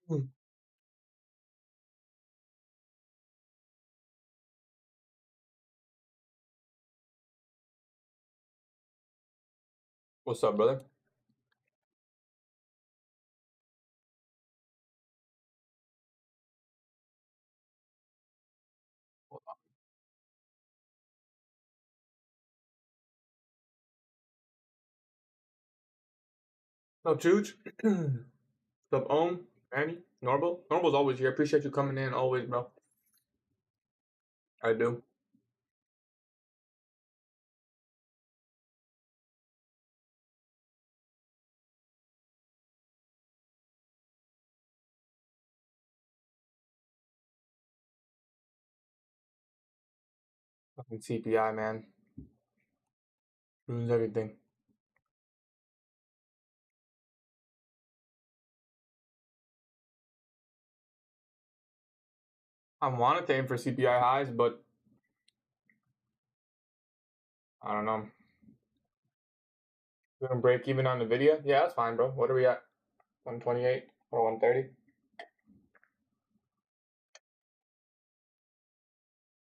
Hmm. What's up, brother? What's up, Chooch? What's up, Ohm? Annie? Normal? Normal's always here. Appreciate you coming in always, bro. I do. Fucking CPI, man. Ruins everything. I wanted to aim for CPI highs, but I don't know. We're gonna break even on the video? Yeah, that's fine, bro. What are we at? 128 or 130?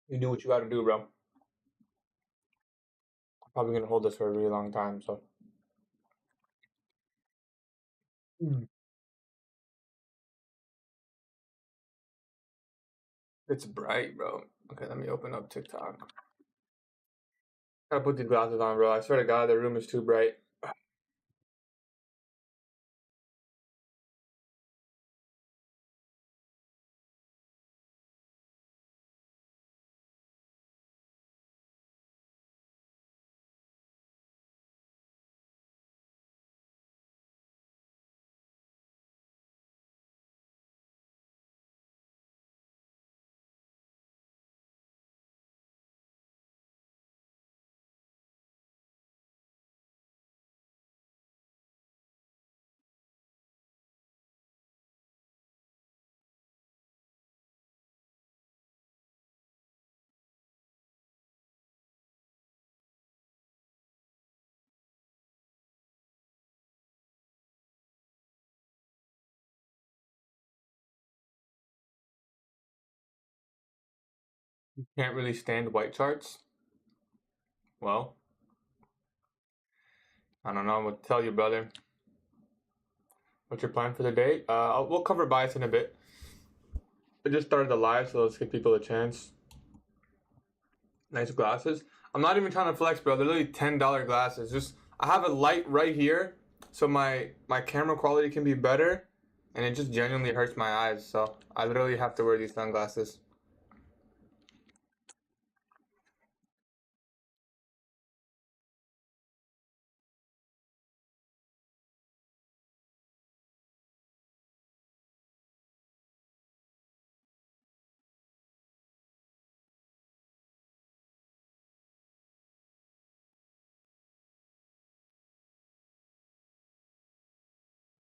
You do what you gotta do, bro. Probably gonna hold this for a really long time, so. It's bright, bro. Okay, let me open up TikTok. Gotta put these glasses on, bro. I swear to God, the room is too bright. Can't really stand white charts. Well, I don't know what to tell you, brother. What's your plan for the day? We'll cover bias in a bit. I just started the live, so let's give people a chance. Nice glasses. I'm not even trying to flex, bro. They're literally $10 glasses. Just I have a light right here, so my camera quality can be better, and it just genuinely hurts my eyes. So I literally have to wear these sunglasses.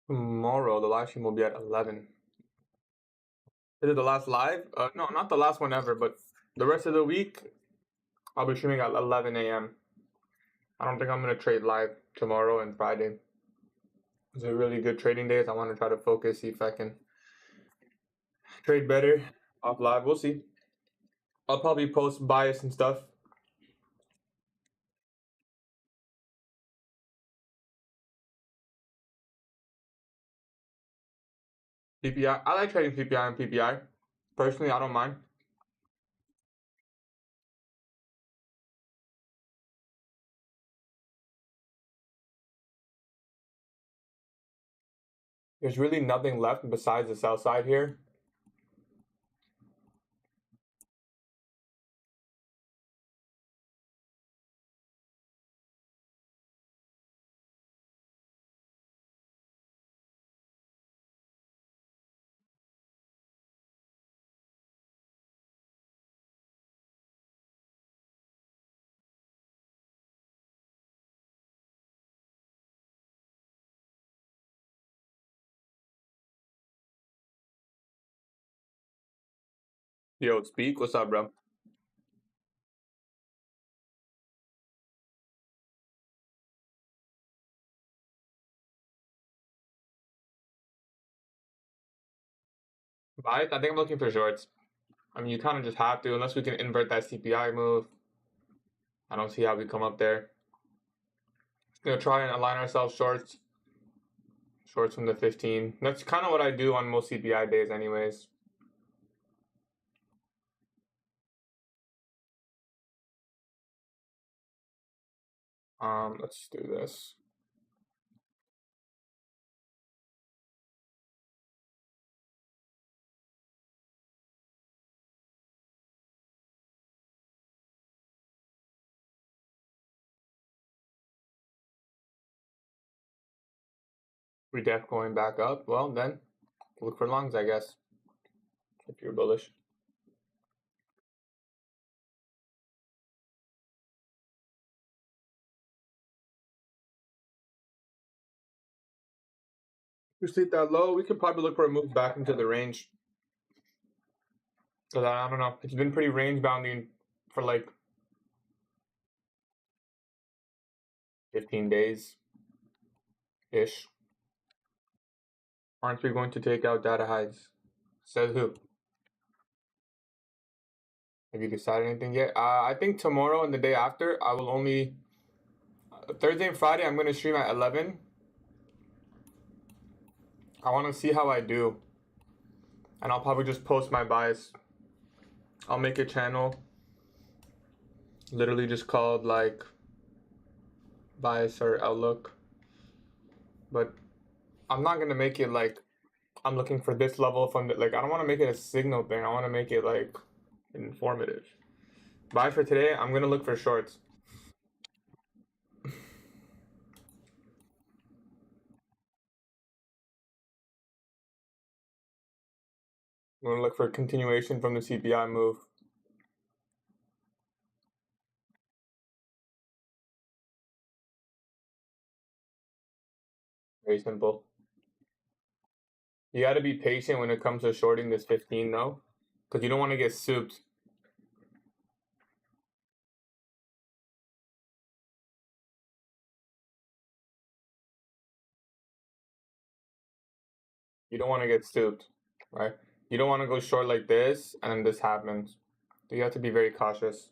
Tomorrow the live stream will be at 11. Is it the last live? No, not the last one ever, but the rest of the week I'll be streaming at 11 a.m. I don't think I'm gonna trade live tomorrow and Friday. Those are really good trading days. I want to try to focus, see if I can trade better off live. We'll see. I'll probably post bias and stuff. PPI. I like trading PPI and PPI. Personally, I don't mind. There's really nothing left besides the sell side here. Yo, speak. What's up, bro? Buys? I think I'm looking for shorts. I mean, you kind of just have to, unless we can invert that CPI move. I don't see how we come up there. Gonna try and align ourselves shorts. Shorts from the 15. That's kind of what I do on most CPI days anyways. Let's do this. Redef going back up. Well, then look for longs, I guess, if you're bullish. If we sleep that low, we could probably look for a move back into the range. Because I don't know. It's been pretty range bounding for like 15 days ish. Aren't we going to take out data highs? Says who? Have you decided anything yet? I think tomorrow and the day after, I will only. Thursday and Friday, I'm going to stream at 11. I want to see how I do. And I'll probably just post my buys. I'll make a channel. Literally just called like bias or outlook. But I'm not going to make it like I'm looking for this level from the, like I don't want to make it a signal thing. I want to make it like informative. Buy for today, I'm going to look for shorts. I'm going to look for continuation from the CPI move. Very simple. You got to be patient when it comes to shorting this 15 though, because you don't want to get souped. You don't want to get stooped, right? You don't want to go short like this and then this happens. So you have to be very cautious.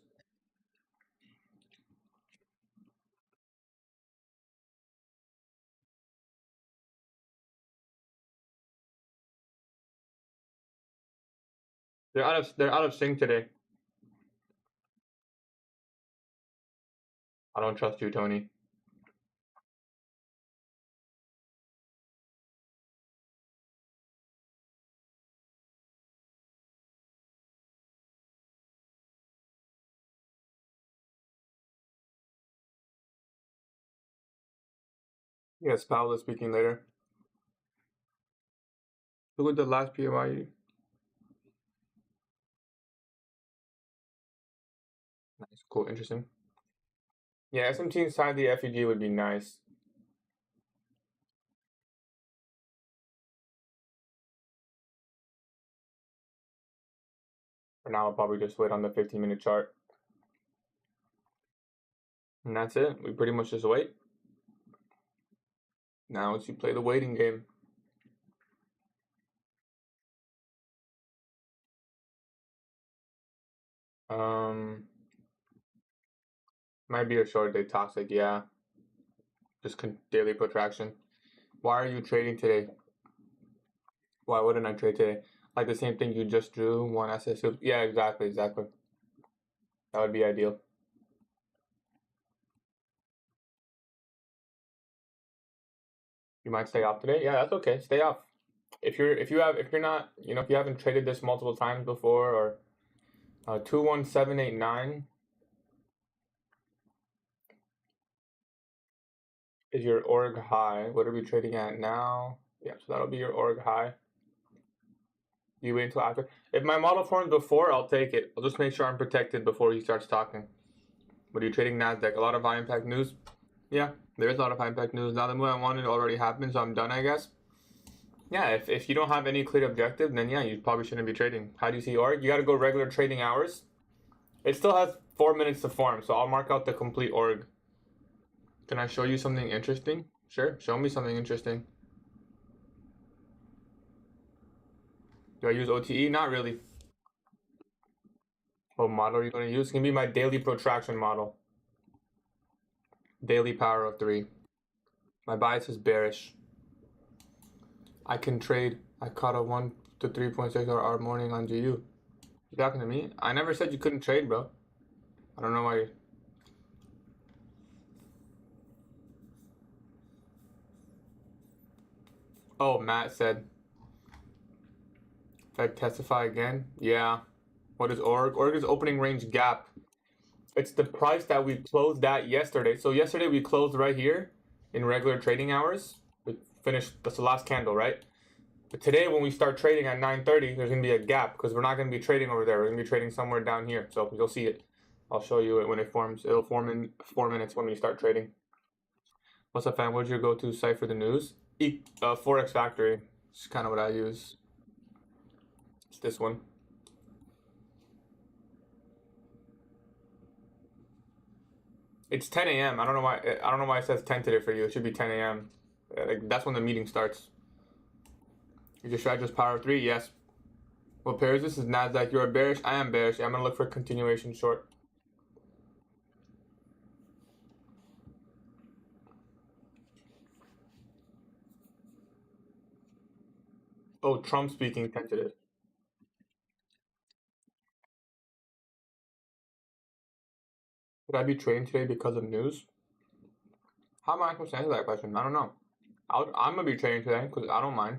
They're out of sync today. I don't trust you, Tony. Yes, Paolo speaking later. Look at the last PMI. Nice, cool, interesting. Yeah, SMT inside the FEG would be nice. For now, I'll probably just wait on the 15-minute chart. And that's it. We pretty much just wait. Now it's you play the waiting game. Might be a short day toxic, yeah. Just daily protraction. Why are you trading today? Why wouldn't I trade today? Like the same thing you just drew, one SSU. Yeah, exactly. That would be ideal. You might stay off today. Yeah, that's okay. Stay off. If you haven't traded this multiple times before, or 21789 is your org high. What are we trading at now? Yeah, so that'll be your org high. You wait until after. If my model forms before, I'll take it. I'll just make sure I'm protected before he starts talking. But you're trading NASDAQ. A lot of high impact news. Yeah, there is a lot of high impact news. Now the move I wanted already happened, so I'm done, I guess. Yeah, if you don't have any clear objective, then yeah, you probably shouldn't be trading. How do you see org? You got to go regular trading hours. It still has 4 minutes to form, so I'll mark out the complete org. Can I show you something interesting? Sure, show me something interesting. Do I use OTE? Not really. What model are you going to use? It's going to be my daily protraction model. Daily power of 3. My bias is bearish. I can trade. I caught a 1 to 3.6 hour morning on GU. You talking to me? I never said you couldn't trade, bro. I don't know why. Oh, Matt said. Fed testify again? Yeah. What is org? Org is opening range gap. It's the price that we closed at yesterday. So yesterday we closed right here in regular trading hours. We finished, that's the last candle, right? But today when we start trading at 9:30, there's going to be a gap because we're not going to be trading over there. We're going to be trading somewhere down here. So you'll see it. I'll show you it when it forms. It'll form in 4 minutes when we start trading. What's up, fam? What's your go-to site for the news? Forex Factory. It's kind of what I use. It's this one. It's 10 a.m. I don't know why it says 10 today for you. It should be 10 a.m. Like that's when the meeting starts. You just tried just power 3? Yes. What pair is this? Is Nasdaq? You're bearish? I am bearish. I'm gonna look for a continuation short. Oh, Trump speaking tentative. Should I be trading today because of news? How am I supposed to answer that question? I don't know. I'm gonna be trading today because I don't mind.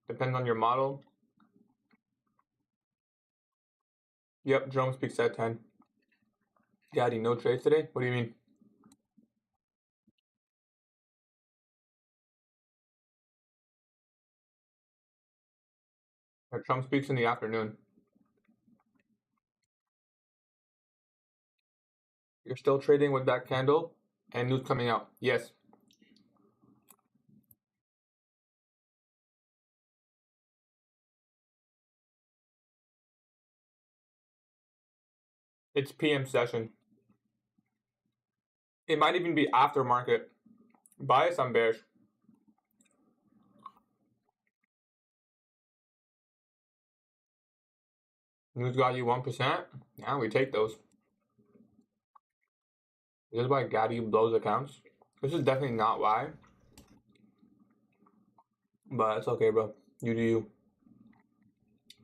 Depends on your model. Yep, Jerome speaks at 10. Gatie, no trades today? What do you mean? Trump speaks in the afternoon. You're still trading with that candle and news coming out. Yes. It's PM session. It might even be aftermarket. Bias, I'm bearish. News got you 1%. Yeah, we take those. This is why Gatie blows accounts. This is definitely not why. But it's okay, bro. You do you.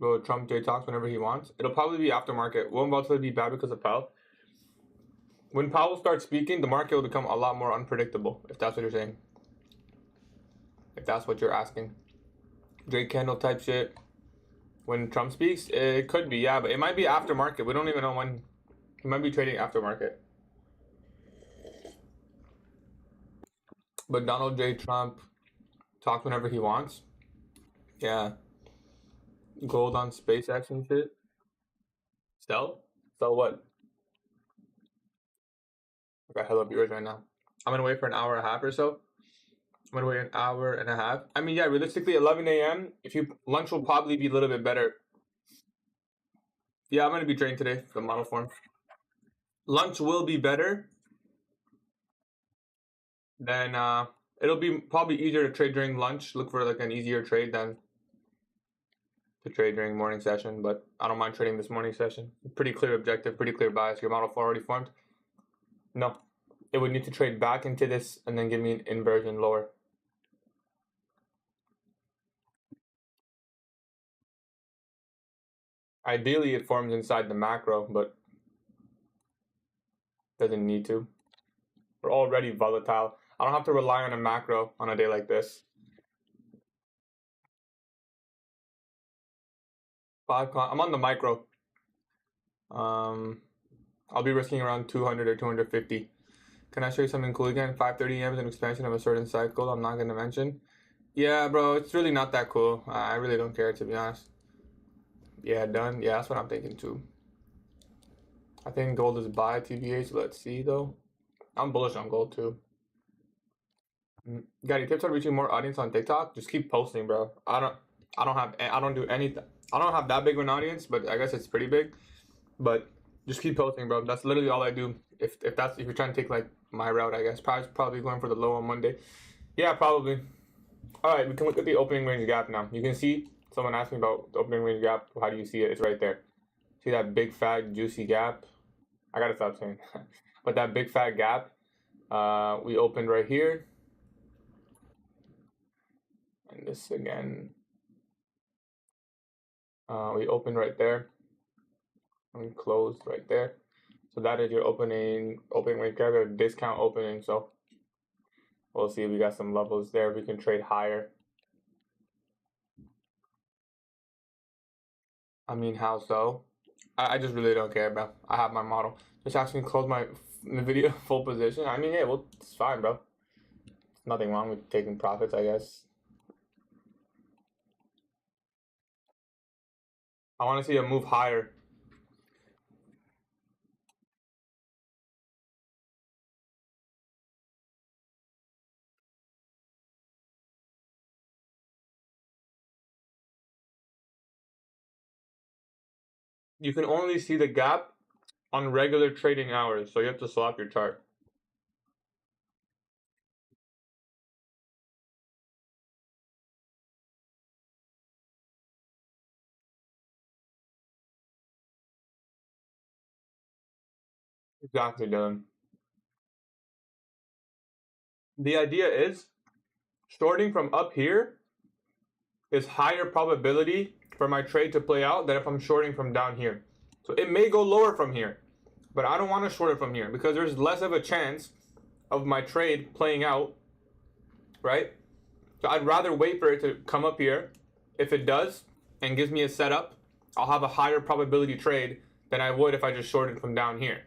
Bro, Trump J talks whenever he wants. It'll probably be aftermarket. Won't volatility be bad because of Powell? When Powell starts speaking, the market will become a lot more unpredictable, if that's what you're saying. If that's what you're asking. Drake candle type shit. When Trump speaks, it could be, yeah, but it might be aftermarket. We don't even know when. He might be trading aftermarket. But Donald J. Trump talks whenever he wants. Yeah. Gold on SpaceX and shit. Sell? Sell what? I got hella viewers right now. I'm gonna wait for an hour and a half or so. I'm gonna wait an hour and a half. I mean, yeah, realistically, 11 a.m. Lunch will probably be a little bit better. Yeah, I'm gonna be trading today for the model form. Lunch will be better. Then it'll be probably easier to trade during lunch. Look for like an easier trade than to trade during morning session. But I don't mind trading this morning session. Pretty clear objective, pretty clear bias. Your model 4 already formed. No, it would need to trade back into this and then give me an inversion lower. Ideally, it forms inside the macro, but doesn't need to. We're already volatile. I don't have to rely on a macro on a day like this. 5, I'm on the micro. I'll be risking around 200 or 250. Can I show you something cool again? 530 AM is an expansion of a certain cycle I'm not going to mention. Yeah, bro, it's really not that cool. I really don't care, to be honest. Yeah, done. Yeah, that's what I'm thinking too. I think gold is buy TBH. Let's see though. I'm bullish on gold too. Got any tips on reaching more audience on TikTok? Just keep posting, bro. I don't do anything. I don't have that big of an audience, but I guess it's pretty big. But just keep posting, bro. That's literally all I do. If you're trying to take like my route, I guess probably going for the low on Monday. Yeah, probably. All right, we can look at the opening range gap now. You can see Someone asked me about the opening range gap. How do you see it? It's right there. See that big fat juicy gap? I gotta stop saying that. But that big fat gap, we opened right here. And this again, we opened right there. And we closed right there. So that is your opening range gap, a discount opening. So we'll see if we got some levels there. We can trade higher. I mean, how so? I just really don't care, bro. I have my model. Just ask me to close my video full position. I mean, yeah, well, it's fine, bro. Nothing wrong with taking profits, I guess. I want to see a move higher. You can only see the gap on regular trading hours, so you have to swap your chart. Exactly, Dylan. The idea is shorting from up here is higher probability for my trade to play out than if I'm shorting from down here. So it may go lower from here, but I don't want to short it from here because there's less of a chance of my trade playing out, right? So I'd rather wait for it to come up here. If it does and gives me a setup, I'll have a higher probability trade than I would if I just shorted from down here.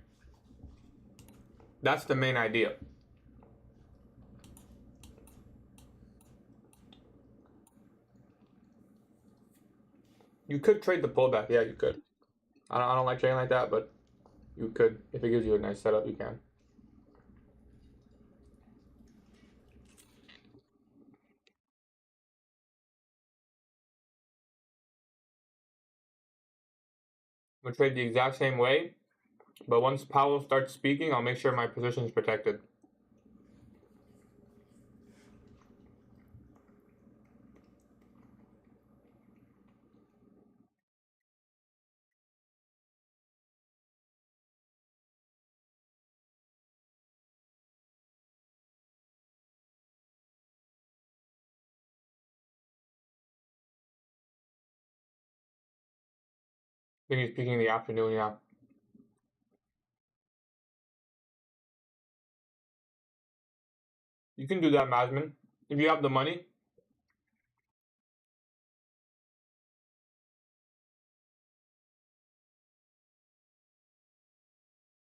That's the main idea. You could trade the pullback. Yeah, you could. I don't like trading like that, but you could. If it gives you a nice setup, you can. I'm going to trade the exact same way, but once Powell starts speaking, I'll make sure my position is protected. I think he's speaking in the afternoon, yeah. You can do that, Masman. If you have the money. If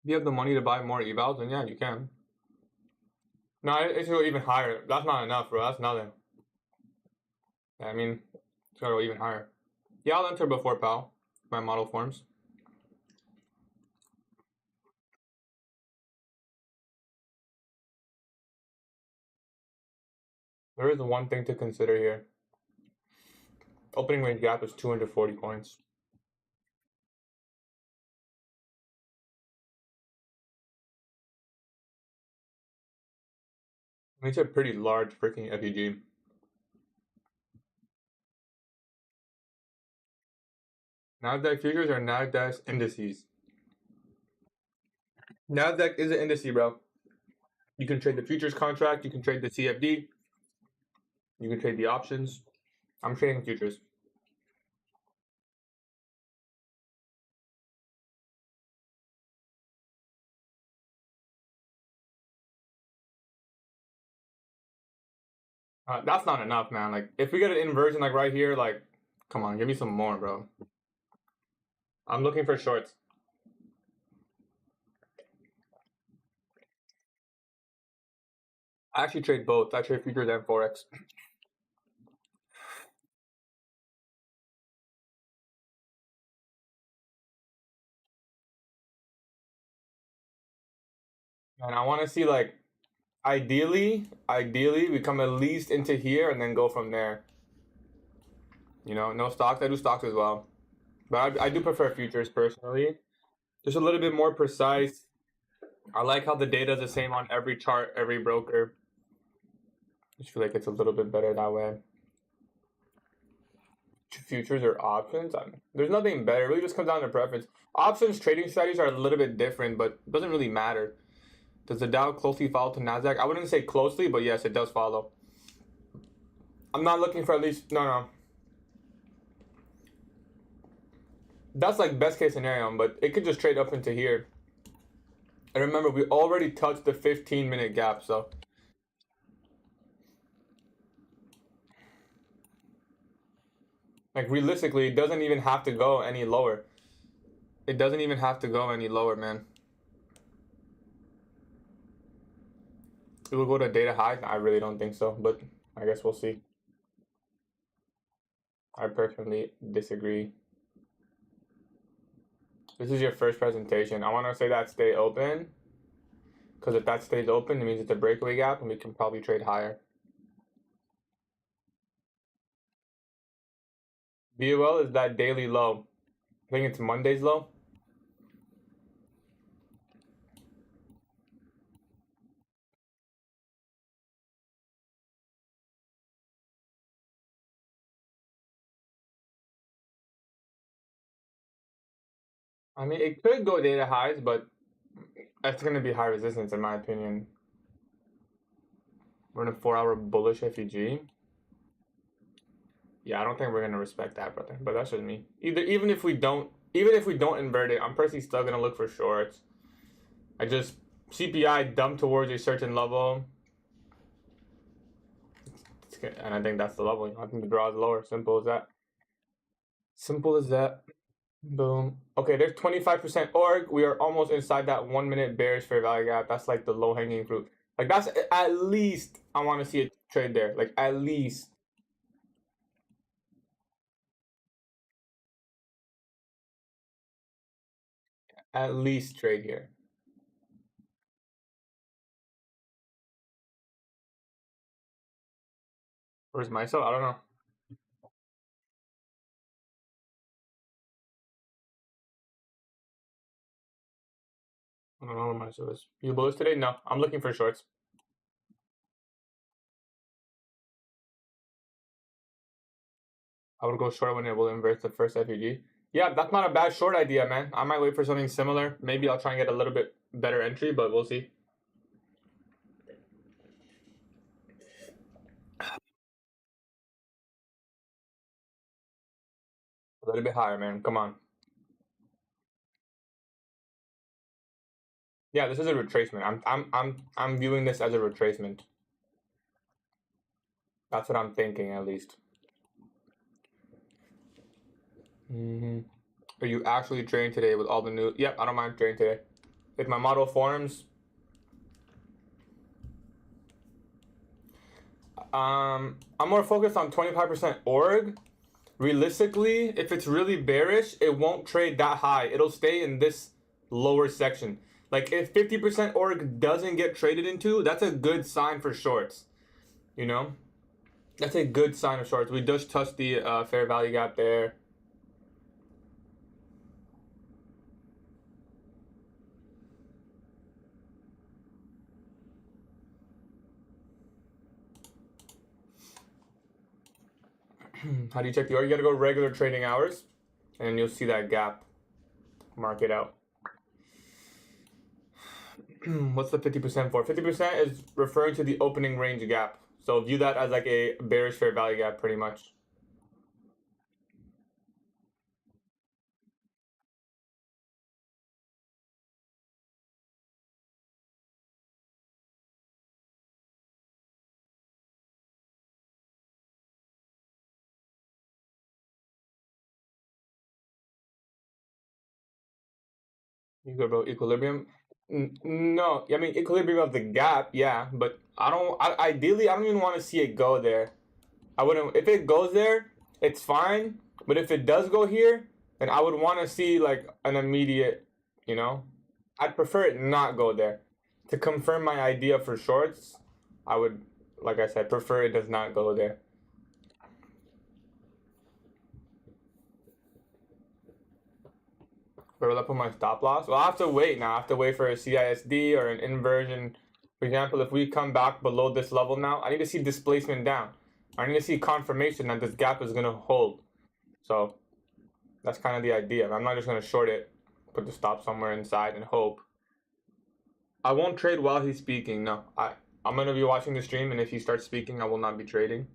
you have the money to buy more evals, then yeah, you can. No, it should go even higher. That's not enough, bro. That's nothing. I mean, it's gotta go even higher. Yeah, I'll enter before Powell. My model forms. There is one thing to consider here. Opening range gap is 240 points. I mean, it's a pretty large freaking FEG. Nasdaq futures are Nasdaq indices. Nasdaq is an indice, bro. You can trade the futures contract. You can trade the CFD. You can trade the options. I'm trading futures. That's not enough, man. Like, if we get an inversion, like right here, like, come on, give me some more, bro. I'm looking for shorts. I actually trade both. I trade futures and forex. And I want to see, like, ideally, we come at least into here and then go from there. You know, no stocks. I do stocks as well, but I do prefer futures personally. Just a little bit more precise. I like how the data is the same on every chart, every broker. I just feel like it's a little bit better that way. Futures or options? There's nothing better. It really just comes down to preference. Options trading strategies are a little bit different, but it doesn't really matter. Does the Dow closely follow to NASDAQ? I wouldn't say closely, but yes, it does follow. I'm not looking for at least, no. That's like best case scenario, but it could just trade up into here. And remember, we already touched the 15-minute gap, so. Like realistically, it doesn't even have to go any lower. It doesn't even have to go any lower, man. It will go to data high? I really don't think so, but I guess we'll see. I personally disagree. This is your first presentation. I want to say that stay open, because if that stays open, it means it's a breakaway gap, and we can probably trade higher. BOL is that daily low. I think it's Monday's low. I mean, it could go data highs, but it's going to be high resistance, in my opinion. We're in a 4-hour bullish FEG. Yeah, I don't think we're going to respect that, brother. But that's just me. Even if we don't invert it, I'm personally still going to look for shorts. I just CPI dumped towards a certain level. And I think that's the level. I think the draw is lower. Simple as that. Simple as that. Boom. Okay, there's 25% org. We are almost inside that 1 minute bearish fair value gap. That's like the low hanging fruit. Like that's at least I want to see a trade there. Like at least. At least trade here. Where's myself? I don't know. I don't know where myself is. You bullish today? No, I'm looking for shorts. I would go short when it will invert the first FEG. Yeah, that's not a bad short idea, man. I might wait for something similar. Maybe I'll try and get a little bit better entry, but we'll see. A little bit higher, man. Come on. Yeah, this is a retracement. I'm viewing this as a retracement. That's what I'm thinking, at least. Are you actually trading today with all the new? Yep, I don't mind trading today. If my model forms, I'm more focused on 25% org. Realistically, if it's really bearish, it won't trade that high. It'll stay in this lower section. Like if 50% org doesn't get traded into, that's a good sign for shorts. You know, that's a good sign of shorts. We just touched the fair value gap there. How do you check the order? You gotta go regular trading hours, and you'll see that gap. Mark it out. What's the 50% for? 50% is referring to the opening range gap. So view that as like a bearish fair value gap, pretty much. You go about equilibrium. No, I mean equilibrium of the gap, yeah, but ideally I don't even want to see it go there. I wouldn't. If it goes there, it's fine. But if it does go here, then I would want to see like an immediate, you know. I'd prefer it not go there. To confirm my idea for shorts, I would, like I said, prefer it does not go there. Where will I put my stop loss? Well, I have to wait now. I have to wait for a CISD or an inversion. For example, if we come back below this level now, I need to see displacement down. I need to see confirmation that this gap is going to hold. So that's kind of the idea. I'm not just going to short it, put the stop somewhere inside and hope. I won't trade while he's speaking. No, I'm going to be watching the stream, and if he starts speaking, I will not be trading.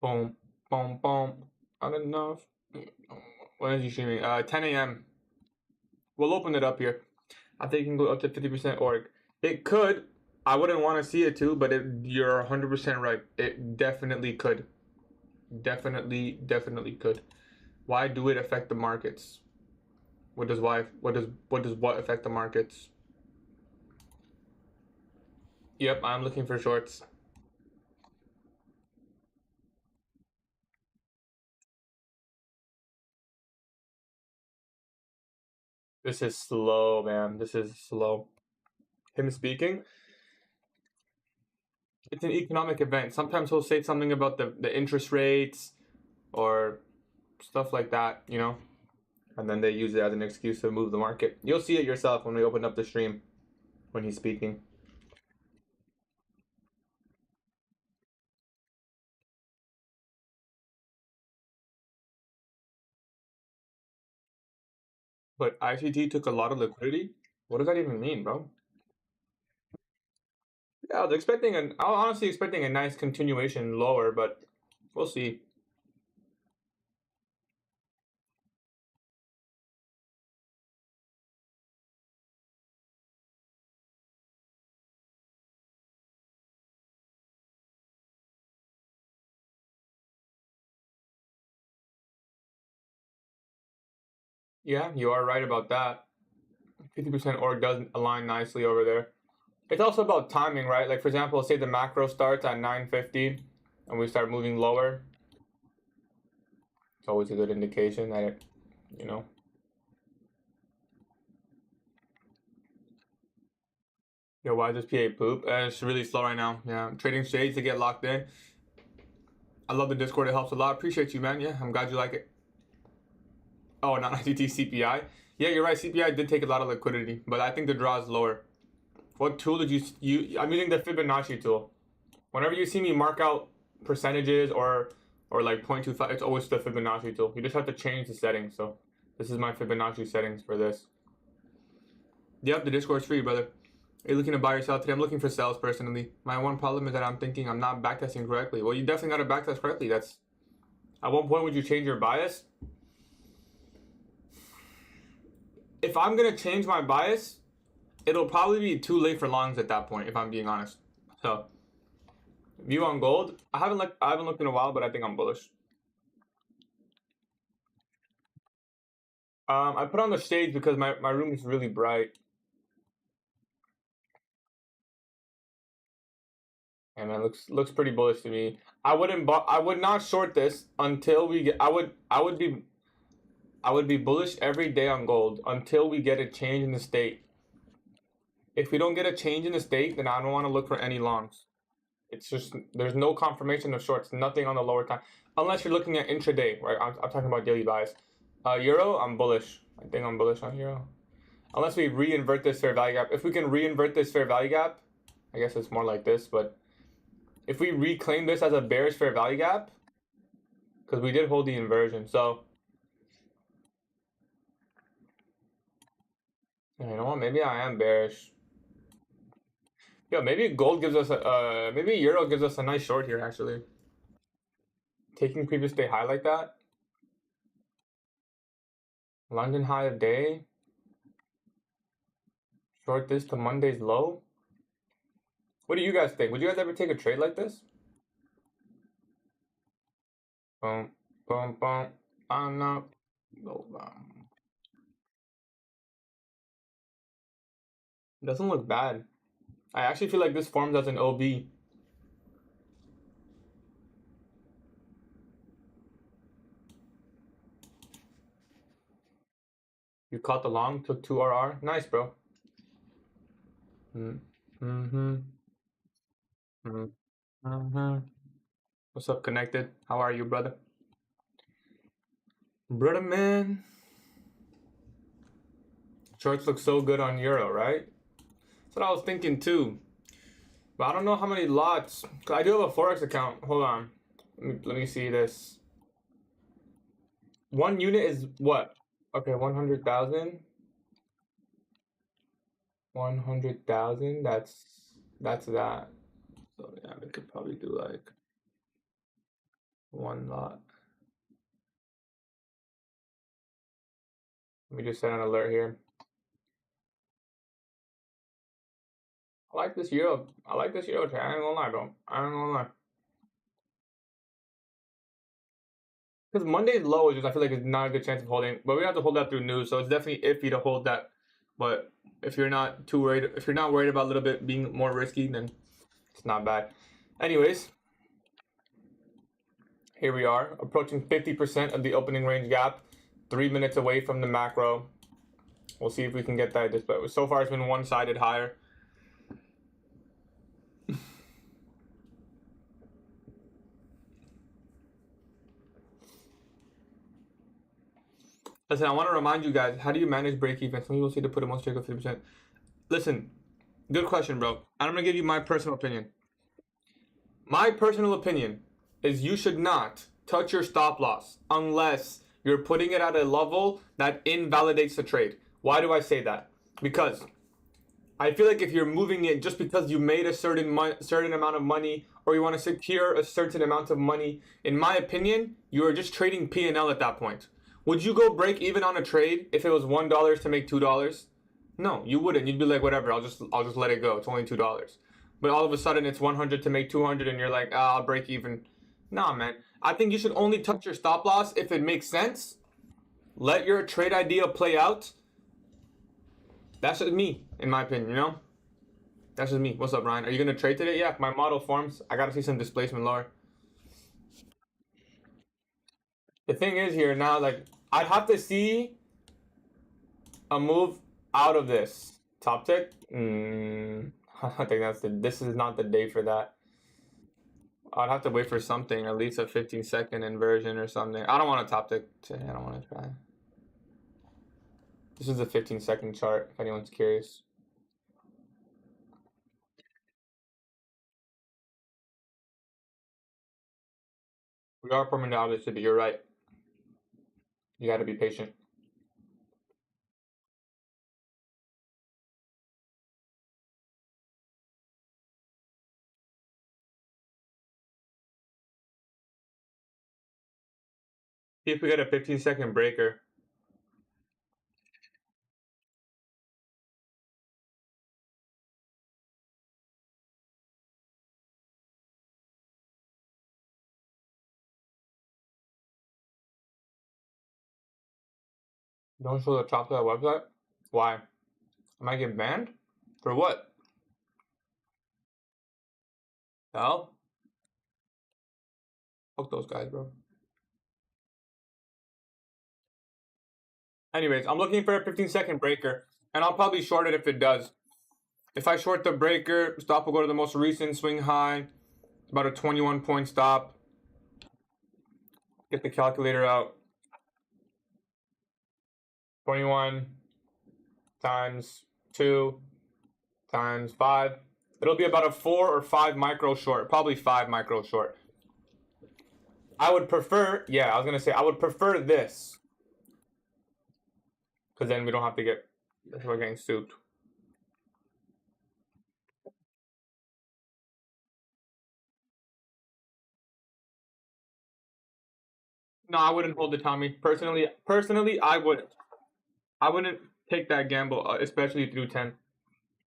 Boom, boom, boom. Not enough. When is he streaming? 10 a.m. We'll open it up here. I think it can go up to 50% org. It could. I wouldn't want to see it too, but you're 100% right. It definitely could. Definitely could. Why do it affect the markets? What does what affect the markets? Yep, I'm looking for shorts. This is slow, man. This is slow. Him speaking. It's an economic event. Sometimes he'll say something about the interest rates or stuff like that, you know? And then they use it as an excuse to move the market. You'll see it yourself when we open up the stream when he's speaking. But ICT took a lot of liquidity. What does that even mean, bro? Yeah, I was honestly expecting a nice continuation lower, but we'll see. Yeah, you are right about that. 50% org does align nicely over there. It's also about timing, right? Like for example, say the macro starts at 950 and we start moving lower. It's always a good indication that it, you know. Yo, why is this PA poop? It's really slow right now. Yeah, I'm trading shades to get locked in. I love the Discord. It helps a lot. Appreciate you, man. Yeah, I'm glad you like it. Oh, not ICT CPI. Yeah, you're right. CPI did take a lot of liquidity, but I think the draw is lower. What tool did you? I'm using the Fibonacci tool. Whenever you see me mark out percentages or like 0.25, it's always the Fibonacci tool. You just have to change the settings. So this is my Fibonacci settings for this. Yep, the Discord's free, brother. Are you looking to buy or sell today? I'm looking for sales personally. My one problem is that I'm thinking I'm not backtesting correctly. Well, you definitely got to backtest correctly. That's at one point would you change your bias? If I'm gonna change my bias, it'll probably be too late for longs at that point, if I'm being honest. So view on gold. I haven't looked in a while, but I think I'm bullish. I put on the shades because my room is really bright. And it looks pretty bullish to me. I would not short this until we get I would be bullish every day on gold until we get a change in the state. If we don't get a change in the state, then I don't want to look for any longs. It's just there's no confirmation of shorts, nothing on the lower time, unless you're looking at intraday, right? I'm talking about daily buys. Euro, I'm bullish. I think I'm bullish on euro, unless we reinvert this fair value gap. If we can reinvert this fair value gap, I guess it's more like this. But if we reclaim this as a bearish fair value gap, because we did hold the inversion, so you know what? Maybe I am bearish. Yeah, maybe gold gives us maybe euro gives us a nice short here actually. Taking previous day high like that. London high of day. Short this to Monday's low. What do you guys think? Would you guys ever take a trade like this? Boom, boom, boom. I'm not. Doesn't look bad. I actually feel like this forms as an OB. You caught the long, took 2 RR. Nice, bro. Mm-hmm. Mm-hmm. What's up, Connected? How are you, brother? Brother, man. Shorts look so good on Euro, right? That's what I was thinking too. But I don't know how many lots. I do have a Forex account. Hold on. Let me see this. 1 unit is what? Okay, 100,000. 100,000. That's that. So yeah, we could probably do like 1 lot. Let me just set an alert here. I like this Euro. I like this Euro trade. I ain't gonna lie, bro. I ain't gonna lie. Because Monday's low is just, I feel like it's not a good chance of holding. But we have to hold that through news, so it's definitely iffy to hold that. But if you're not too worried, if you're not worried about a little bit being more risky, then it's not bad. Anyways, here we are, approaching 50% of the opening range gap, 3 minutes away from the macro. We'll see if we can get that. But so far, it's been one-sided higher. Listen, I want to remind you guys, how do you manage break-even? Some people say to put a most trade 50%. Listen, good question, bro. I'm going to give you my personal opinion. My personal opinion is you should not touch your stop loss unless you're putting it at a level that invalidates the trade. Why do I say that? Because I feel like if you're moving it just because you made a certain amount of money or you want to secure a certain amount of money, in my opinion, you are just trading P&L at that point. Would you go break even on a trade if it was $1 to make $2? No, you wouldn't. You'd be like, whatever, I'll just let it go. It's only $2. But all of a sudden it's 100 to make 200 and you're like, I'll break even. Nah, man. I think you should only touch your stop loss if it makes sense. Let your trade idea play out. That's just me, in my opinion, you know? That's just me. What's up, Ryan? Are you going to trade today? Yeah, my model forms. I got to see some displacement lower. The thing is here now, like, I'd have to see a move out of this. Top tick? I think this is not the day for that. I'd have to wait for something, at least a 15-second inversion or something. I don't want to top tick today. I don't want to try. This is a 15-second chart, if anyone's curious. We are forming out of this, but you're right. You got to be patient. See if we get a 15-second breaker. Don't show the top of that website? Why? I might get banned? For what? Hell? Fuck those guys, bro. Anyways, I'm looking for a 15-second breaker, and I'll probably short it if it does. If I short the breaker, stop will go to the most recent swing high. It's about a 21-point stop. Get the calculator out. 21 times 2 times 5. It'll be about a 4 or 5 micro short. Probably 5 micro short. I would prefer, yeah, I was going to say, I would prefer this. Because then we don't have to get, we're getting souped. No, I wouldn't hold the Tommy. Personally, I wouldn't. I wouldn't take that gamble, especially through 10.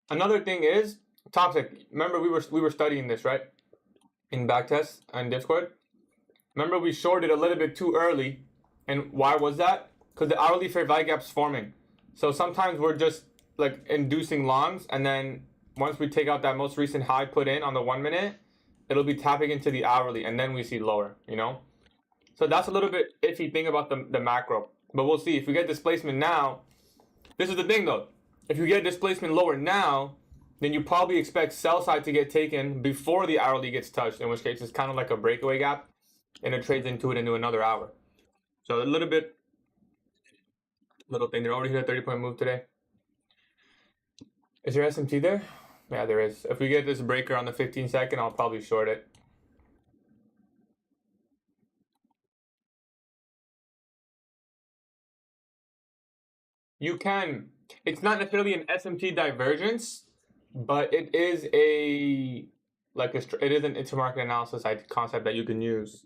Another thing is toxic. Remember, we were studying this, right? In backtest on Discord. Remember, we shorted a little bit too early, and why was that? Because the hourly fair value gap's forming. So sometimes we're just like inducing longs, and then once we take out that most recent high put in on the 1 minute, it'll be tapping into the hourly, and then we see lower. You know. So that's a little bit iffy thing about the macro. But we'll see. If we get displacement now, this is the thing though. If you get displacement lower now, then you probably expect sell side to get taken before the hourly gets touched, in which case it's kind of like a breakaway gap, and it trades into it into another hour. So a little thing. They're already hit a 30-point move today. Is there SMT there? Yeah, there is. If we get this breaker on the 15-second, I'll probably short it. You can. It's not necessarily an SMT divergence, but it is a it is an intermarket analysis concept that you can use.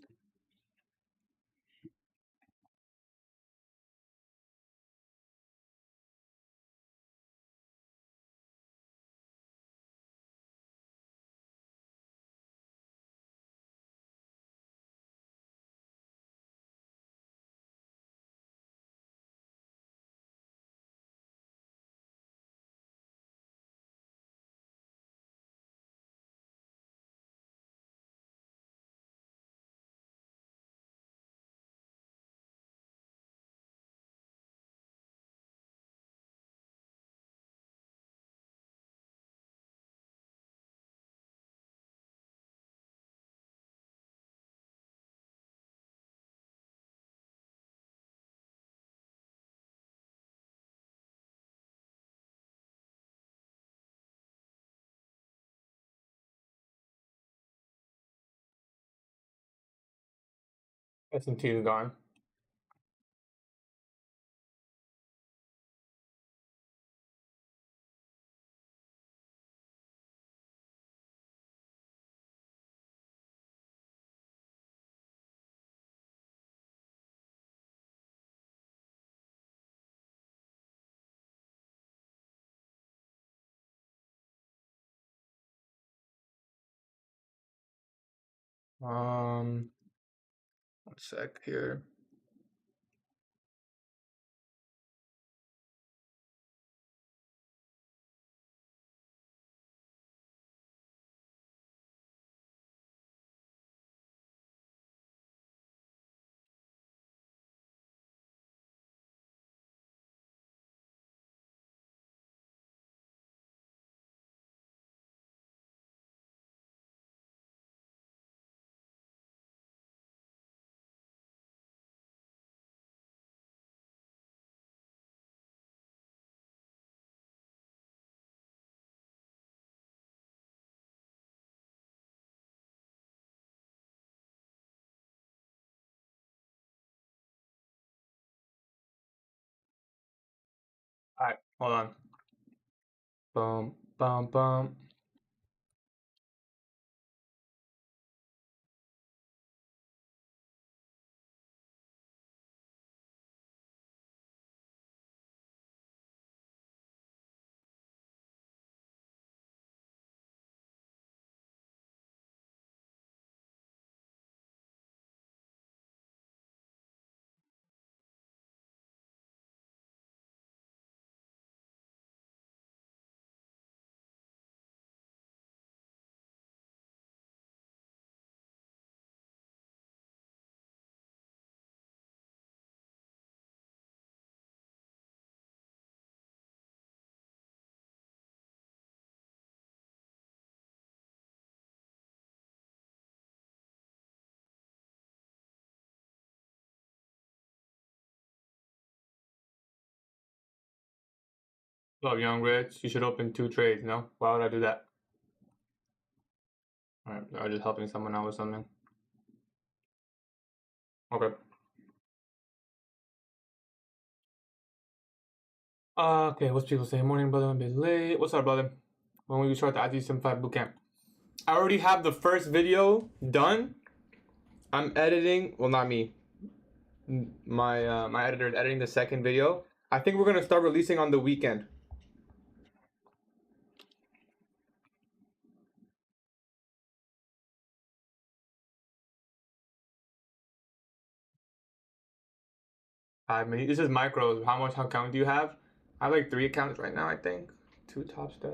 SMT is gone. One sec here. All right, hold on. Boom, bum, bum. Love young rich. You should open 2 trades. No, why would I do that? All right, I'm just helping someone out with something. Okay. Okay, what's people saying? Morning, brother. I'm a bit late. What's up, brother? When will you start the IT75 bootcamp? I already have the first video done. I'm editing. Well, not me. My editor is editing the second video. I think we're gonna start releasing on the weekend. I mean, this is micros. How much account do you have? I have like 3 accounts right now. I think 2 top step,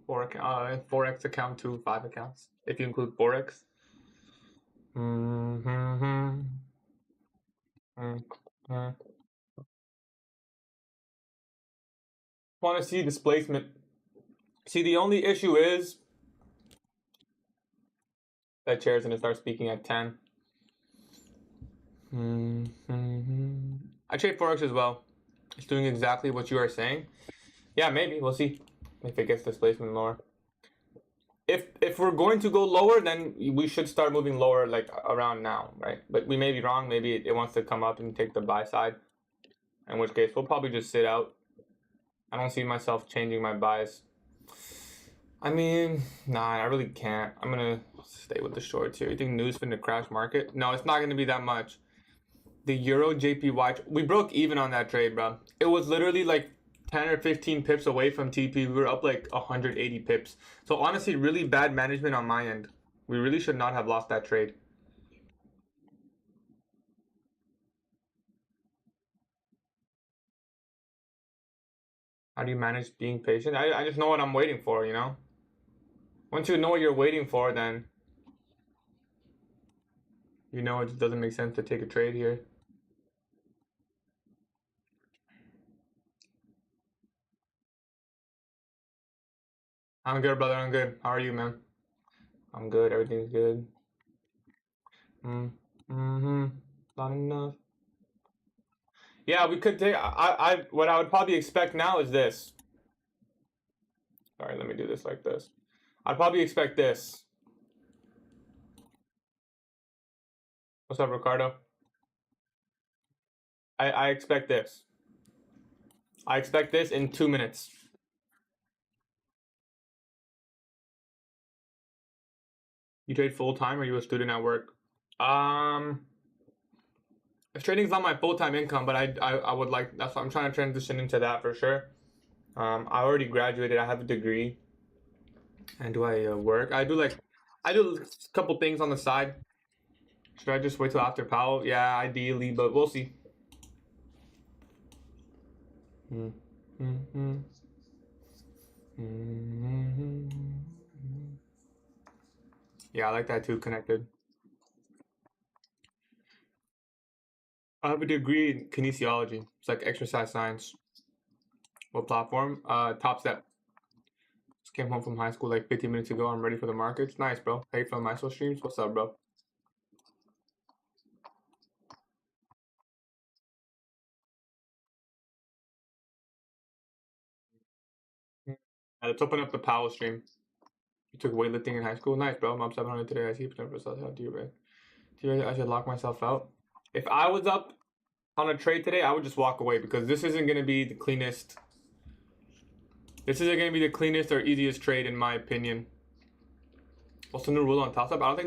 4x account, 2 5 accounts if you include forex. Want to see displacement? See, the only issue is that chair's gonna start speaking at 10. I trade forex as well. It's doing exactly what you are saying. Yeah, maybe. We'll see if it gets displacement lower. If we're going to go lower, then we should start moving lower, like around now, right? But we may be wrong. Maybe it wants to come up and take the buy side, in which case we'll probably just sit out. I don't see myself changing my buys. I mean, nah, I really can't. I'm gonna stay with the shorts here. You think news finna crash market? No, it's not gonna be that much. The Euro JPY, we broke even on that trade, bro. It was literally like 10 or 15 pips away from TP. We were up like 180 pips. So honestly, really bad management on my end. We really should not have lost that trade. How do you manage being patient? I just know what I'm waiting for, you know? Once you know what you're waiting for, then you know it just doesn't make sense to take a trade here. I'm good, brother. I'm good. How are you, man? I'm good. Everything's good. Not enough. Yeah, we could take. What I would probably expect now is this. Sorry, let me do this like this. I'd probably expect this. What's up, Ricardo? I expect this. I expect this in 2 minutes. You trade full time, or are you a student at work? If trading's not my full-time income, but I would like, that's why I'm trying to transition into that for sure. I already graduated. I have a degree. And do I work? I do a couple things on the side. Should I just wait till after Powell? Yeah, ideally, but we'll see. Yeah, I like that too, connected. I have a degree in kinesiology. It's like exercise science. What platform? Top Step. Just came home from high school like 15 minutes ago. I'm ready for the markets. Nice, bro. Hey, from my streams. What's up, bro? Let's open up the Powell stream. You took weightlifting in high school. Nice, bro. I'm up 700 today. I see potential for how do you rate? Do you rate I should lock myself out? If I was up on a trade today, I would just walk away because this isn't going to be the cleanest. This isn't going to be the cleanest or easiest trade in my opinion. What's the new rule on toss-up? I don't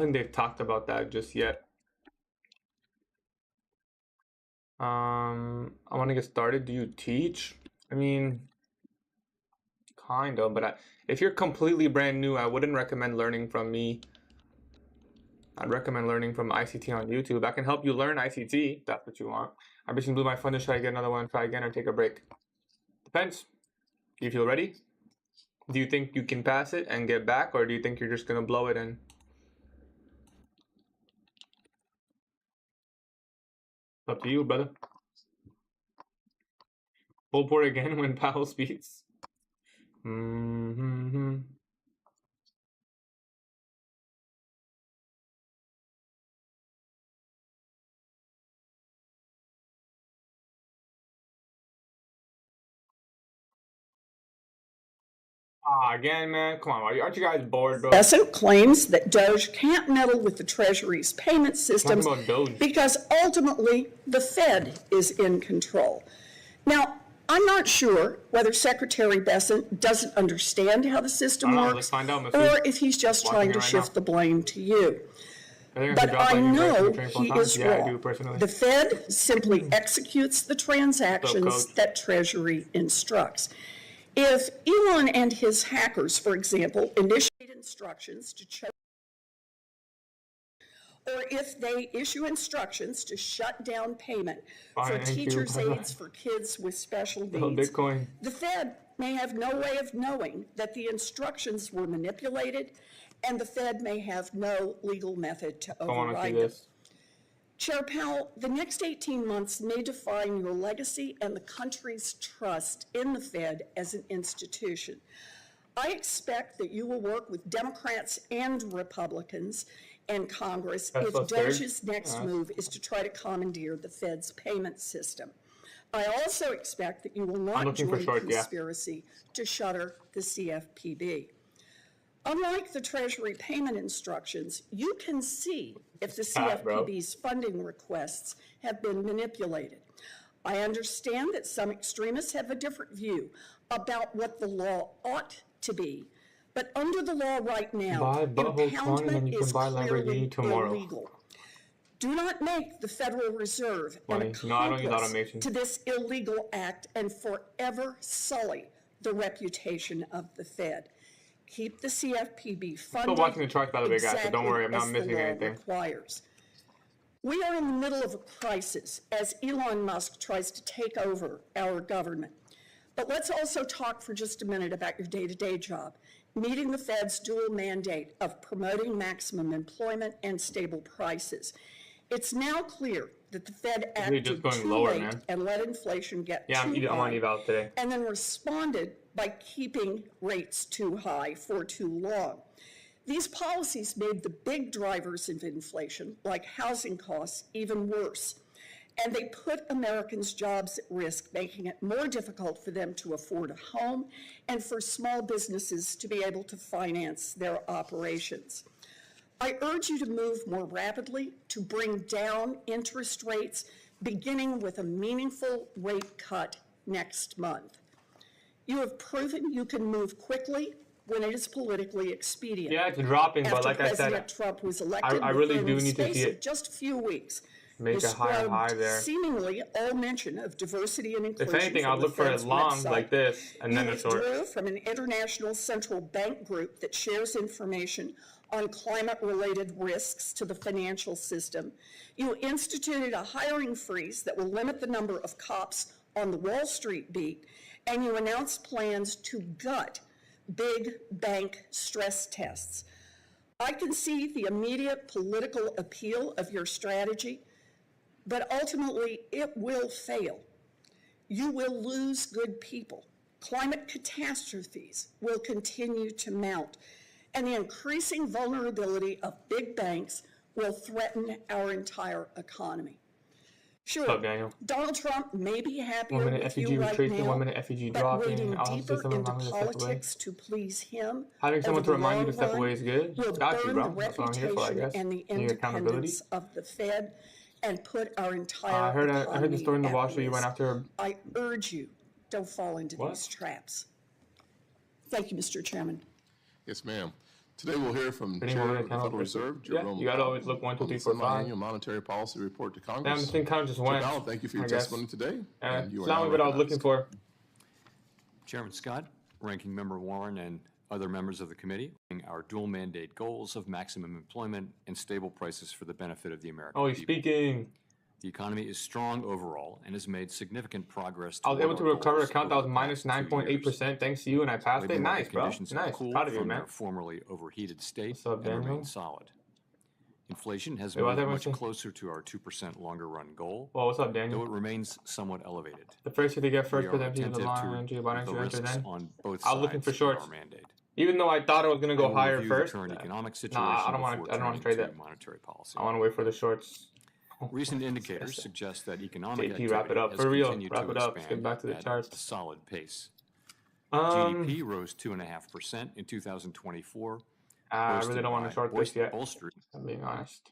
think they've talked about that just yet. I want to get started. Do you teach? I mean, kind of, but if you're completely brand new, I wouldn't recommend learning from me. I'd recommend learning from ICT on YouTube. I can help you learn ICT if that's what you want. I basically blew my fundus. Should I get another one, try again, or take a break? Depends. Do you feel ready? Do you think you can pass it and get back, or do you think you're just gonna blow it in? It's up to you, brother. Full port again when Powell speaks. Again, man, come on, aren't you guys bored, bro? Besant claims that Doge can't meddle with the Treasury's payment systems because ultimately the Fed is in control. Now, I'm not sure whether Secretary Besant doesn't understand how the system works or if he's just trying to shift the blame to you. But I know he is wrong. The Fed simply executes the transactions that Treasury instructs. If Elon and his hackers, for example, initiate instructions to choke, or if they issue instructions to shut down payment for teachers' aides for kids with special needs, the Fed may have no way of knowing that the instructions were manipulated, and the Fed may have no legal method to override them. Chair Powell, the next 18 months may define your legacy and the country's trust in the Fed as an institution. I expect that you will work with Democrats and Republicans and Congress if Doge's next move is to try to commandeer the Fed's payment system. I also expect that you will not join the conspiracy to shutter the CFPB. Unlike the Treasury payment instructions, you can see if the CFPB's funding requests have been manipulated. I understand that some extremists have a different view about what the law ought to be, but under the law right now, impoundment is clearly illegal. Do not make the Federal Reserve an accomplice to this illegal act and forever sully the reputation of the Fed. Keep the CFPB funded. Still watching the charts, by the way, guys, so don't worry, I'm not missing anything. Requires. We are in the middle of a crisis as Elon Musk tries to take over our government. But let's also talk for just a minute about your day-to-day job, meeting the Fed's dual mandate of promoting maximum employment and stable prices. It's now clear that the Fed acted too late and let inflation get too high, and then responded by keeping rates too high for too long. These policies made the big drivers of inflation, like housing costs, even worse. And they put Americans' jobs at risk, making it more difficult for them to afford a home and for small businesses to be able to finance their operations. I urge you to move more rapidly to bring down interest rates, beginning with a meaningful rate cut next month. You have proven you can move quickly when it is politically expedient. Yeah, it's dropping, but like I said, President Trump was elected, I really do need to see it. Just a few weeks. Make a higher high there. Seemingly all mention of diversity and inclusion. If anything, I'll look for it long like this and then a short. You withdrew from an international central bank group that shares information on climate-related risks to the financial system. You instituted a hiring freeze that will limit the number of cops on the Wall Street beat, and you announced plans to gut big bank stress tests. I can see the immediate political appeal of your strategy, but ultimately it will fail. You will lose good people. Climate catastrophes will continue to mount, and the increasing vulnerability of big banks will threaten our entire economy. Sure, Donald Trump may be happier with you right now, but wading deeper into politics to please him having someone to remind you to step away is good. Will burn the reputation and the independence of the Fed and put our entire economy I heard the story in the Wall Street you went after. I urge you, don't fall into these traps. Thank you, Mr. Chairman. Yes, ma'am. Today we'll hear from Chair of the Federal Reserve, Jerome. You got to always look 1, 2, 3, 4, 5. Annual monetary policy report to Congress. Damn, this thing kind of just went. Powell, thank you for your testimony today. It's not what I was looking for. Chairman Scott, Ranking Member Warren, and other members of the committee, our dual mandate goals of maximum employment and stable prices for the benefit of the American people. Oh, he's speaking. The economy is strong overall and has made significant progress. I was able to recover a count that was minus 9.8% thanks to you, and I passed it. Nice, bro. Nice. Proud of you, man. Formerly overheated state. What's up, Daniel? Remain solid. Inflation has moved much closer to our 2% longer run goal. Well, what's up, Daniel? Though it remains somewhat elevated. The first to get first for them to the line, then. On both I was looking for shorts. Our mandate. Even though I thought it was going to go higher first. The current economic situation. I don't want to trade that. Monetary policy. I want to wait for the shorts. Recent indicators suggest that economic activity wrap it up for real. Wrap it up. Let's get back to the charts. A solid pace. GDP rose 2.5% in 2024. I really don't want to short this yet. Bolstered. I'm being honest.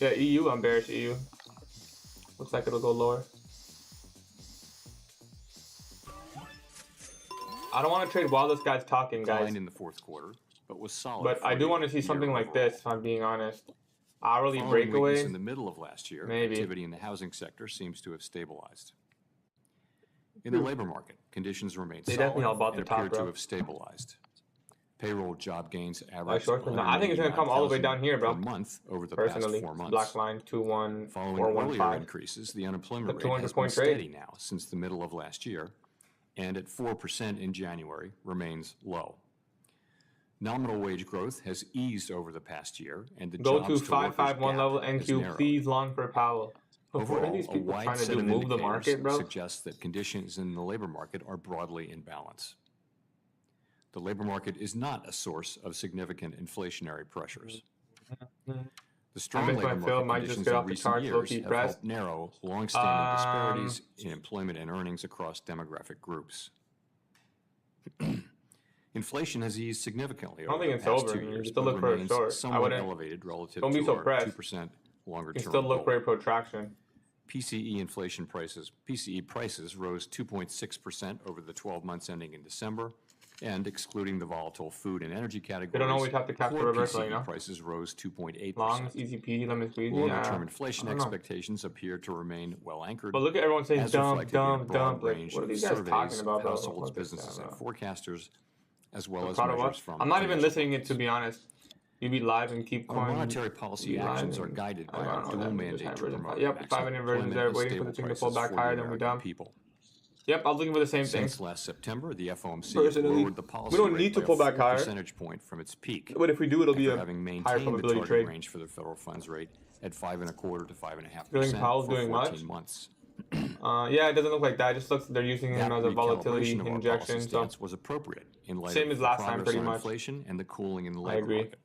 Yeah, EU. I'm bearish EU. Looks like it'll go lower. I don't want to trade while this guy's talking, guys. In the fourth quarter, but was solid. But I do want to see something like this, if I'm being honest. Hourly breakaway. In the middle of last year, maybe. Activity in the housing sector seems to have stabilized. In the labor market, conditions remain solid and appear to have stabilized. Payroll job gains average. I think it's going to come all the way down here, bro. Month over the past 4 months. Black line 2.1. Following earlier increases, the unemployment rate has been steady now since the middle of last year, and at 4% in January remains low. Nominal wage growth has eased over the past year, and the go to 551 level NQ, please, long for Powell. Overall, what are these people trying to do? Move the market, bro? Suggests that conditions in the labor market are broadly in balance. The labor market is not a source of significant inflationary pressures. The strong labor market conditions in recent years have helped narrow long-standing disparities in employment and earnings across demographic groups. Inflation has eased significantly over the past 2 years, but remains somewhat elevated relative to our 2% longer-term goal. Still look for a protraction. PCE prices rose 2.6% over the 12 months ending in December, and excluding the volatile food and energy categories, they don't always have to capture reversal, PCE prices rose 2.8%. Long, easy peasy, lemon squeezy. Longer-term inflation expectations appear to remain well anchored. But look at everyone saying dump. Like, range what are of these guys talking surveys about, of bro? households, What businesses, and forecasters, as well as Product measures from. I'm not even listening it, to be honest. You be live and keep Our monetary policy actions are guided by our dual mandate to promote maximum inversions there, waiting for the thing to pull back higher than we dump. People. Yep, I was looking for the same thing. Since last September, the FOMC Personally, lowered the policy we don't rate need to by pull a back full higher. percentage point from its peak. But if we do, it'll be a having higher maintained probability the target trade. range for the federal funds rate at 5.25% to 5.5% Feeling Powell's for doing 14 much? months. Yeah, it doesn't look like that. It just looks like they're using him as a volatility injection. So was appropriate in light same of as last the time, progress pretty on much. inflation and the cooling in the labor market.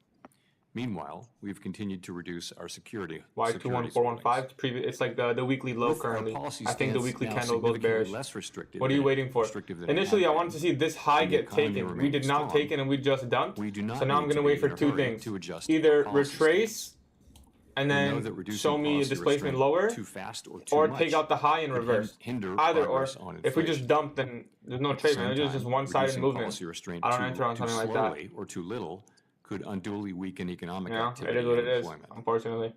Meanwhile, we've continued to reduce our securities Y21415. It's like the weekly low currently. I think the weekly candle goes bearish. Less restrictive what are you waiting for? Initially, I wanted to see this high get taken. We did not take it, and we just dumped. We do not so now I'm going to wait for two things: either retrace and then show me a displacement lower, or take out the high and reverse. Either or. If we just dump, then there's no trade. It's just one-sided movement. I don't enter on something like that. Or too little could unduly weaken economic Yeah, activity it is what and it is, employment. Unfortunately.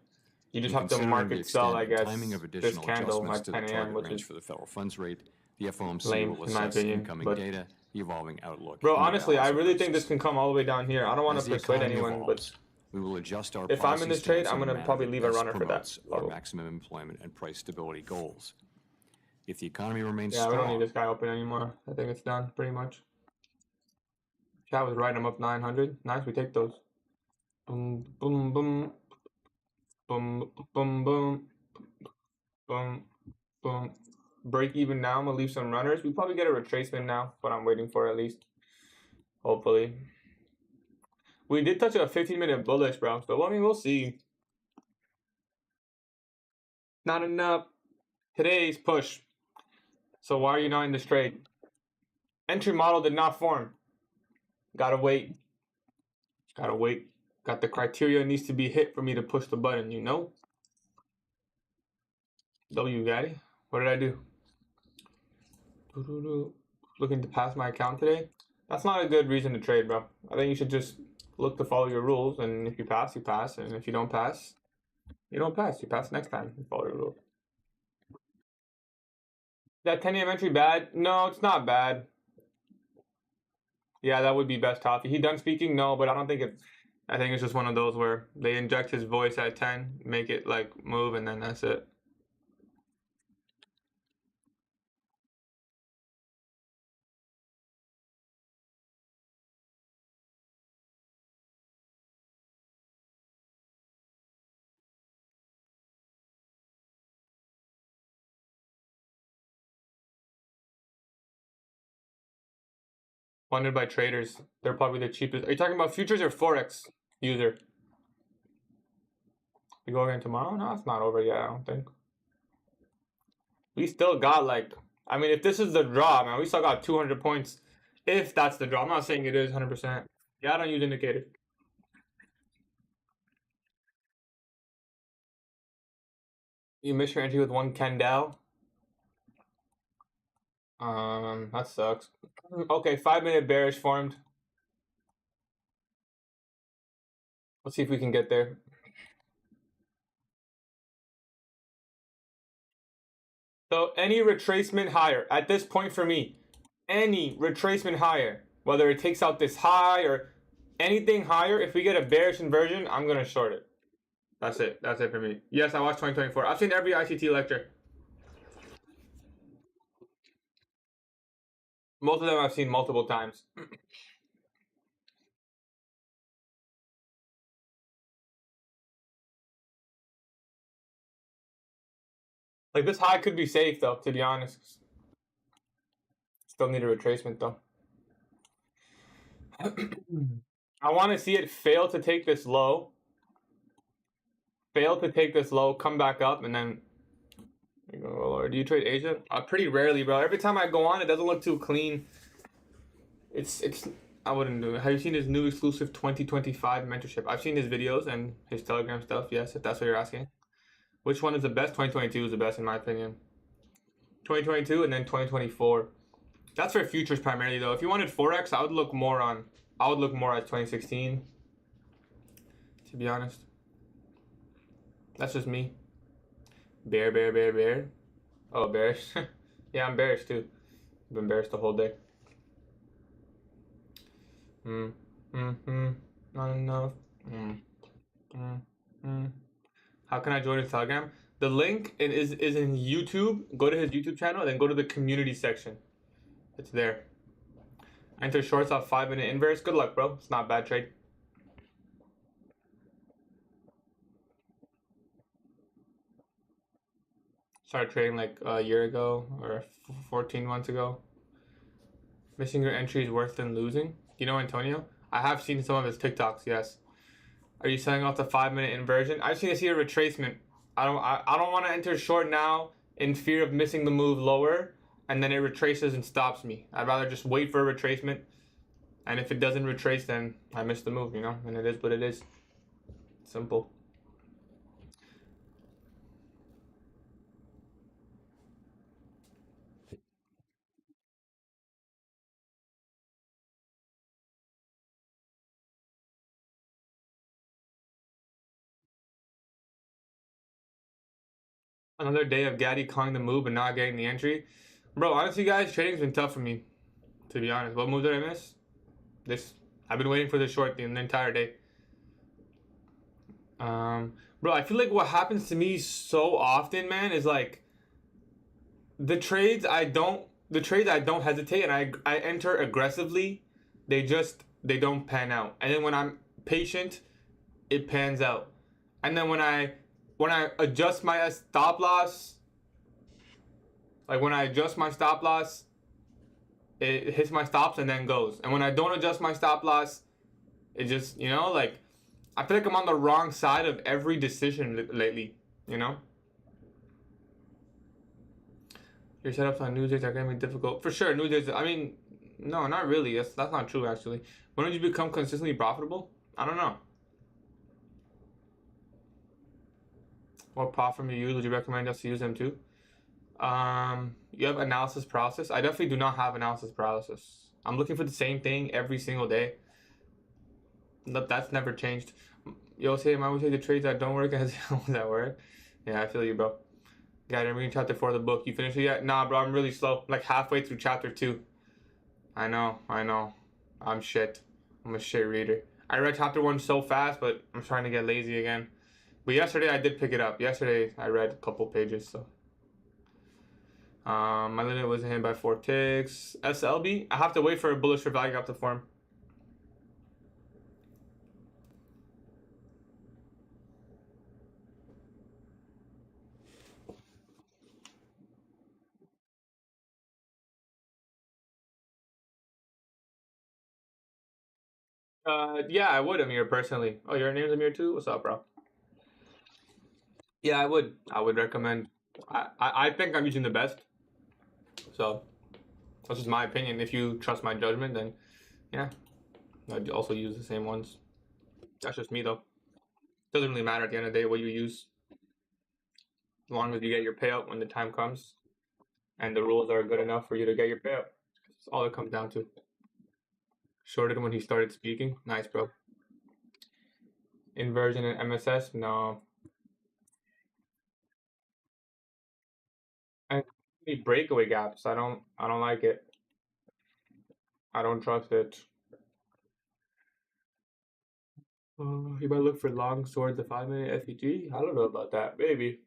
You just have to market sell, I guess, this candle at 10 a.m., which is for the federal funds rate. The FOMC lame, will in my assess opinion, incoming but data, the evolving outlook. bro, honestly, I really think this can come all the way down here. I don't want to persuade anyone, but we will adjust our if I'm in this trade, I'm going to probably leave a runner for that. Our maximum employment and price stability goals. If the economy remains yeah, strong, we don't need this guy open anymore. I think it's done, pretty much. Chat was right, I'm up 900. Nice, we take those. Boom, boom, boom. Boom, boom, boom. Boom, boom. Break even now. I'm going to leave some runners. We probably get a retracement now, but I'm waiting for at least. Hopefully. We did touch a 15-minute bullish, bro. So, I mean, we'll see. Not enough. Today's push. So, why are you not in this trade? Entry model did not form. Gotta wait. Gotta wait. Got the criteria needs to be hit for me to push the button, you know? W, Gatie. What did I do? Looking to pass my account today? That's not a good reason to trade, bro. I think you should just look to follow your rules, and if you pass, you pass. And if you don't pass, you don't pass. You pass next time. You follow your rules. That 10 a.m. entry bad? No, it's not bad. Yeah, that would be best Toffee. He done speaking? No, but I don't think it... I think it's just one of those where they inject his voice at 10, make it like move, and then that's it. Funded by traders. They're probably the cheapest. Are you talking about futures or Forex user? We go again tomorrow? No, it's not over yet, I don't think. We still got like... I mean, if this is the draw, man, we still got 200 points. If that's the draw. I'm not saying it is 100%. Yeah, I don't use indicators. You missed your entry with one candle. That sucks. Okay, 5-minute bearish formed. Let's see if we can get there. So any retracement higher at this point for me, any retracement higher, whether it takes out this high or anything higher, if we get a bearish inversion, I'm gonna short it. That's it. That's it for me. Yes, I watched 2024. I've seen every ICT lecture. Most of them I've seen multiple times. Like, this high could be safe, though, to be honest. Still need a retracement, though. I want to see it fail to take this low. fail to take this low, come back up, and then go, or do you trade Asia? Pretty rarely, bro. Every time I go on, it doesn't look too clean. It's I wouldn't do it. Have you seen his new exclusive 2025 mentorship? I've seen his videos and his Telegram stuff. Yes, if that's what you're asking. Which one is the best? 2022 is the best in my opinion. 2022 and then 2024. That's for futures primarily though. If you wanted Forex, I would look more at 2016. To be honest. That's just me. Bear. Oh, bearish. Yeah, I'm bearish too. I've been bearish the whole day. Not enough. How can I join his Telegram? The link is in YouTube. Go to his YouTube channel, then go to the community section. It's there. Enter shorts off 5-minute inverse. Good luck, bro. It's not a bad trade. Started trading like a year ago or 14 months ago. Missing your entry is worse than losing. You know Antonio? I have seen some of his TikToks, yes. Are you selling off the 5-minute inversion? I just need to see a retracement. I don't want to enter short now in fear of missing the move lower and then it retraces and stops me. I'd rather just wait for a retracement. And if it doesn't retrace, then I missed the move, you know? And it is what it is. Simple. Another day of Gatie calling the move and not getting the entry. Bro, honestly, guys, trading's been tough for me. To be honest. What move did I miss? This. I've been waiting for the short the entire day. Bro, I feel like what happens to me so often, man, is like the trades I don't hesitate and I enter aggressively. They don't pan out. And then when I'm patient, it pans out. And then when I adjust my stop loss, it hits my stops and then goes. And when I don't adjust my stop loss, it just, you know, like, I feel like I'm on the wrong side of every decision lately, you know? Your setups on news days are going to be difficult. For sure, news days, I mean, no, not really. That's not true, actually. When did you become consistently profitable? I don't know. What platform you use? Would you recommend us to use them too? You have analysis paralysis? I definitely do not have analysis paralysis. I'm looking for the same thing every single day. That's never changed. Yo, say, I would say the trades that don't work as that work. Yeah, I feel you, bro. Got it. I'm reading chapter 4 of the book. You finished it yet? Nah, bro, I'm really slow. Like halfway through chapter 2. I know. I'm shit. I'm a shit reader. I read chapter 1 so fast, but I'm trying to get lazy again. But yesterday I did pick it up. Yesterday I read a couple pages, so. My limit wasn't hit by 4 ticks. SLB? I have to wait for a bullish for value gap to form. Yeah, I would, Amir, personally. Oh, your name's Amir too? What's up, bro? Yeah, I would. I would recommend. I think I'm using the best. So, that's just my opinion. If you trust my judgment, then yeah. I'd also use the same ones. That's just me, though. Doesn't really matter at the end of the day what you use. As long as you get your payout when the time comes. And the rules are good enough for you to get your payout. That's all it comes down to. Shorted when he started speaking. Nice, bro. Inversion in MSS? No. And breakaway gaps. I don't like it. I don't trust it. You might look for long towards the 5-minute FEG. I don't know about that. Maybe.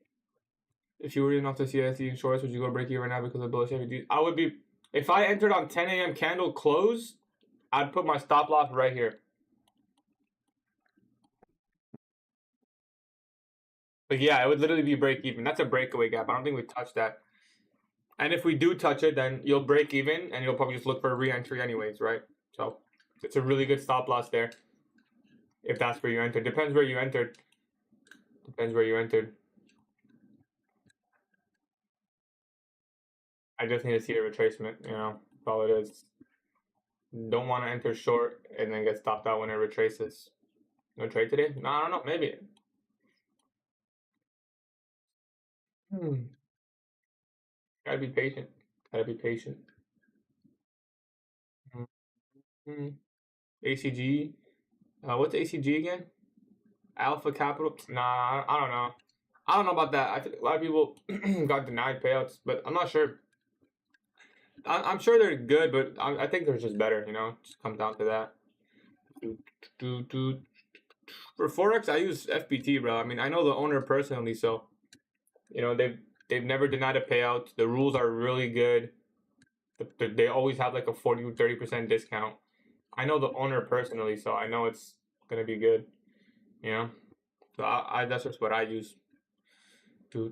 If you were enough to see SE in shorts, would you go break even right now because of bullish FEG? I would be. If I entered on 10 a.m. candle close, I'd put my stop loss right here. But yeah, it would literally be break even. That's a breakaway gap. I don't think we touched that. And if we do touch it, then you'll break even and you'll probably just look for a re-entry anyways, right? So it's a really good stop loss there. If that's where you entered. Depends where you entered. Depends where you entered. I just need to see a retracement, you know, that's all it is. Don't want to enter short and then get stopped out when it retraces. No trade today? No, I don't know, maybe. Gotta be patient. Gotta be patient. ACG. What's ACG again? Alpha Capital? Nah, I don't know. I don't know about that. I think a lot of people got denied payouts, but I'm not sure. I'm sure they're good, but I think they're just better, you know? It just comes down to that. For Forex, I use FPT, bro. I mean, I know the owner personally, so, you know, they've never denied a payout. The rules are really good. They always have like a 40 to 30% discount. I know the owner personally, so I know it's gonna be good. You know, so I that's just what I use. What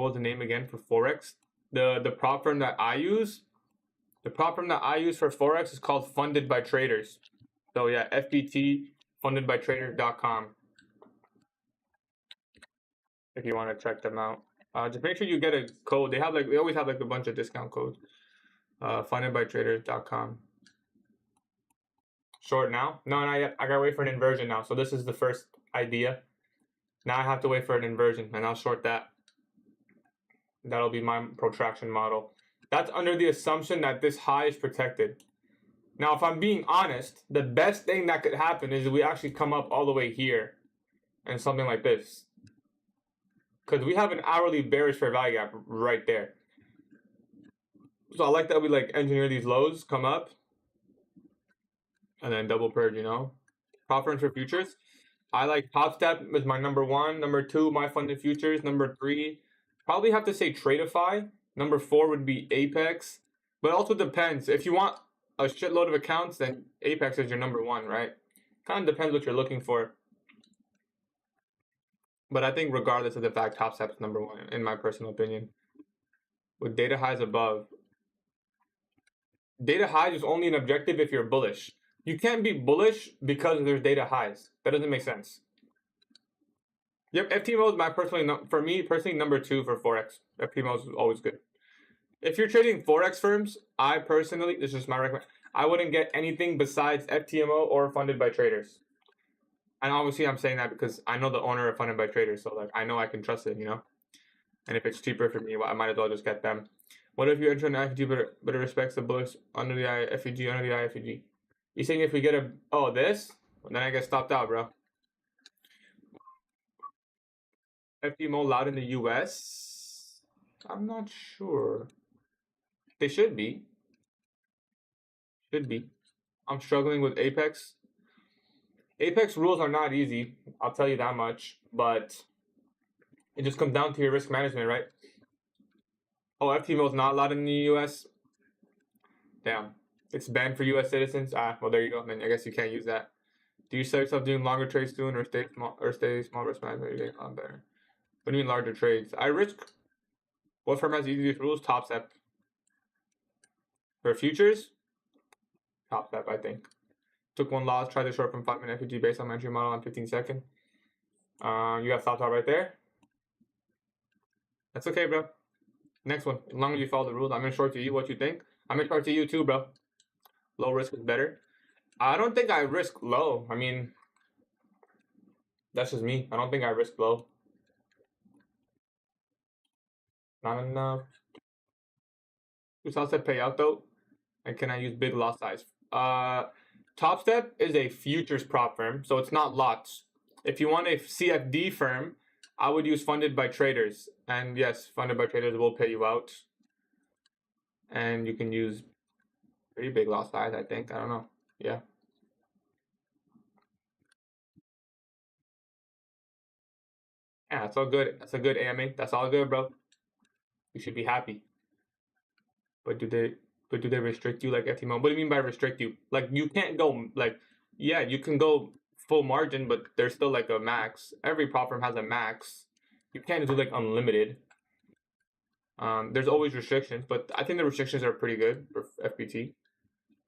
was the name again for Forex? The prop firm that I use. The prop firm that I use for Forex is called Funded by Traders. So yeah, FPT fundedbytraders.com. If you want to check them out, just make sure you get a code. They always have like a bunch of discount codes. Fundedbytraders.com. Short now? No, not yet. I gotta wait for an inversion now. So this is the first idea. Now I have to wait for an inversion, and I'll short that. That'll be my protraction model. That's under the assumption that this high is protected. Now, if I'm being honest, the best thing that could happen is we actually come up all the way here and something like this. Because we have an hourly bearish fair value gap right there. So I like that we like engineer these lows, come up, and then double purge, you know. Preference for futures. I like Top Step is my number 1. Number 2, my funded futures. Number 3, probably have to say Tradify. Number 4 would be Apex. But it also depends. If you want a shitload of accounts, then Apex is your number 1, right? Kind of depends what you're looking for. But I think regardless of the fact, Top Step is number 1, in my personal opinion. With data highs above. Data highs is only an objective if you're bullish. You can't be bullish because there's data highs. That doesn't make sense. Yep, FTMO is my for me personally, number 2 for Forex. FTMO is always good. If you're trading Forex firms, I personally, this is my recommendation, I wouldn't get anything besides FTMO or Funded by Traders. And obviously I'm saying that because I know the owner of Funded by Traders, so like I know I can trust it, you know? And if it's cheaper for me, well, I might as well just get them. What if you enter an IFG but it respects the bullish under the IFG, under the IFG? You saying if we get this? Well, then I get stopped out, bro. FTMO allowed in the US? I'm not sure. They should be. Should be. I'm struggling with Apex. Apex rules are not easy, I'll tell you that much, but it just comes down to your risk management, right? Oh, FTMO is not allowed in the US? Damn. It's banned for US citizens? Well, there you go. Then I guess you can't use that. Do you sell yourself doing longer trades soon or stay small risk management? You're getting a lot better. What do you mean larger trades? I risk. What firm has the easiest rules? Top Step. For futures? Top Step, I think. Took one loss, tried to short from 5-minute FPG based on my entry model on 15 second. You got stop right there. That's okay, bro. Next one. As long as you follow the rules, I'm gonna short to you. What you think? I'm gonna short to you too, bro. Low risk is better. I don't think I risk low. I mean, that's just me. I don't think I risk low. Not enough. Does Top Step pay out though? And can I use big lot size? Top Step is a futures prop firm, so it's not lots. If you want a CFD firm, I would use Funded by Traders. And yes, Funded by Traders will pay you out. And you can use pretty big lot size, I think. I don't know. Yeah. Yeah, that's all good. That's a good AMA. That's all good, bro. You should be happy. But do they restrict you like FTMO? What do you mean by restrict you? Like you can't go like, yeah, you can go full margin, but there's still like a max. Every prop firm has a max. You can't do like unlimited. There's always restrictions, but I think the restrictions are pretty good for FPT.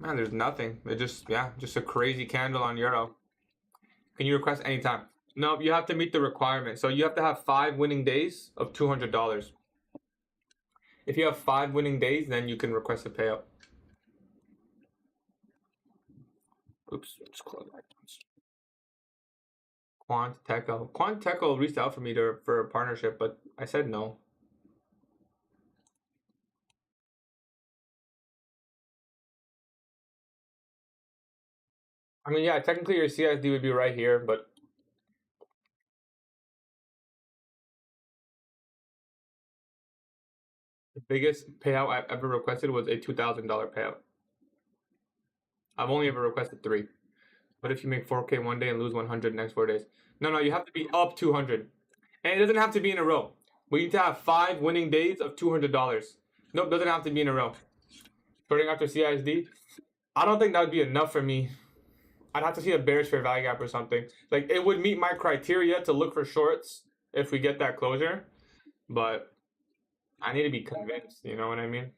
Man, there's nothing. It just, yeah, just a crazy candle on euro. Can you request anytime? No, you have to meet the requirement. So you have to have 5 winning days of $200. If you have 5 winning days, then you can request a payout. Oops, just close that. Quanteco. Quanteco reached out for me for a partnership, but I said no. I mean, yeah, technically your CSD would be right here, but the biggest payout I've ever requested was a $2,000 payout. I've only ever requested 3. What if you make 4K one day and lose 100 next 4 days? No, you have to be up 200. And it doesn't have to be in a row. We need to have 5 winning days of $200. Nope, doesn't have to be in a row. Starting after CISD, I don't think that would be enough for me. I'd have to see a bearish fair value gap or something. Like, it would meet my criteria to look for shorts if we get that closure. But I need to be convinced, you know what I mean?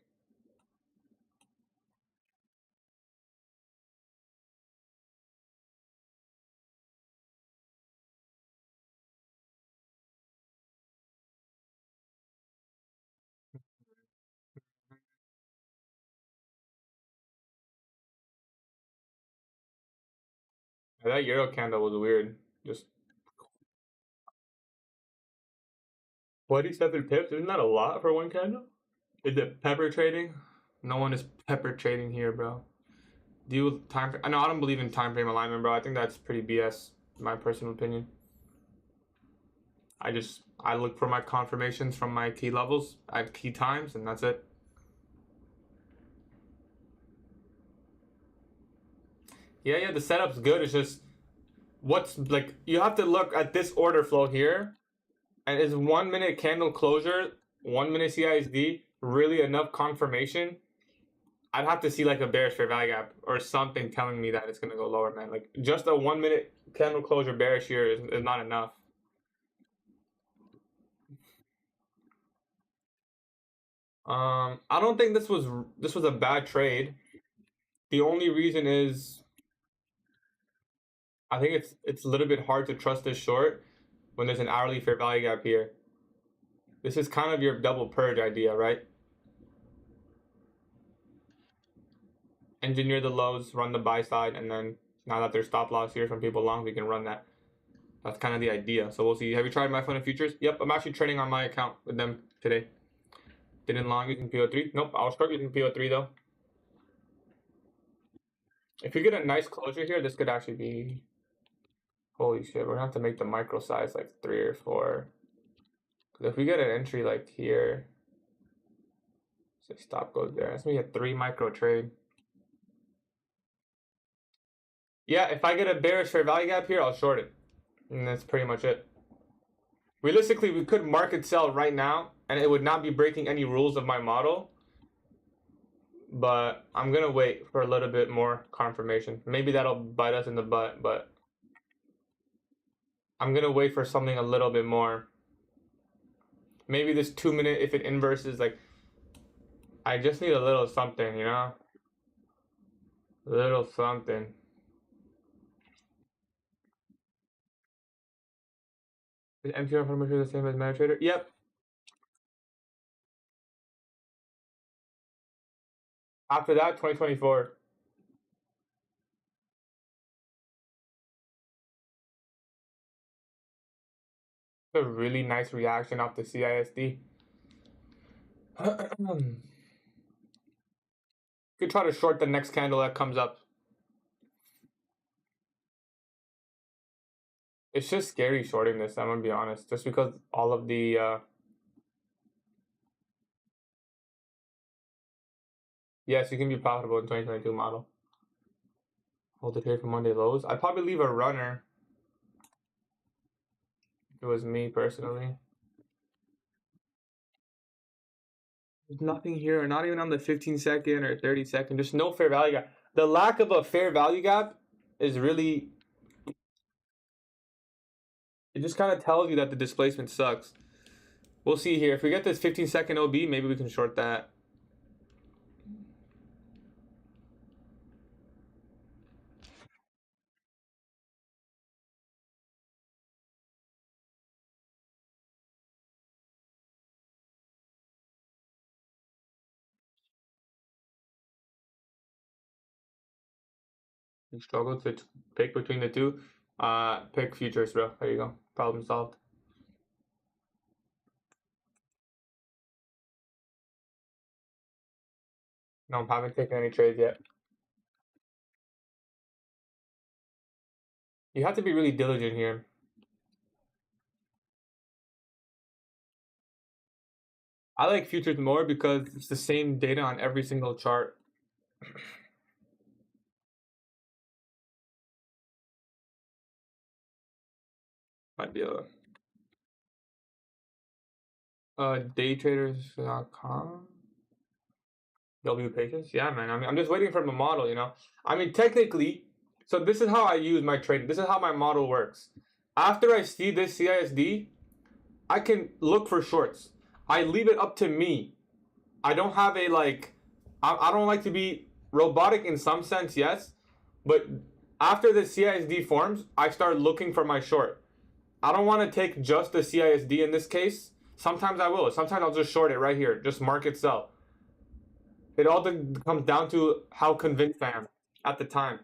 That euro candle was weird. Just 27 pips? Isn't that a lot for one candle? Is it pepper trading? No one is pepper trading here, bro. Do you time? No, I don't believe in time frame alignment, bro. I think that's pretty BS, in my personal opinion. I look for my confirmations from my key levels at key times, and that's it. Yeah, the setup's good. It's just what's like you have to look at this order flow here, and is 1 minute candle closure, 1 minute CISD really enough confirmation? I'd have to see like a bearish fair value gap or something telling me that it's gonna go lower, man. Like just a 1 minute candle closure bearish here is not enough. I don't think this was a bad trade. The only reason is I think it's a little bit hard to trust this short when there's an hourly fair value gap here. This is kind of your double purge idea, right? Engineer the lows, run the buy side, and then now that there's stop loss here from people long, we can run that. That's kind of the idea. So we'll see. Have you tried my fund and futures? Yep, I'm actually trading on my account with them today. Didn't long using Po3. Nope, I'll start using Po3 though. If you get a nice closure here, this could actually be... Holy shit, we're gonna have to make the micro size like 3 or 4. Because if we get an entry like here, say stop goes there, that's gonna be a 3 micro trade. Yeah, if I get a bearish fair value gap here, I'll short it. And that's pretty much it. Realistically, we could market sell right now, and it would not be breaking any rules of my model. But I'm gonna wait for a little bit more confirmation. Maybe that'll bite us in the butt, but I'm gonna wait for something a little bit more. Maybe this 2 minute, if it inverses, like, I just need a little something, you know? A little something. Is MTR formation the same as MetaTrader? Yep. After that, 2024. A really nice reaction off the CISD. Could try to short the next candle that comes up. It's just scary shorting this, I'm gonna be honest. Just because all of the yes, you can be profitable in 2022 model. Hold it here for Monday lows. I'd probably leave a runner. If it was me personally. There's nothing here, not even on the 15-second or 30-second. There's no fair value gap. The lack of a fair value gap is really... It just kind of tells you that the displacement sucks. We'll see here. If we get this 15-second OB, maybe we can short that. You struggle to pick between the two. Pick futures, bro. There you go. Problem solved. No, I haven't taken any trades yet. You have to be really diligent here. I like futures more because it's the same data on every single chart. Might be a daytraders.com. W patience. Yeah, man. I mean, I'm just waiting for my model, you know. I mean, technically, so this is how I use my trading. This is how my model works. After I see this CISD, I can look for shorts. I leave it up to me. I don't have a I don't like to be robotic in some sense, yes, but after the CISD forms, I start looking for my short. I don't want to take just the CISD in this case. Sometimes I will. Sometimes I'll just short it right here. Just market sell. It all comes down to how convinced I am at the time.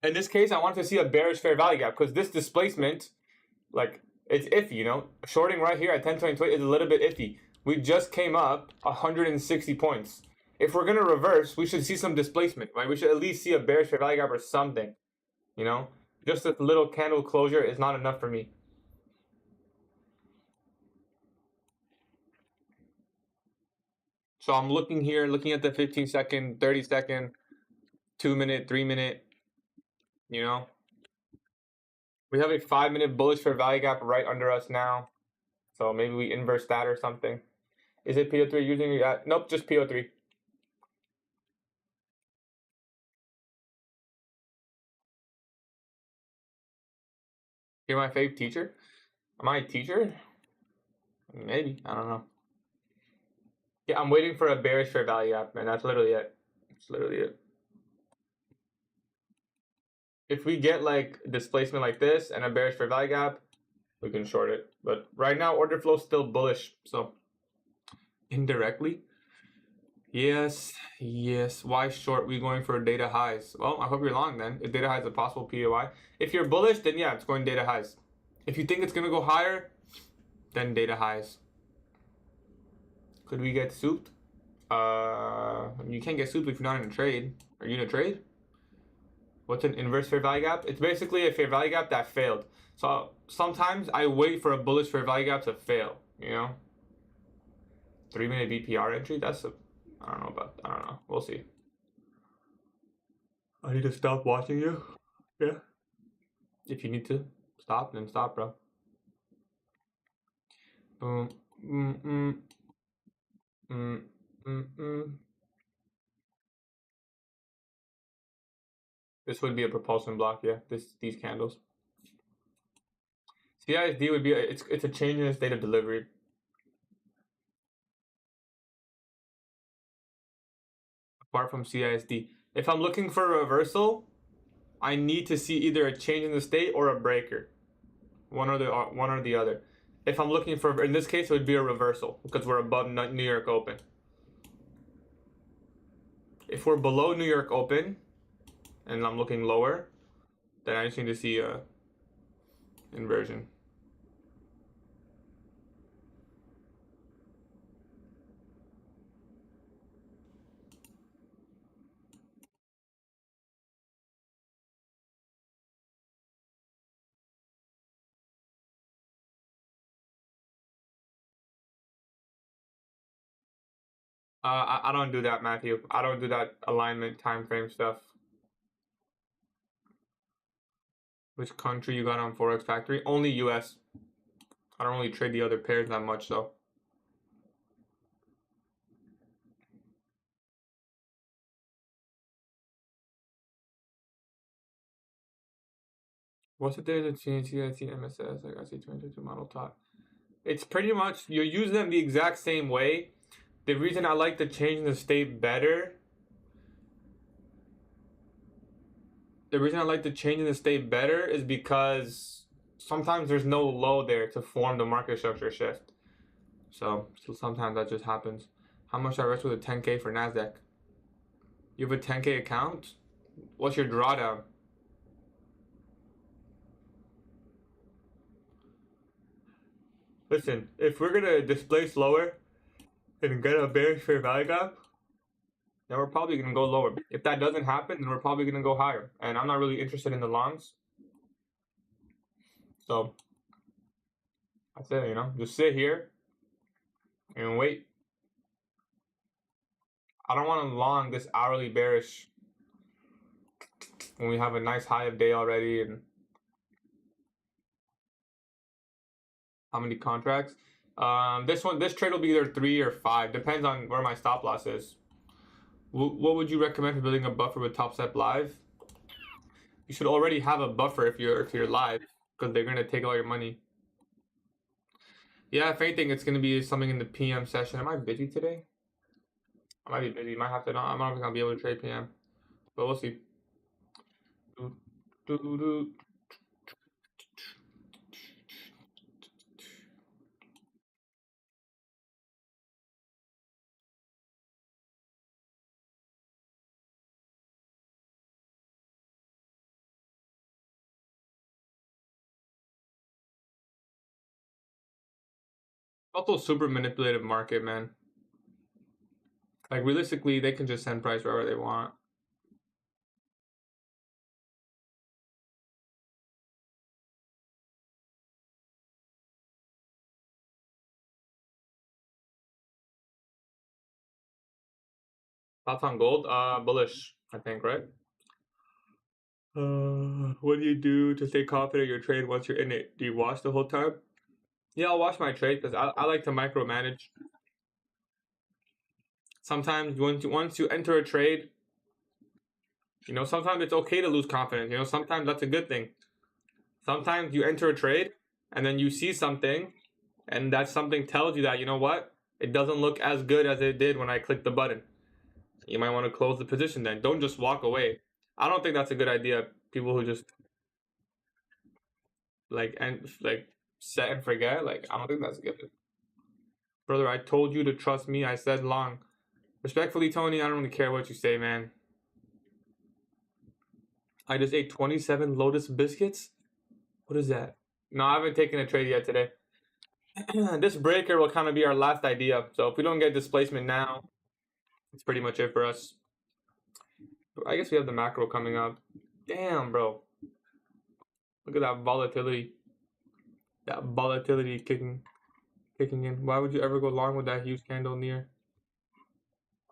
In this case, I want to see a bearish fair value gap because this displacement, like, it's iffy, you know. Shorting right here at 10.22 is a little bit iffy. We just came up 160 points. If we're going to reverse, we should see some displacement, right? We should at least see a bearish fair value gap or something, you know. Just a little candle closure is not enough for me. So I'm looking here, looking at the 15 second, 30 second, 2 minute, 3 minute, you know. We have a 5 minute bullish fair value gap right under us now. So maybe we inverse that or something. Is it PO3 using that? Nope, just PO3. You're my fave teacher? Am I a teacher? Maybe. I don't know. Yeah, I'm waiting for a bearish fair value gap, man. That's literally it. That's literally it. If we get like displacement like this and a bearish fair value gap, we can short it. But right now, order flow is still bullish. So indirectly, yes. Why short? We going for data highs? Well, I hope you're long then. If data highs is a possible POI. If you're bullish, then yeah, it's going data highs. If you think it's gonna go higher, then data highs. Could we get souped? You can't get souped if you're not in a trade. Are you in a trade? What's an inverse fair value gap? It's basically a fair value gap that failed. So sometimes I wait for a bullish fair value gap to fail, you know? 3 minute VPR entry, that's I don't know. We'll see. I need to stop watching you. Yeah. If you need to stop, then stop, bro. This would be a propulsion block, yeah. These candles. CISD would be it's a change in the state of delivery. Apart from CISD, if I'm looking for a reversal, I need to see either a change in the state or a breaker, one or the other. If I'm looking for, in this case, it would be a reversal because we're above New York Open. If we're below New York Open, and I'm looking lower, then I just need to see a inversion. I don't do that, Matthew. I don't do that alignment time frame stuff. Which country you got on Forex Factory? Only US. I don't really trade the other pairs that much, so. What's the difference between CIC and MSS? Like I see 22 model top. It's pretty much, you use them the exact same way. The reason I like to change the state better. The reason I like to change in the state better is because sometimes there's no low there to form the market structure shift. So sometimes that just happens. How much I risk with a 10K for NASDAQ? You have a 10K account? What's your drawdown? Listen, if we're gonna displace lower and get a bearish fair value gap, then we're probably gonna go lower. If that doesn't happen, then we're probably gonna go higher. And I'm not really interested in the longs. So that's it, you know, just sit here and wait. I don't want to long this hourly bearish when we have a nice high of day already. And how many contracts? This trade will be either 3 or 5, depends on where my stop loss is. What would you recommend for building a buffer with Top Step Live? You should already have a buffer if you're live, because they're gonna take all your money. Yeah, if anything, it's gonna be something in the PM session. Am I busy today? I might be busy. Might have to. I'm not gonna be able to trade PM, but we'll see. Also, super manipulative market, man. Like realistically, they can just send price wherever they want. Thoughts on gold? Bullish, I think, right? What do you do to stay confident in your trade once you're in it? Do you watch the whole time? Yeah, I'll watch my trade because I like to micromanage. Sometimes once you enter a trade, you know, sometimes it's okay to lose confidence. You know, sometimes that's a good thing. Sometimes you enter a trade and then you see something, and that something tells you that, you know what, it doesn't look as good as it did when I clicked the button. You might want to close the position then. Don't just walk away. I don't think that's a good idea. People who just like set and forget, like I don't think that's good. Brother, I told you to trust me. I said long. Respectfully, Tony, I don't really care what you say, man. I just ate 27 Lotus biscuits. What is that? No, I haven't taken a trade yet today. This breaker will kind of be our last idea. So if we don't get displacement now, it's pretty much it for us. I guess we have the macro coming up. Damn, bro. Look at that volatility. That volatility kicking in. Why would you ever go long with that huge candle near?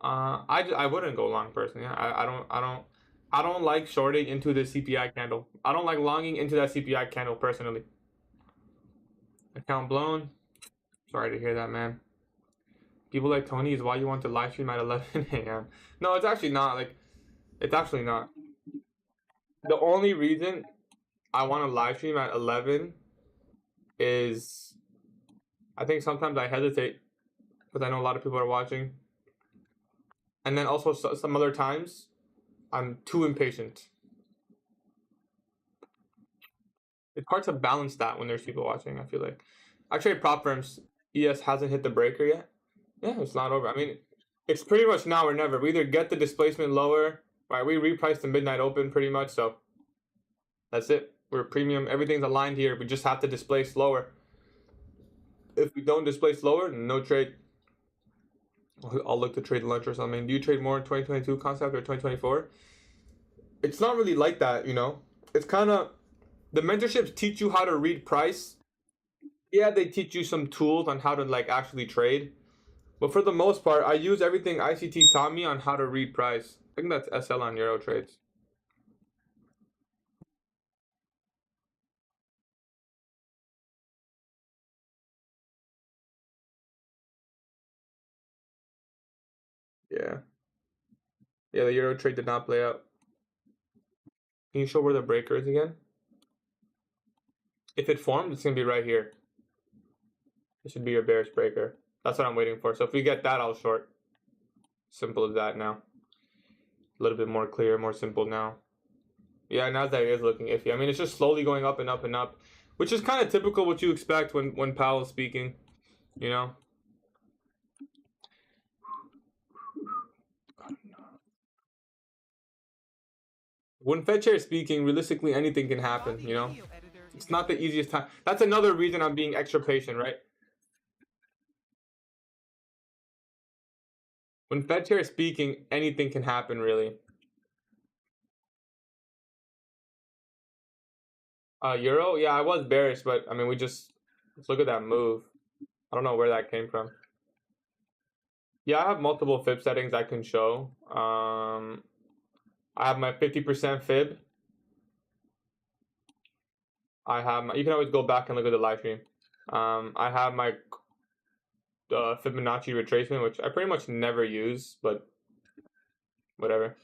I wouldn't go long personally. I don't like shorting into the CPI candle. I don't like longing into that CPI candle personally. Account blown. Sorry to hear that, man. People like Tony is why you want to live stream at 11 a.m. No, it's actually not. Like, it's actually not. The only reason I want to live stream at 11 is I think sometimes I hesitate because I know a lot of people are watching. And then also some other times I'm too impatient. It's hard to balance that when there's people watching, I feel like. I trade prop firms. ES hasn't hit the breaker yet. Yeah, it's not over. I mean, it's pretty much now or never. We either get the displacement lower, right? We repriced the midnight open pretty much, so that's it. We're premium. Everything's aligned here. We just have to displace lower. If we don't displace lower, no trade. I'll look to trade lunch or something. Do you trade more in 2022 concept or 2024? It's not really like that, you know? It's kind of... The mentorships teach you how to read price. Yeah, they teach you some tools on how to like actually trade. But for the most part, I use everything ICT taught me on how to read price. I think that's SL on Euro trades. Yeah. Yeah, the Euro trade did not play out. Can you show where the breaker is again? If it formed, it's going to be right here. This should be your bearish breaker. That's what I'm waiting for. So if we get that, I'll short. Simple as that now. A little bit more clear, more simple now. Yeah, Nasdaq is looking iffy. I mean, it's just slowly going up and up and up, which is kind of typical what you expect when Powell's speaking, you know? When Fed chair is speaking, realistically anything can happen, you know? It's not the easiest time. That's another reason I'm being extra patient, right? When Fed chair is speaking, anything can happen, really. Euro? Yeah, I was bearish, but I mean, let's look at that move. I don't know where that came from. Yeah, I have multiple fib settings I can show. I have my 50% fib. You can always go back and look at the live stream. I have my Fibonacci retracement, which I pretty much never use, but whatever.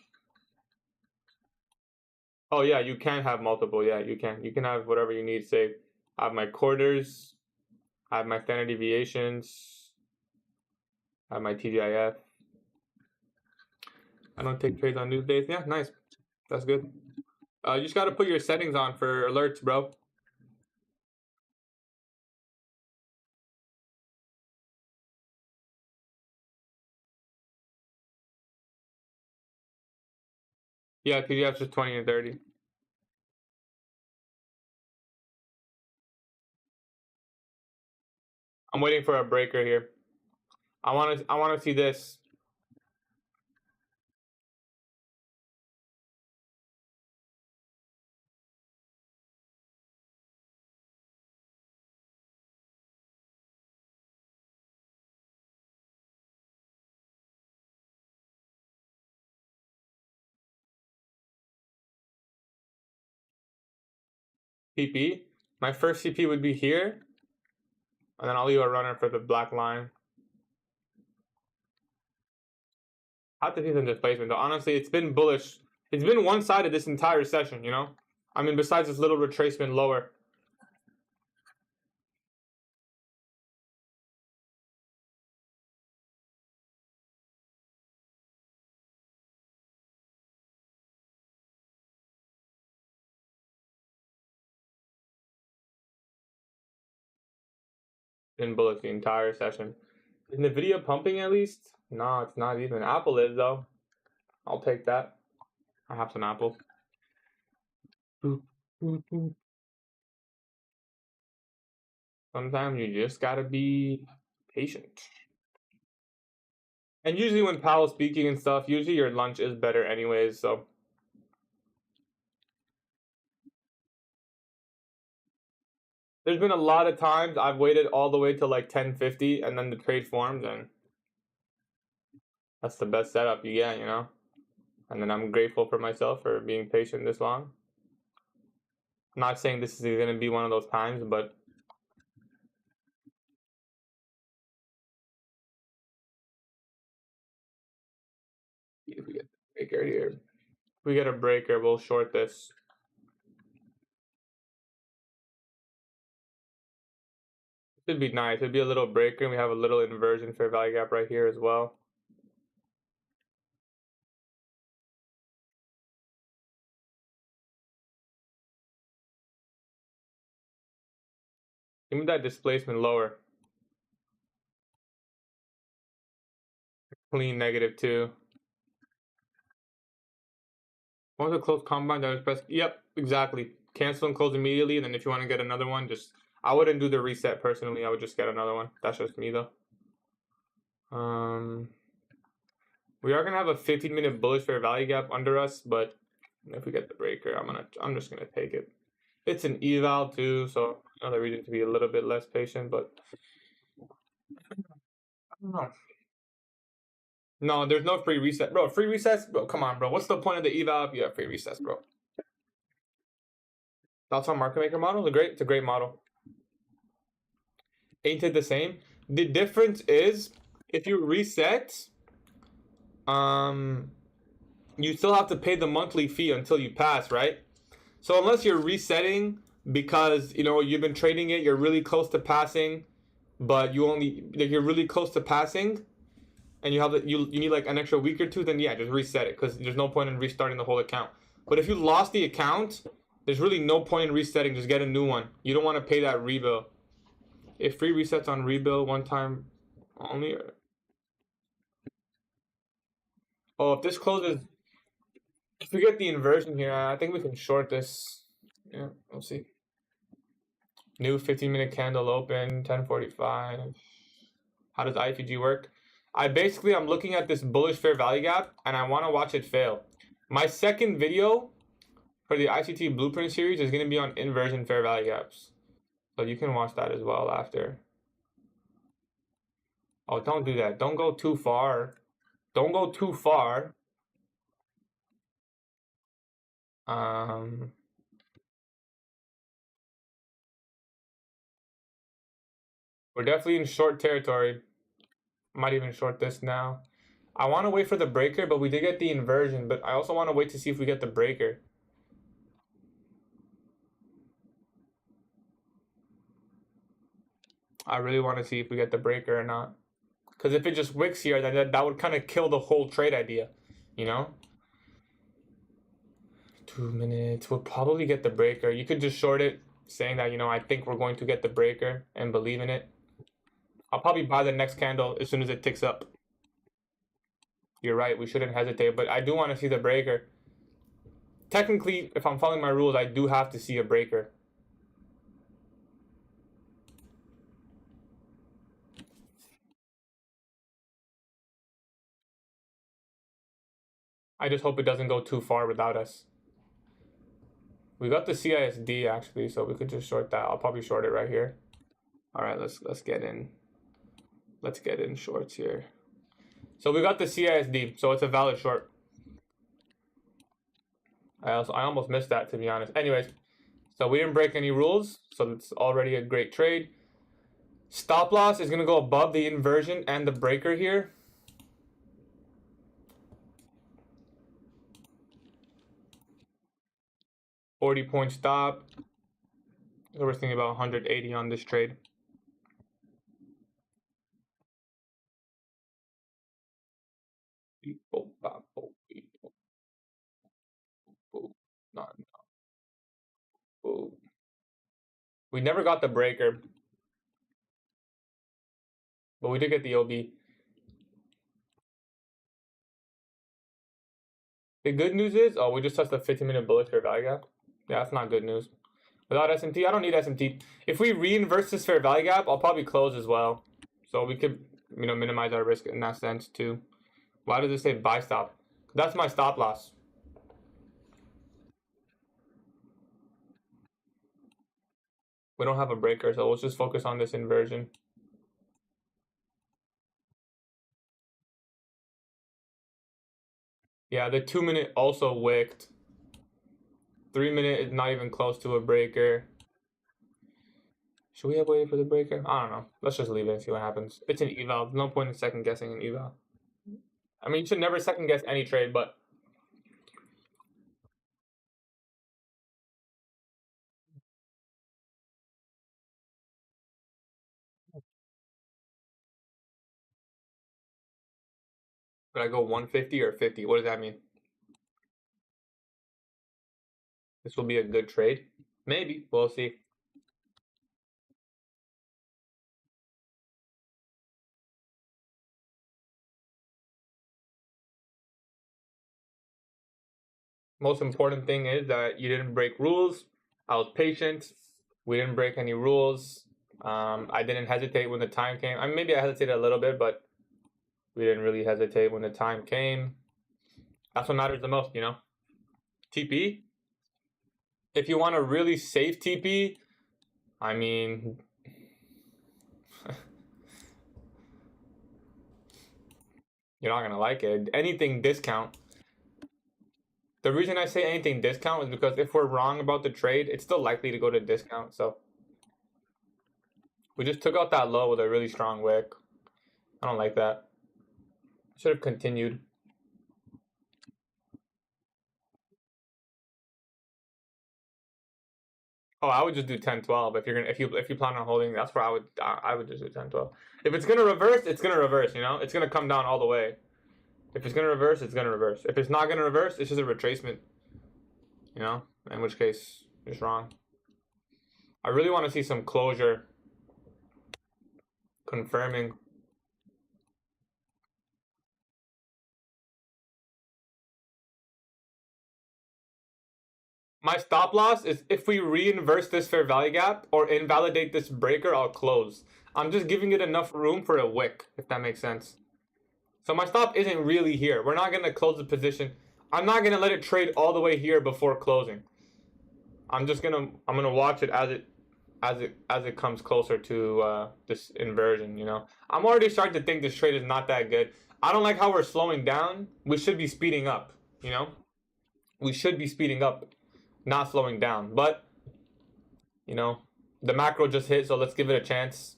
Oh yeah, you can have multiple. Yeah, you can. You can have whatever you need saved. I have my quarters. I have my standard deviations. I have my TGIF. I don't take trades on news days. Yeah, nice. That's good. You just gotta put your settings on for alerts, bro. Yeah, TGIF's just 20 and 30. I'm waiting for a breaker here. I wanna see this. CP. My first CP would be here, and then I'll leave a runner for the black line. I have to see some displacement though. Honestly, it's been bullish. It's been one-sided this entire session, you know? I mean, besides this little retracement lower. Been bullish the entire session. Is Nvidia pumping at least? No, it's not even. Apple is though. I'll take that. I have some Apple. Sometimes you just gotta be patient. And usually when Powell's speaking and stuff, usually your lunch is better anyways, so. There's been a lot of times I've waited all the way till like 10:50 and then the trade forms, and that's the best setup you get, you know? And then I'm grateful for myself for being patient this long. I'm not saying this is going to be one of those times, but if we get a breaker here, if we get a breaker, we'll short this. Should be nice. It'd be a little breaker, and we have a little inversion fair value gap right here as well. Give me that displacement lower. Clean -2. Once a close combine, that was press. Yep, exactly. Cancel and close immediately, and then if you want to get another one, I wouldn't do the reset personally. I would just get another one. That's just me though. We are gonna have a 15-minute bullish fair value gap under us, but if we get the breaker, I'm just gonna take it. It's an eval too, so another reason to be a little bit less patient, but I don't know. No, there's no free reset. Bro, free resets? Bro, come on, bro. What's the point of the eval if you have free resets, bro? Thoughts on market maker model? It's a great model. Ain't it the same? The difference is if you reset, you still have to pay the monthly fee until you pass, right? So unless you're resetting because you've been trading it, you're really close to passing, but you're really close to passing, and you need like an extra week or two, then yeah, just reset it because there's no point in restarting the whole account. But if you lost the account, there's really no point in resetting. Just get a new one. You don't want to pay that rebill. If free resets on rebill one time only. Oh, if this closes. If we get the inversion here, I think we can short this. Yeah, we'll see. New 15-minute candle open, 10:45. How does IFG work? I'm looking at this bullish fair value gap, and I want to watch it fail. My second video for the ICT Blueprint series is going to be on inversion fair value gaps. So you can watch that as well after. Oh, don't do that. Don't go too far. Don't go too far. We're definitely in short territory. Might even short this now. I want to wait for the breaker, but we did get the inversion. But I also want to wait to see if we get the breaker. I really want to see if we get the breaker or not. Because if it just wicks here, then that would kind of kill the whole trade idea, you know? 2 minutes. We'll probably get the breaker. You could just short it, saying that, you know, I think we're going to get the breaker and believe in it. I'll probably buy the next candle as soon as it ticks up. You're right. We shouldn't hesitate, but I do want to see the breaker. Technically, if I'm following my rules, I do have to see a breaker. I just hope it doesn't go too far without us. We got the CISD actually, so we could just short that. I'll probably short it right here. All right, let's get in. Let's get in shorts here. So we got the CISD, so it's a valid short. I almost missed that, to be honest. Anyways, so we didn't break any rules, so it's already a great trade. Stop loss is gonna go above the inversion and the breaker here. $40-point stop. So we're thinking about 180 on this trade. We never got the breaker, but we did get the OB. The good news is, oh, we just touched the 15-minute bullish fair value gap. Yeah, that's not good news. Without SMT, I don't need SMT. If we reinverse this fair value gap, I'll probably close as well. So we could, you know, minimize our risk in that sense too. Why does it say buy stop? That's my stop loss. We don't have a breaker, so let's just focus on this inversion. Yeah, the 2-minute also wicked. 3-minute is not even close to a breaker. Should we have waited for the breaker? I don't know. Let's just leave it and see what happens. It's an eval. There's no point in second guessing an eval. I mean, you should never second guess any trade, but could I go 150 or 50? What does that mean? This will be a good trade? Maybe. We'll see. Most important thing is that you didn't break rules. I was patient. We didn't break any rules. I didn't hesitate when the time came. I mean, maybe I hesitated a little bit, but we didn't really hesitate when the time came. That's what matters the most, you know? TP. If you want a really safe TP, I mean, you're not going to like it. Anything discount. The reason I say anything discount is because if we're wrong about the trade, it's still likely to go to discount. So we just took out that low with a really strong wick. I don't like that. Should have continued. Oh, I would just do 10-12 if you plan on holding. That's where I would just do 10-12. If it's gonna reverse, it's gonna reverse. You know, it's gonna come down all the way. If it's gonna reverse, it's gonna reverse. If it's not gonna reverse, it's just a retracement. You know, in which case, it's wrong. I really want to see some closure confirming. My stop loss is if we reinverse this fair value gap or invalidate this breaker, I'll close. I'm just giving it enough room for a wick, if that makes sense. So my stop isn't really here. We're not gonna close the position. I'm not gonna let it trade all the way here before closing. I'm gonna watch it as it comes closer to this inversion, you know. I'm already starting to think this trade is not that good. I don't like how we're slowing down. We should be speeding up, you know. We should be speeding up, not slowing down. But, you know, the macro just hit, so let's give it a chance.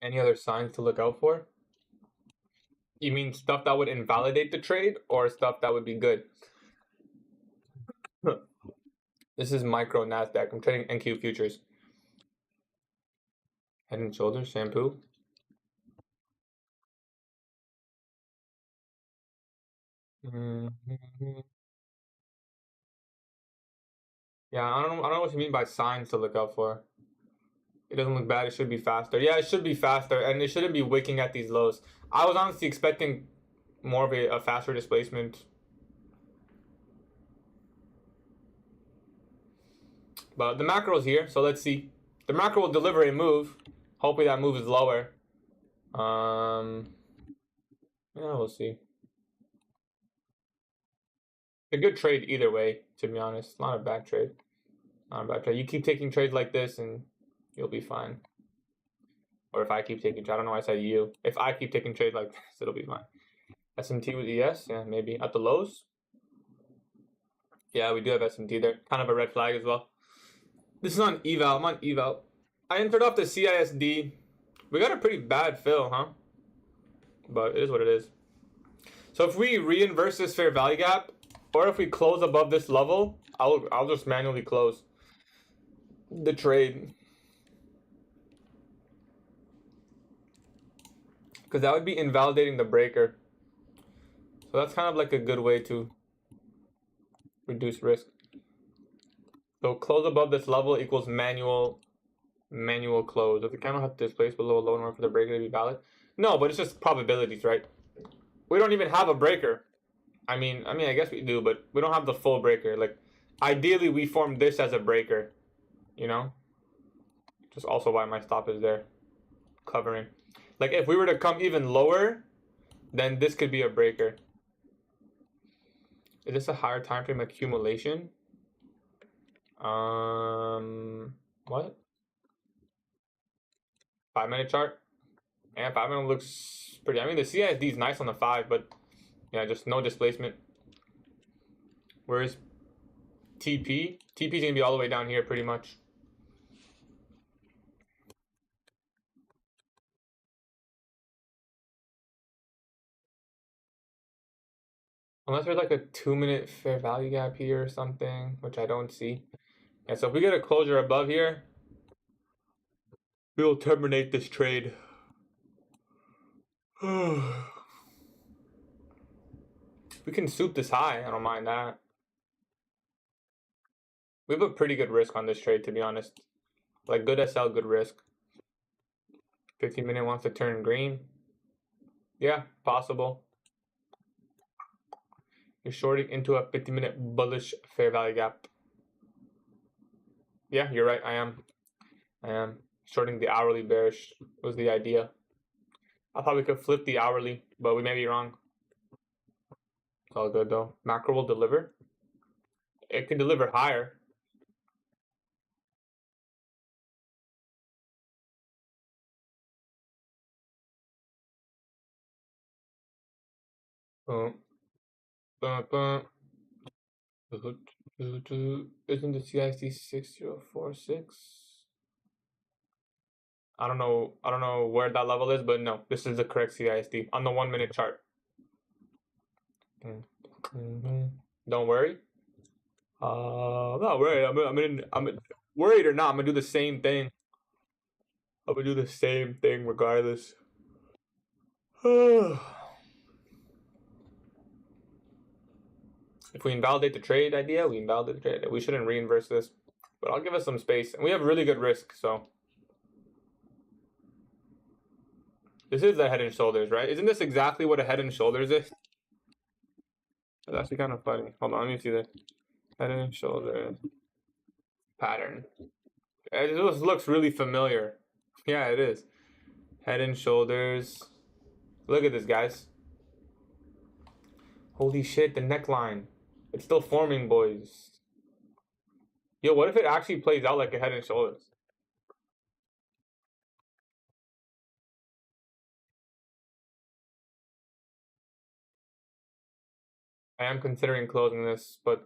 Any other signs to look out for? You mean stuff that would invalidate the trade or stuff that would be good? This is micro NASDAQ. I'm trading NQ futures. Head and shoulders, shampoo. Yeah, I don't know what you mean by signs to look out for. It doesn't look bad. It should be faster. Yeah, it should be faster, and it shouldn't be wicking at these lows. I was honestly expecting more of a faster displacement. But the macro is here, so let's see. The macro will deliver a move. Hopefully that move is lower. Yeah, we'll see. A good trade either way, to be honest. Not a bad trade. Not a bad trade. You keep taking trades like this and you'll be fine. Or if I keep taking trades, I don't know why I said you. If I keep taking trades like this, it'll be fine. SMT with ES, yeah, maybe. At the lows? Yeah, we do have SMT there. Kind of a red flag as well. This is on eval. I'm on eval. I entered off the CISD. We got a pretty bad fill, huh? But it is what it is. So if we reinverse this fair value gap, or if we close above this level, I'll just manually close the trade. Because that would be invalidating the breaker. So that's kind of like a good way to reduce risk. So close above this level equals manual close. Does the candle have to displace below a low in order for the breaker to be valid? No, but it's just probabilities, right? We don't even have a breaker. I mean, I guess we do, but we don't have the full breaker. Like, ideally, we formed this as a breaker, you know? Just also why my stop is there, covering. Like, if we were to come even lower, then this could be a breaker. Is this a higher time frame accumulation? What? 5-minute chart? Yeah, 5-minute looks pretty. I mean, the CISD is nice on the 5, but yeah, just no displacement. Where's TP? TP is gonna be all the way down here, pretty much. Unless there's like a 2-minute fair value gap here or something, which I don't see. Yeah, so if we get a closure above here, we will terminate this trade. We can soup this high. I don't mind that. We have a pretty good risk on this trade, to be honest. Like, good SL, good risk. 15-minute wants to turn green. Yeah, possible. You're shorting into a 50-minute bullish fair value gap. Yeah, you're right. I am shorting the hourly bearish was the idea. I thought we could flip the hourly, but we may be wrong. It's all good though. Macro will deliver. It can deliver higher. Isn't the CIC 6046? I don't know where that level is, but no, this is the correct CISD on the 1-minute chart. Don't worry. I'm not worried. I'm worried or not. I'm gonna do the same thing. I'm gonna do the same thing regardless. If we invalidate the trade idea, we invalidate the trade. We shouldn't reinverse this, but I'll give us some space. And we have really good risk, so. This is the head and shoulders, right? Isn't this exactly what a head and shoulders is? That's actually kind of funny. Hold on, let me see the head and shoulders pattern. It just looks really familiar. Yeah, it is. Head and shoulders. Look at this, guys. Holy shit, the neckline. It's still forming, boys. Yo, what if it actually plays out like a head and shoulders? I am considering closing this, but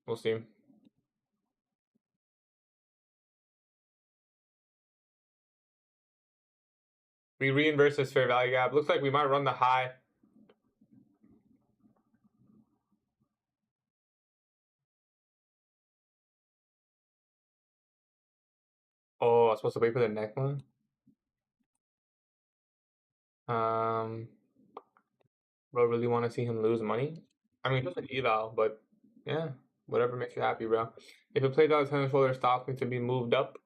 we'll see. We reinverse this fair value gap. Looks like we might run the high. Oh, I was supposed to wait for the neckline. Bro, really want to see him lose money? I mean, just an eval, but yeah, whatever makes you happy, bro. If it plays out as head and shoulders, stops me to be moved up.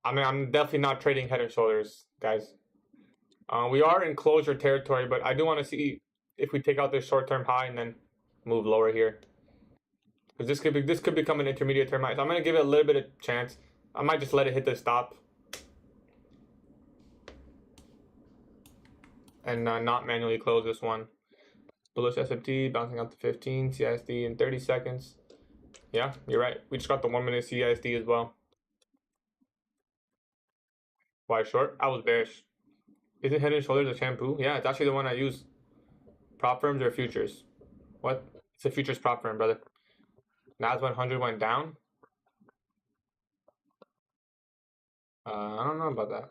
I mean, I'm definitely not trading head and shoulders, guys. We are in closure territory, but I do want to see if we take out this short-term high and then move lower here. Because this could become an intermediate term high. So I'm gonna give it a little bit of chance. I might just let it hit the stop. And not manually close this one. Bullish SFT bouncing out to 15, CISD in 30 seconds. Yeah, you're right. We just got the 1 minute CISD as well. Why short? I was bearish. Isn't head and shoulders a shampoo? Yeah, it's actually the one I use. Prop firms or futures? What? It's a futures prop firm, brother. NAS 100 went down. I don't know about that.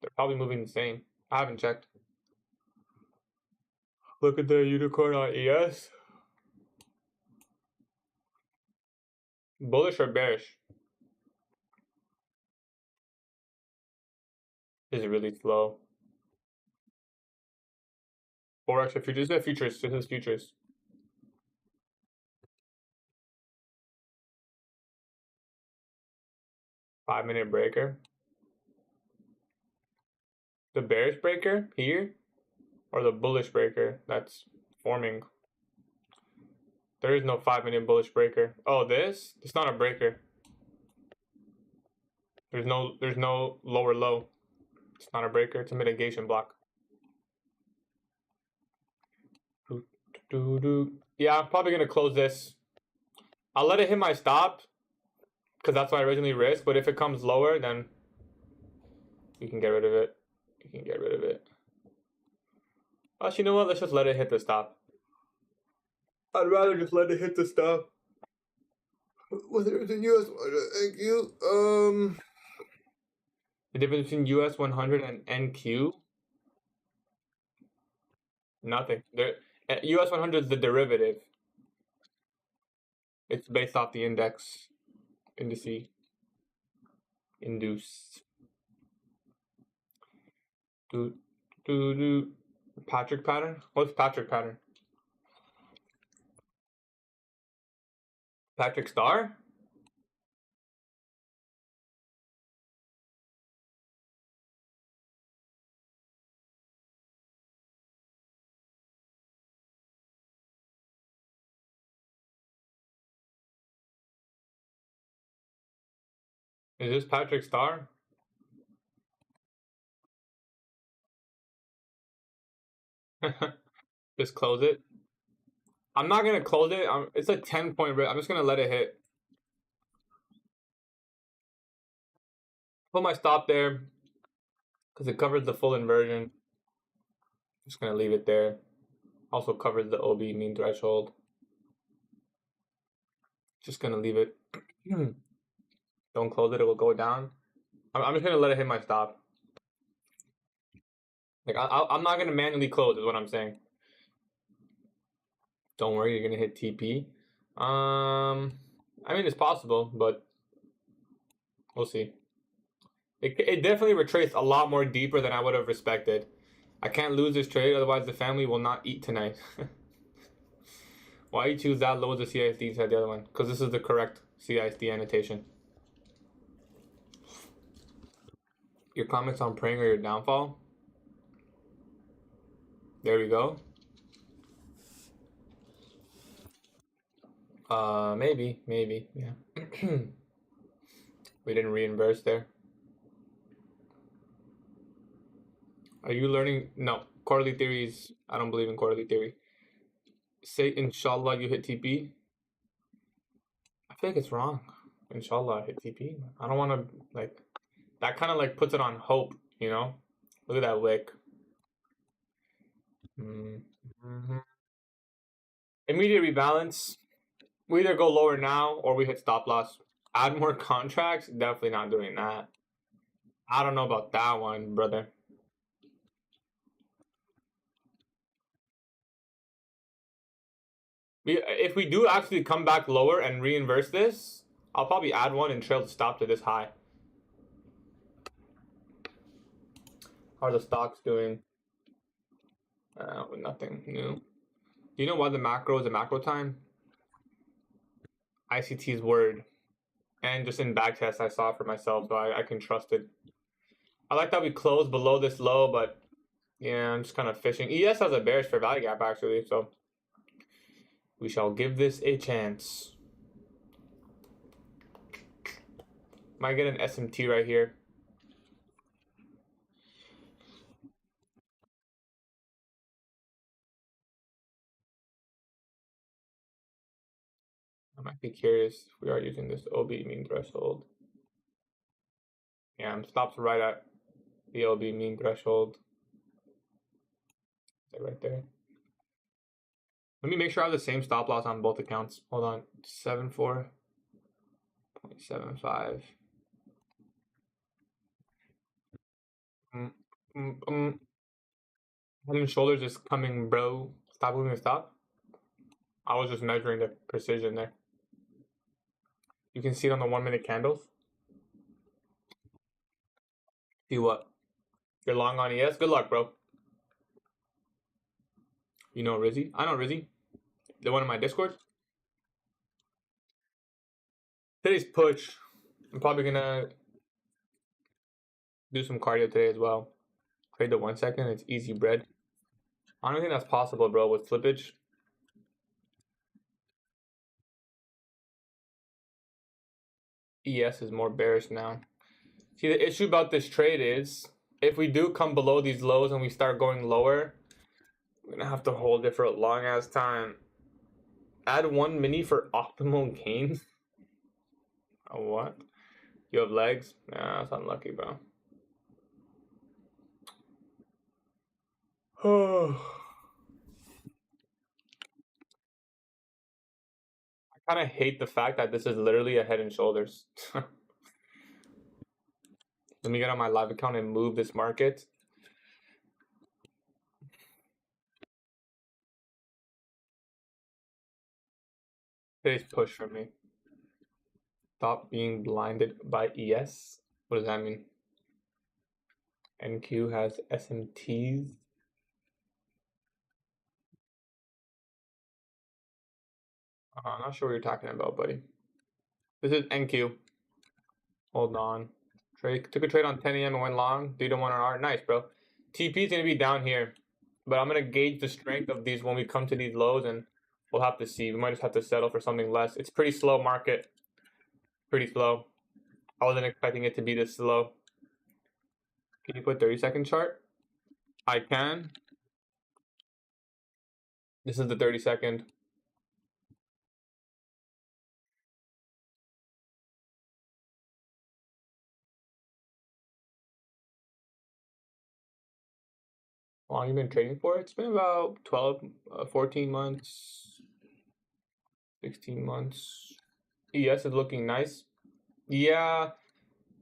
They're probably moving the same. I haven't checked. Look at the unicorn on ES. Bullish or bearish? This is really slow. Forex or futures? This is futures. This is futures. Five-minute breaker. The bearish breaker here, or the bullish breaker that's forming. There is no 5-minute bullish breaker. Oh, this? It's not a breaker. There's no lower low. It's not a breaker. It's a mitigation block. Yeah, I'm probably gonna close this. I'll let it hit my stop because that's what I originally risked. But if it comes lower, then you can get rid of it. You can get rid of it. Actually, you know what? Let's just let it hit the stop. I'd rather just let it hit the stop. Whether it's in US 100 NQ, the difference between US 100 and NQ? Nothing. US 100 is the derivative. It's based off the index. Indice. Induced. Patrick pattern? What's Patrick pattern? Patrick Star? Is this Patrick Star? Just close it. I'm not gonna close it. It's a 10-point rip. I'm just gonna let it hit. Put my stop there because it covers the full inversion. Just gonna leave it there. Also covers the OB mean threshold. Just gonna leave it. Don't close it. It will go down. I'm just gonna let it hit my stop. Like I'm not gonna manually close. Is what I'm saying. Don't worry, you're gonna hit TP. I mean, it's possible, but we'll see. It definitely retraced a lot more deeper than I would have respected. I can't lose this trade, otherwise the family will not eat tonight. Why you choose that low as a CISD instead of the other one? Because this is the correct CISD annotation. Your comments on praying or your downfall? There we go. Maybe, yeah. We didn't reimburse there. Are you learning? No, quarterly theories. I don't believe in quarterly theory. Say inshallah you hit TP. I think it's wrong. Inshallah I hit TP. I don't want to like. That kind of like puts it on hope, you know. Look at that wick. Immediate rebalance. We either go lower now or we hit stop loss. Add more contracts. Definitely not doing that. I don't know about that one, brother. If we do actually come back lower and reinverse this, I'll probably add one and trail the stop to this high. How are the stocks doing? Nothing new. Do you know why the macro is a macro time? ICT's word. And just in backtest I saw for myself, so I can trust it. I like that we closed below this low, but yeah, I'm just kind of fishing. ES has a bearish fair value gap actually, so we shall give this a chance. Might get an SMT right here. I might be curious if we are using this OB mean threshold. Yeah, stops right at the OB mean threshold. Right there. Let me make sure I have the same stop loss on both accounts. Hold on. 74.75. Head and shoulders is coming, bro. Stop moving the stop. I was just measuring the precision there. You can see it on the 1 minute candles. See what? You're long on ES. Good luck, bro. You know Rizzy? I know Rizzy. The one in my Discord. Today's push. I'm probably gonna do some cardio today as well. Trade the 1 second. It's easy bread. I don't think that's possible, bro, with slippage. ES is more bearish now. See, the issue about this trade is if we do come below these lows and we start going lower, we're gonna have to hold it for a long ass time. Add 1 mini for optimal gain. Oh, what? You have legs? Nah, that's unlucky, bro. I kind of hate the fact that this is literally a head and shoulders. Let me get on my live account and move this market. Today's push for me. Stop being blinded by ES. What does that mean? NQ has SMTs. I'm not sure what you're talking about, buddy. This is NQ. Hold on. Took a trade on 10 a.m. and went long. Do you don't want an R? Nice, bro. TP is going to be down here. But I'm going to gauge the strength of these when we come to these lows, and we'll have to see. We might just have to settle for something less. It's pretty slow market. Pretty slow. I wasn't expecting it to be this slow. Can you put 30-second chart? I can. This is the 30-second. How long have you been trading for? It's been about 14 months, 16 months. ES is looking nice. Yeah,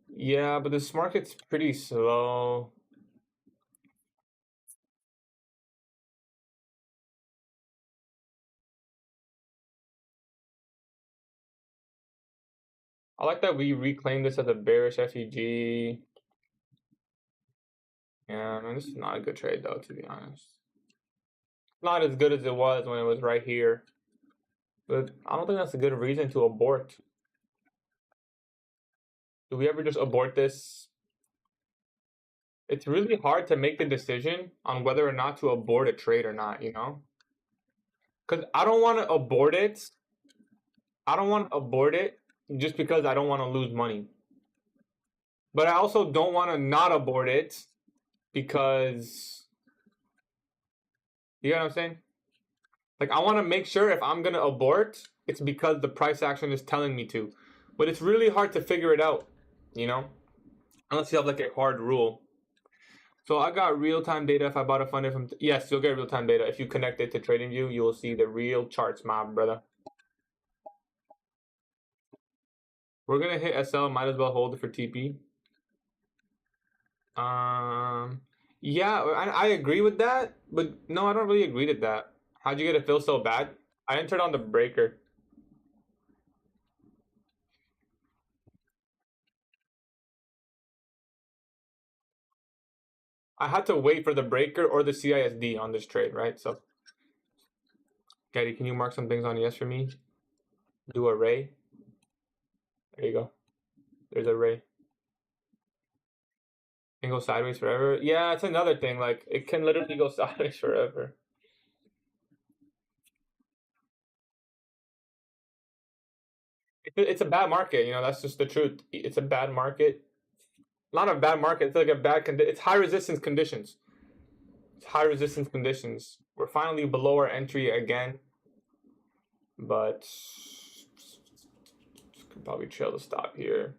but this market's pretty slow. I like that we reclaim this as a bearish FEG. Yeah, man, this is not a good trade though, to be honest. Not as good as it was when it was right here. But I don't think that's a good reason to abort. Do we ever just abort this? It's really hard to make the decision on whether or not to abort a trade or not, you know? Because I don't want to abort it. I don't want to abort it just because I don't want to lose money. But I also don't want to not abort it because, you know what I'm saying? Like, I want to make sure if I'm going to abort, it's because the price action is telling me to. But it's really hard to figure it out, you know? Unless you have like a hard rule. So I got real-time data if I bought a fund from... Yes, you'll get real-time data. If you connect it to TradingView, you will see the real charts, my brother. We're going to hit SL. Might as well hold it for TP. Yeah, I agree with that. But no, I don't really agree with that. How'd you get it feel so bad? I entered on the breaker. I had to wait for the breaker or the CISD on this trade, right? So, Gatie, can you mark some things on yes for me? Do a ray. There you go. There's a ray. Can go sideways forever. Yeah, it's another thing. Like, it can literally go sideways forever. It's a bad market, you know, that's just the truth. It's a bad market. Not a bad market, it's like a bad it's high resistance conditions. It's high resistance conditions. We're finally below our entry again. But could probably trail the stop here.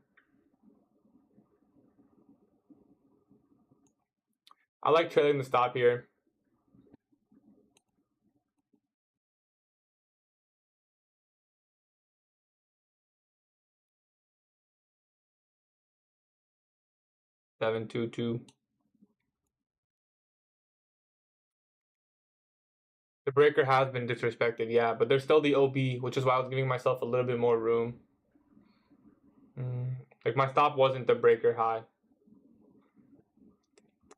I like trailing the stop here. Seven two two. The breaker has been disrespected, yeah, but there's still the OB, which is why I was giving myself a little bit more room. Like my stop wasn't the breaker high.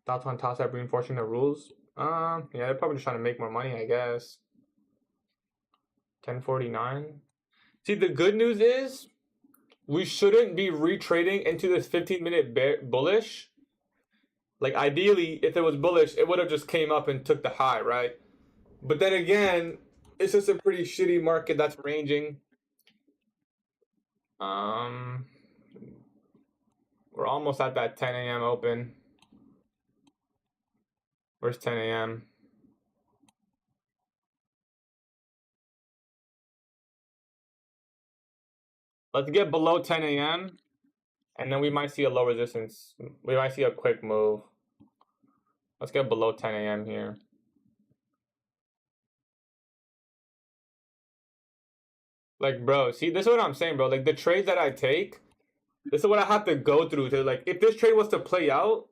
Thoughts on toss up reinforcing the rules? Yeah, they're probably just trying to make more money, I guess. 1049. See, the good news is we shouldn't be retrading into this 15-minute bullish. Like ideally, if it was bullish, it would have just came up and took the high, right? But then again, it's just a pretty shitty market that's ranging. We're almost at that 10 a.m. open. Where's 10 a.m.? Let's get below 10 a.m. and then we might see a low resistance. We might see a quick move. Let's get below 10 a.m. here. Like, bro, see, this is what I'm saying, bro. Like, the trades that I take, this is what I have to go through to, like, if this trade was to play out,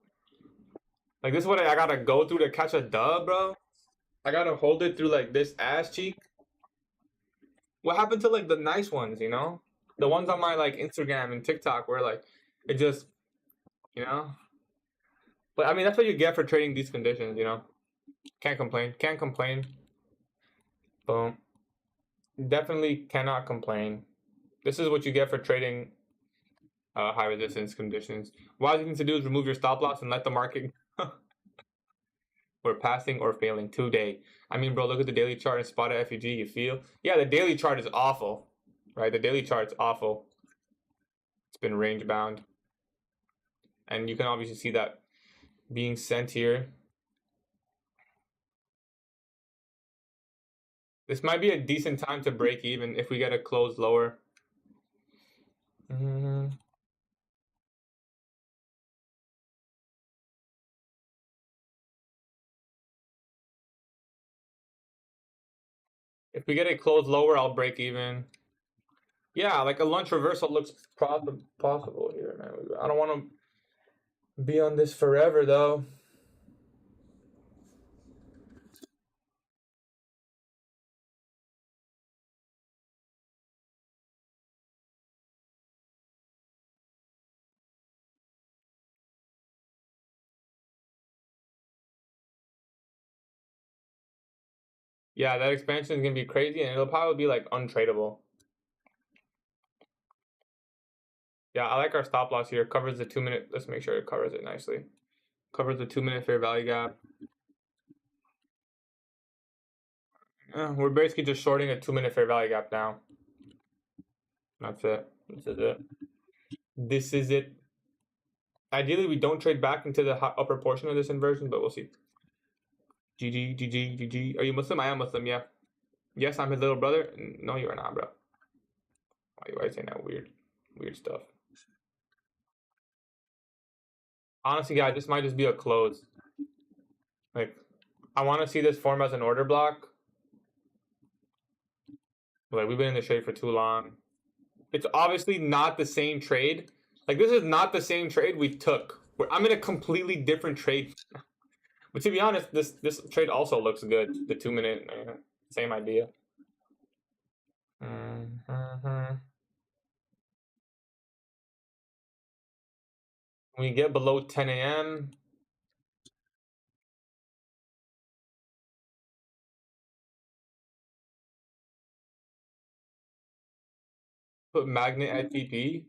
like, this is what I gotta go through to catch a dub, bro. I gotta hold it through, like, this ass cheek. What happened to, like, the nice ones, you know? The ones on my, like, Instagram and TikTok where, like, it just, you know? But, I mean, that's what you get for trading these conditions, you know? Can't complain. Can't complain. Boom. Definitely cannot complain. This is what you get for trading high resistance conditions. What you need to do is remove your stop loss and let the market... We're passing or failing today. I mean, bro, look at the daily chart and spot at FEG. You feel? Yeah, the daily chart is awful, right? The daily chart's awful. It's been range bound. And you can obviously see that being sent here. This might be a decent time to break even if we get a close lower. If we get a close lower, I'll break even. Yeah, like a lunch reversal looks possible here, man. I don't want to be on this forever, though. Yeah, that expansion is gonna be crazy, and it'll probably be like untradeable. Yeah, I like our stop loss here. Covers the 2 minute. Let's make sure it covers it nicely. Covers the 2 minute fair value gap. We're basically just shorting a 2 minute fair value gap now. That's it. This is it. This is it. Ideally, we don't trade back into the upper portion of this inversion, but we'll see. GG, GG, GG. Are you Muslim? I am Muslim, yeah. Yes, I'm his little brother. No, you are not, bro. Why are you saying that weird stuff? Honestly, guys, this might just be a close. Like, I want to see this form as an order block. Like, we've been in the trade for too long. It's obviously not the same trade. Like, this is not the same trade we took. I'm in a completely different trade. But to be honest, this trade also looks good. The 2 minute, same idea. When we get below 10 a.m., put magnet at TP.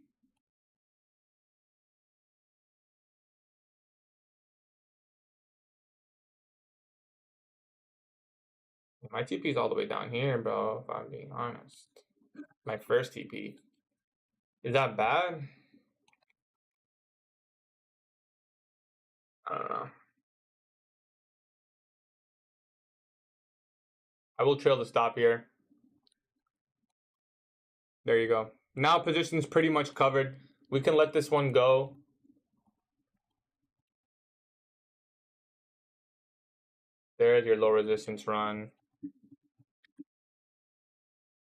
My TP is all the way down here, bro, if I'm being honest. My first TP. Is that bad? I don't know. I will trail the stop here. There you go. Now position's pretty much covered. We can let this one go. There's your low resistance run.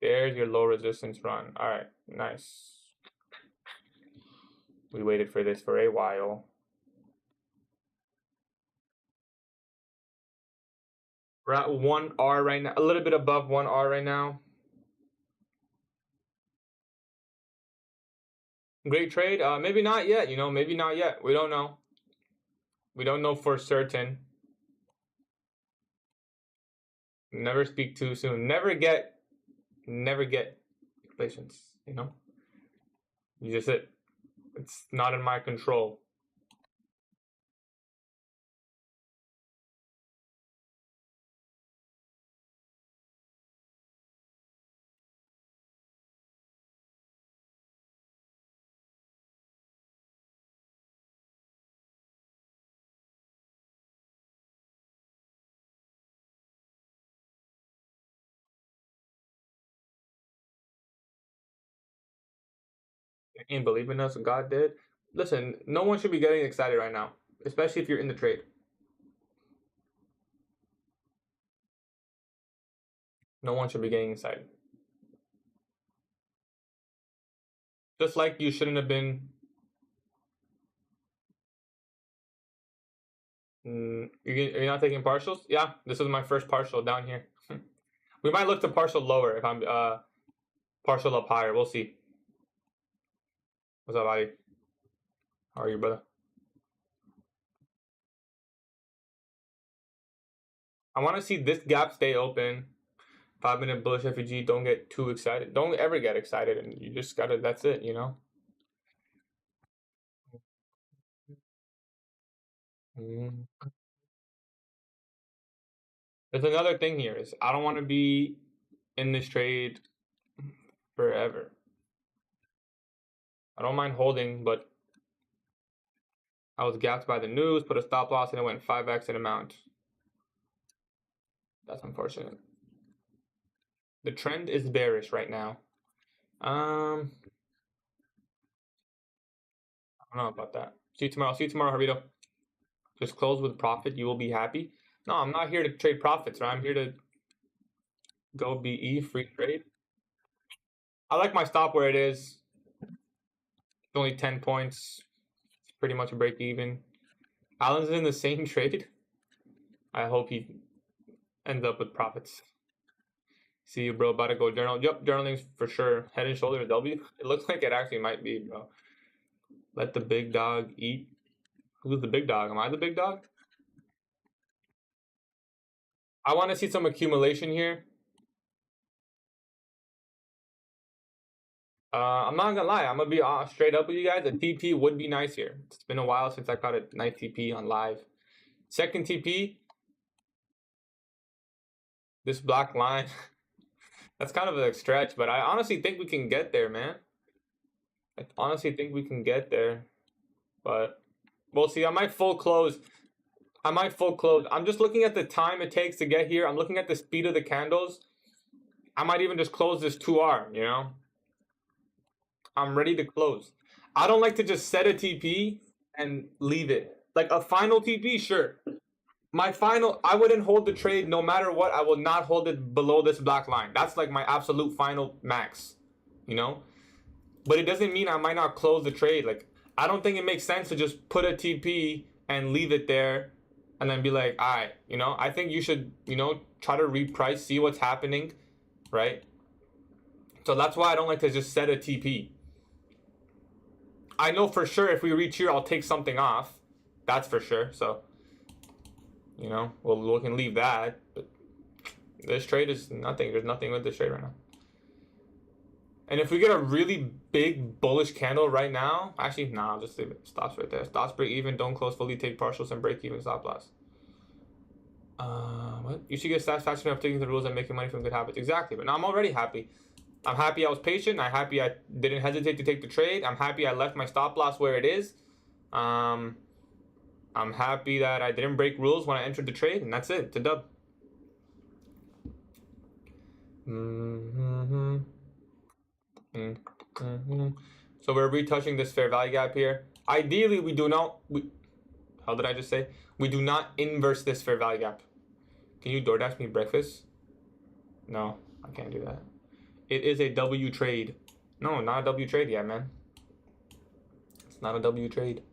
There's your low resistance run. All right, nice. We waited for this for a while. We're at 1R right now, a little bit above 1R right now. Great trade? Maybe not yet, maybe not yet. We don't know. We don't know for certain. Never speak too soon. Never get patience, You just it's not in my control. You can't believe in us, God did. Listen, no one should be getting excited right now, especially if you're in the trade. No one should be getting excited. Just like you shouldn't have been. You're not taking partials? Yeah, this is my first partial down here. We might look to partial lower if I'm partial up higher. We'll see. What's up, Ali? How are you, brother? I want to see this gap stay open. 5 minute bullish FEG. Don't get too excited. Don't ever get excited, and you just gotta. That's it, There's another thing here is I don't want to be in this trade forever. I don't mind holding, but I was gapped by the news, put a stop loss, and it went 5x in amount. That's unfortunate. The trend is bearish right now. I don't know about that. See you tomorrow. See you tomorrow, Harito. Just close with profit. You will be happy. No, I'm not here to trade profits, right? I'm here to go BE, free trade. I like my stop where it is. It's only 10 points. It's pretty much a break even. Alan's in the same trade. I hope he ends up with profits. See you, bro. About to go journal. Yep, journaling's for sure. Head and shoulders W. It looks like it actually might be, bro. Let the big dog eat. Who's the big dog? Am I the big dog? I want to see some accumulation here. I'm not gonna lie. I'm gonna be straight up with you guys. A TP would be nice here. It's been a while since I caught a nice TP on live. Second TP. This black line. That's kind of a stretch, but I honestly think we can get there, man. I honestly think we can get there, but we'll see. I might full close. I'm just looking at the time it takes to get here. I'm looking at the speed of the candles. I might even just close this 2R, you know? I'm ready to close. I don't like to just set a TP and leave it. Like a final TP, sure. My final, I wouldn't hold the trade no matter what. I will not hold it below this black line. That's like my absolute final max, you know? But it doesn't mean I might not close the trade. Like, I don't think it makes sense to just put a TP and leave it there and then be like, all right, you know? I think you should, you know, try to reprice, see what's happening, right? So that's why I don't like to just set a TP. I know for sure if we reach here, I'll take something off. That's for sure. So, you know, we can leave that. But this trade is nothing. There's nothing with this trade right now. And if we get a really big bullish candle right now, actually, nah, I'll just leave it. Stops right there. Stops break even. Don't close fully. Take partials and break even. Stop loss. What? You should get satisfaction of taking the rules and making money from good habits. Exactly. But now I'm already happy. I'm happy I was patient. I'm happy I didn't hesitate to take the trade. I'm happy I left my stop loss where it is. I'm happy that I didn't break rules when I entered the trade, and that's it. It's a dub. So we're retouching this fair value gap here. Ideally, we do not. How did I just say? We do not inverse this fair value gap. Can you DoorDash me breakfast? No, I can't do that. It is a W trade. No, not a W trade yet, man. It's not a W trade.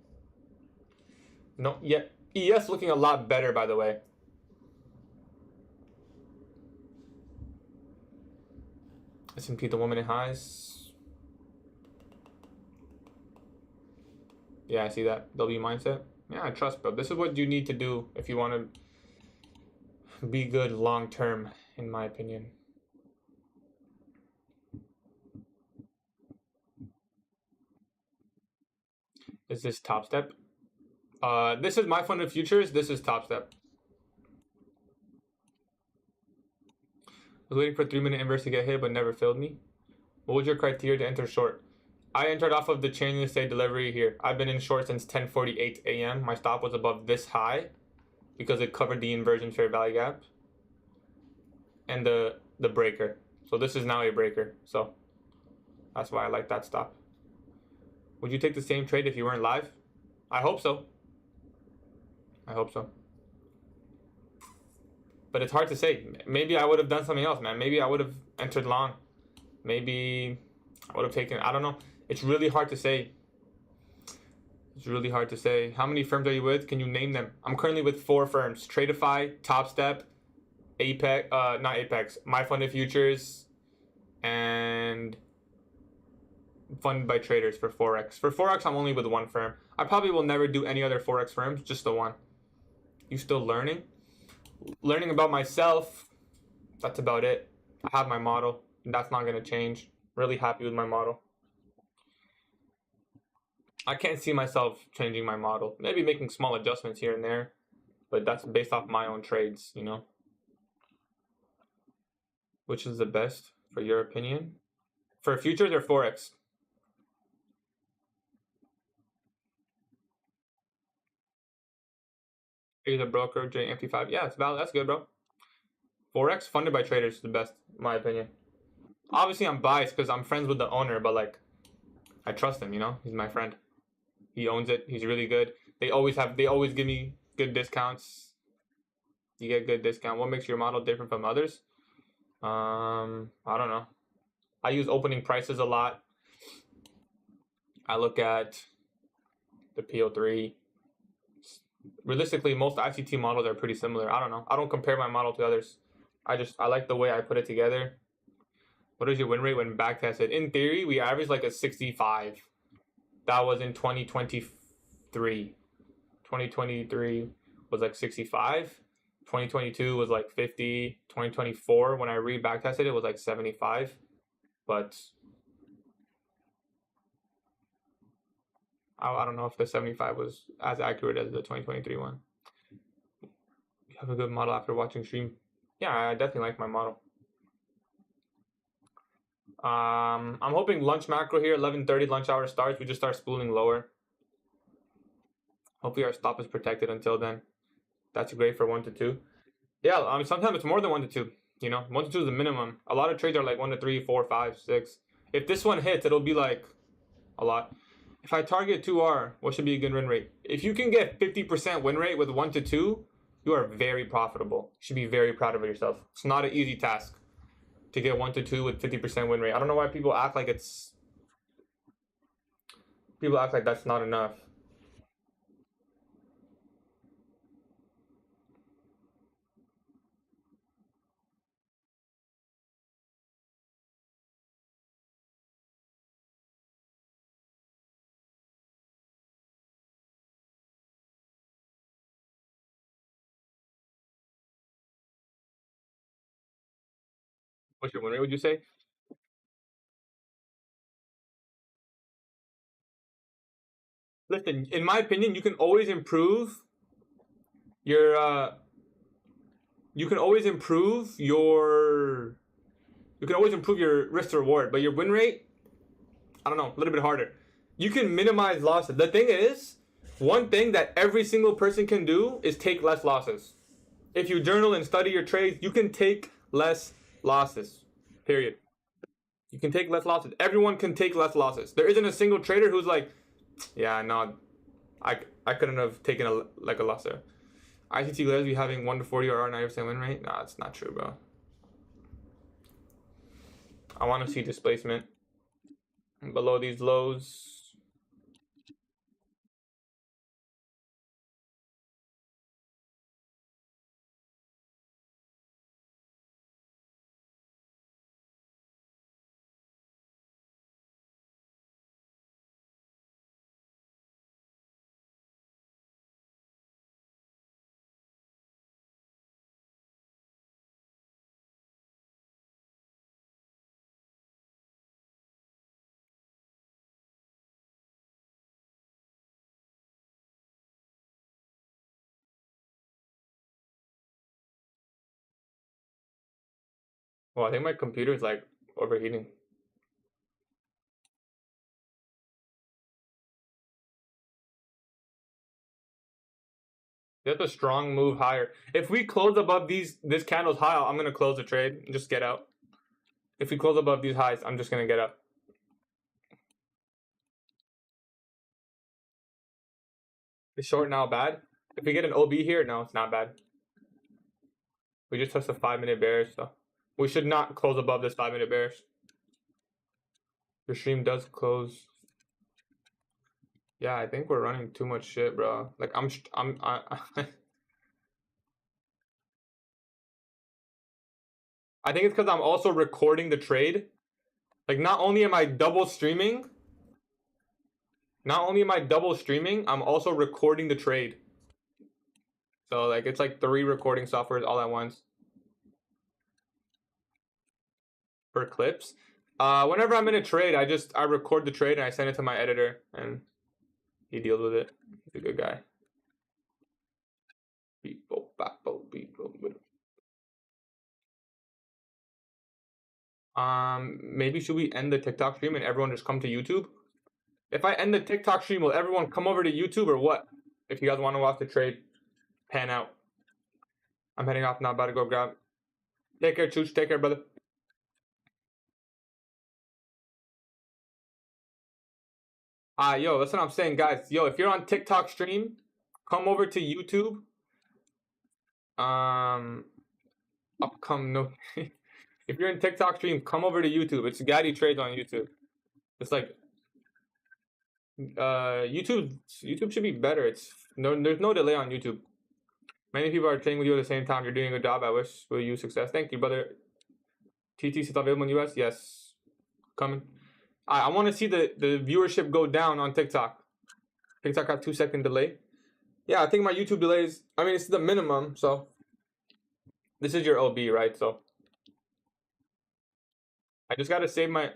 No, yet. ES looking a lot better, by the way. S&P the 1 minute highs. Yeah, I see that. W mindset. Yeah, I trust, bro. This is what you need to do if you want to be good long term, in my opinion. Is this top step? This is my funded futures. This is top step. I was waiting for 3-minute inverse to get hit, but never failed me. What was your criteria to enter short? I entered off of the changing state delivery here. I've been in short since 10:48 a.m. My stop was above this high because it covered the inversion fair value gap and the breaker. So this is now a breaker. So that's why I like that stop. Would you take the same trade if you weren't live? I hope so. I hope so. But it's hard to say. Maybe I would have done something else, man. Maybe I would have entered long. Maybe I would have taken, I don't know. It's really hard to say. It's really hard to say. How many firms are you with? Can you name them? I'm currently with 4 firms. Tradify, Top Step, Apex, not Apex, My Funded Futures, and Funded by Traders for Forex. For Forex, I'm only with 1 firm. I probably will never do any other Forex firms, just the one. You still learning? Learning about myself, that's about it. I have my model, and that's not going to change. Really happy with my model. I can't see myself changing my model. Maybe making small adjustments here and there, but that's based off my own trades, you know. Which is the best for your opinion? For futures or Forex? He's a broker, JMT5. Yeah, it's valid. That's good, bro. Forex funded by traders is the best, in my opinion. Obviously, I'm biased because I'm friends with the owner, but like, I trust him. You know, he's my friend. He owns it. He's really good. They always give me good discounts. You get good discount. What makes your model different from others? I don't know. I use opening prices a lot. I look at the PO3. Realistically, most ICT models are pretty similar. I don't know. I don't compare my model to others. I like the way I put it together. What is your win rate when back tested? In theory, we averaged like a 65. That was in 2023. 2023 was like 65. 2022 was like 50. 2024, when I back tested it, was like 75. But I don't know if the 75 was as accurate as the 2023 one. You have a good model after watching stream. Yeah, I definitely like my model. I'm hoping lunch macro here, 11:30 lunch hour starts. We just start spooling lower. Hopefully our stop is protected until then. That's great for 1 to 2. Yeah, sometimes it's more than 1 to 2. You know, 1 to 2 is the minimum. A lot of trades are like 1 to 3, 4, 5, 6. If this one hits, it'll be like a lot. If I target 2R, what should be a good win rate? If you can get 50% win rate with 1 to 2, you are very profitable. You should be very proud of yourself. It's not an easy task to get 1 to 2 with 50% win rate. I don't know why people act like it's... People act like that's not enough. What's your win rate, would you say? Listen, in my opinion, you can always improve your you can always improve your risk to reward, but your win rate, I don't know, a little bit harder. You can minimize losses. The thing is, one thing that every single person can do is take less losses. If you journal and study your trades, you can take less losses. Period. You can take less losses. Everyone can take less losses. There isn't a single trader who's like, yeah, no, I couldn't have taken a loss there. ICT Glares be having 1 to 40 or 90% win rate? Nah, it's not true, bro. I want to see displacement below these lows. Well, I think my computer is like overheating. That's a strong move higher. If we close above this candle's high, I'm gonna close the trade and just get out. If we close above these highs, I'm just gonna get out. Is short now bad? If we get an OB here, no, it's not bad. We just touched the 5-minute bearish, so we should not close above this 5-minute bearish. Your stream does close. Yeah, I think we're running too much shit, bro. Like I think it's because I'm also recording the trade. Like not only am I double streaming, I'm also recording the trade. So like it's like 3 recording softwares all at once. For clips. Whenever I'm in a trade, I record the trade and I send it to my editor and he deals with it. He's a good guy. Maybe should we end the TikTok stream and everyone just come to YouTube? If I end the TikTok stream, will everyone come over to YouTube or what? If you guys want to watch the trade pan out. I'm heading off now, about to go grab. Take care, Chooch. Take care, brother. Yo, that's what I'm saying, guys. Yo, if you're on TikTok stream, come over to YouTube. If you're in TikTok stream, come over to YouTube. It's GatieTrades on YouTube. It's like YouTube should be better. There's no delay on YouTube. Many people are trading with you at the same time. You're doing a good job. I wish you success. Thank you, brother. TT still available in US? Yes. Coming. I want to see the viewership go down on TikTok. TikTok has 2-second delay. Yeah, I think my YouTube delay is, it's the minimum, so This is your OB, right? So I just gotta save my.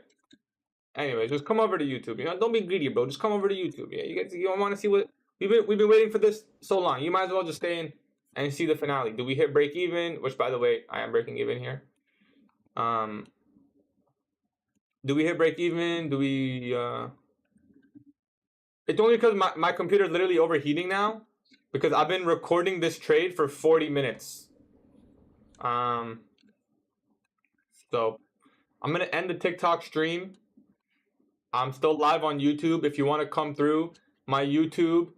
Anyway, just come over to YouTube. You know, don't be greedy, bro. Just come over to YouTube. Yeah, you don't want to see what we've been waiting for this so long. You might as well just stay in and see the finale. Do we hit break even? Which, by the way, I am breaking even here. Do we hit break even? Do we? It's only because my computer is literally overheating now because I've been recording this trade for 40 minutes. So I'm gonna end the TikTok stream. I'm still live on YouTube. If you want to come through, my YouTube,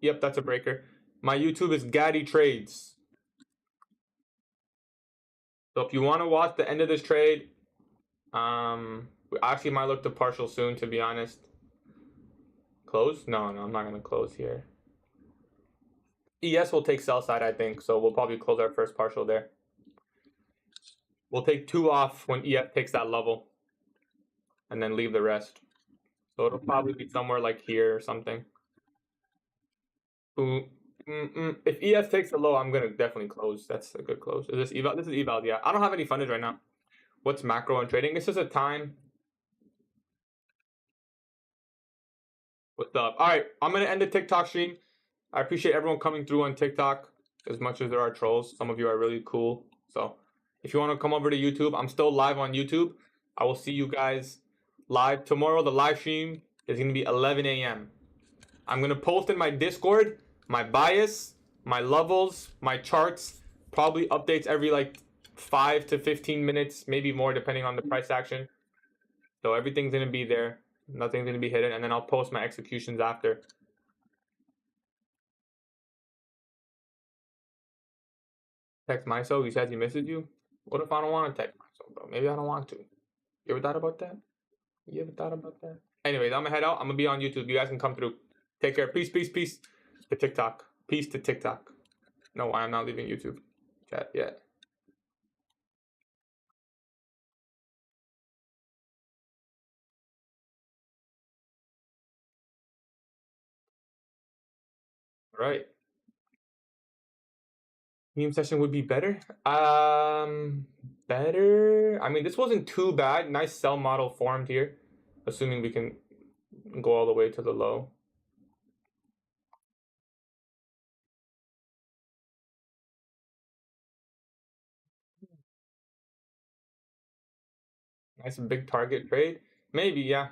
yep, that's a breaker. My YouTube is GatieTrades. So if you want to watch the end of this trade, we actually might look to partial soon, to be honest. Close? No, I'm not gonna close here. ES will take sell side, I think, so we'll probably close our first partial there. We'll take 2 off when ES takes that level, and then leave the rest. So it'll probably be somewhere like here or something. If ES takes the low, I'm gonna definitely close. That's a good close. Is this eval? This is eval. Yeah, I don't have any fundage right now. What's macro and trading? It's just a time. What's up? All right, I'm gonna end the TikTok stream. I appreciate everyone coming through on TikTok as much as there are trolls. Some of you are really cool. So if you want to come over to YouTube, I'm still live on YouTube. I will see you guys live tomorrow. The live stream is gonna be 11 a.m. I'm gonna post in my Discord my bias, my levels, my charts, probably updates every like 5 to 15 minutes, maybe more depending on the price action. So everything's gonna be there. Nothing's gonna be hidden, and then I'll post my executions after. Text MySo, he says he misses you. What if I don't want to text MySo, bro? Maybe I don't want to. You ever thought about that? You ever thought about that? Anyways, I'm gonna head out. I'm gonna be on YouTube. You guys can come through. Take care. Peace, peace, peace to TikTok. Peace to TikTok. No, I'm not leaving YouTube chat yet. All right. Meme session would be better. Better. I mean, this wasn't too bad. Nice sell model formed here, assuming we can go all the way to the low. Nice big target trade. Maybe, yeah.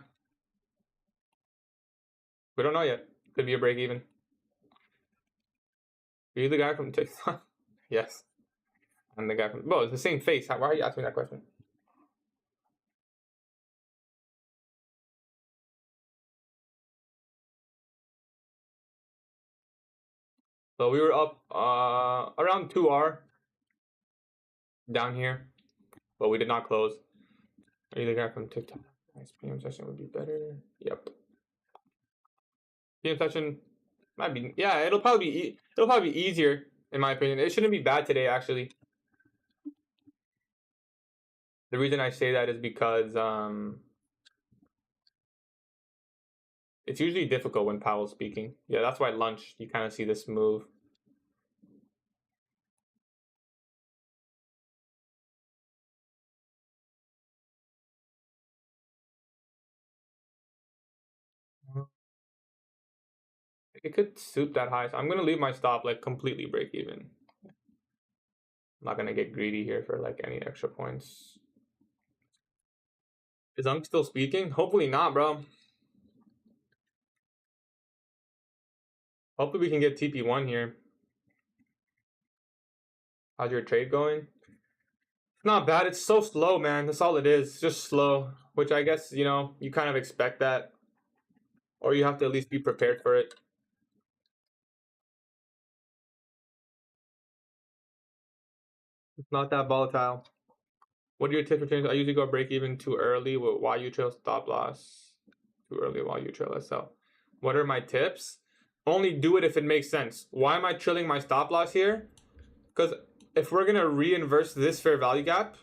We don't know yet. Could be a break even. Are you the guy from TikTok? Yes. I'm the guy from. Well, it's the same face. Why are you asking me that question? So we were up around 2R down here, but we did not close. Are you the guy from TikTok? Nice PM session would be better. Yep. PM session might be. Yeah, it'll probably be easier in my opinion. It shouldn't be bad today actually. The reason I say that is because it's usually difficult when Powell's speaking. Yeah, that's why lunch you kind of see this move. It could suit that high, so I'm gonna leave my stop like completely break even. I'm not gonna get greedy here for like any extra points. Is Unk still speaking? Hopefully not, bro. Hopefully we can get TP1 here. How's your trade going? It's not bad. It's so slow, man. That's all it is. It's just slow, which I guess, you know, you kind of expect that. Or you have to at least be prepared for it. It's not that volatile. What are your tips for trading? I usually go break even too early while you trail stop loss. Too early while you trail SL. What are my tips? Only do it if it makes sense. Why am I trailing my stop loss here? Because if we're going to reinverse this fair value gap,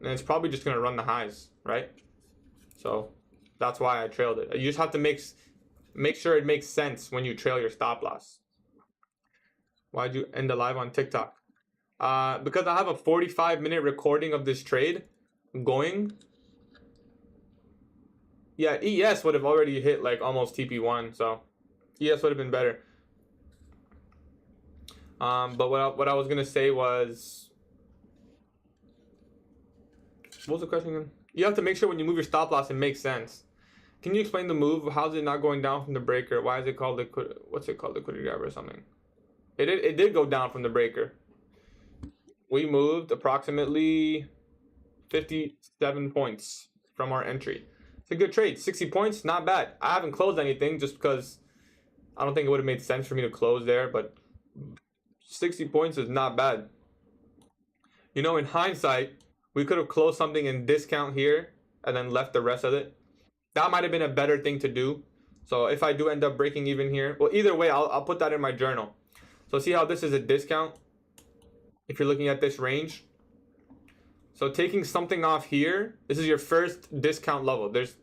then it's probably just going to run the highs, right? So that's why I trailed it. You just have to make sure it makes sense when you trail your stop loss. Why'd you end the live on TikTok? Because I have a 45-minute recording of this trade going. Yeah, ES would have already hit like almost TP1, so ES would have been better. But what I was gonna say was, what was the question again? You have to make sure when you move your stop loss, it makes sense. Can you explain the move? How's it not going down from the breaker? Why is it called what's it called, liquidity grabber or something? It did go down from the breaker. We moved approximately 57 points from our entry. It's a good trade. 60 points, not bad. I haven't closed anything just because I don't think it would have made sense for me to close there, but 60 points is not bad. You know, in hindsight, we could have closed something in discount here and then left the rest of it. That might have been a better thing to do. So if I do end up breaking even here, well, either way, I'll put that in my journal. So see how this is a discount if you're looking at this range. So taking something off here, this is your first discount level. This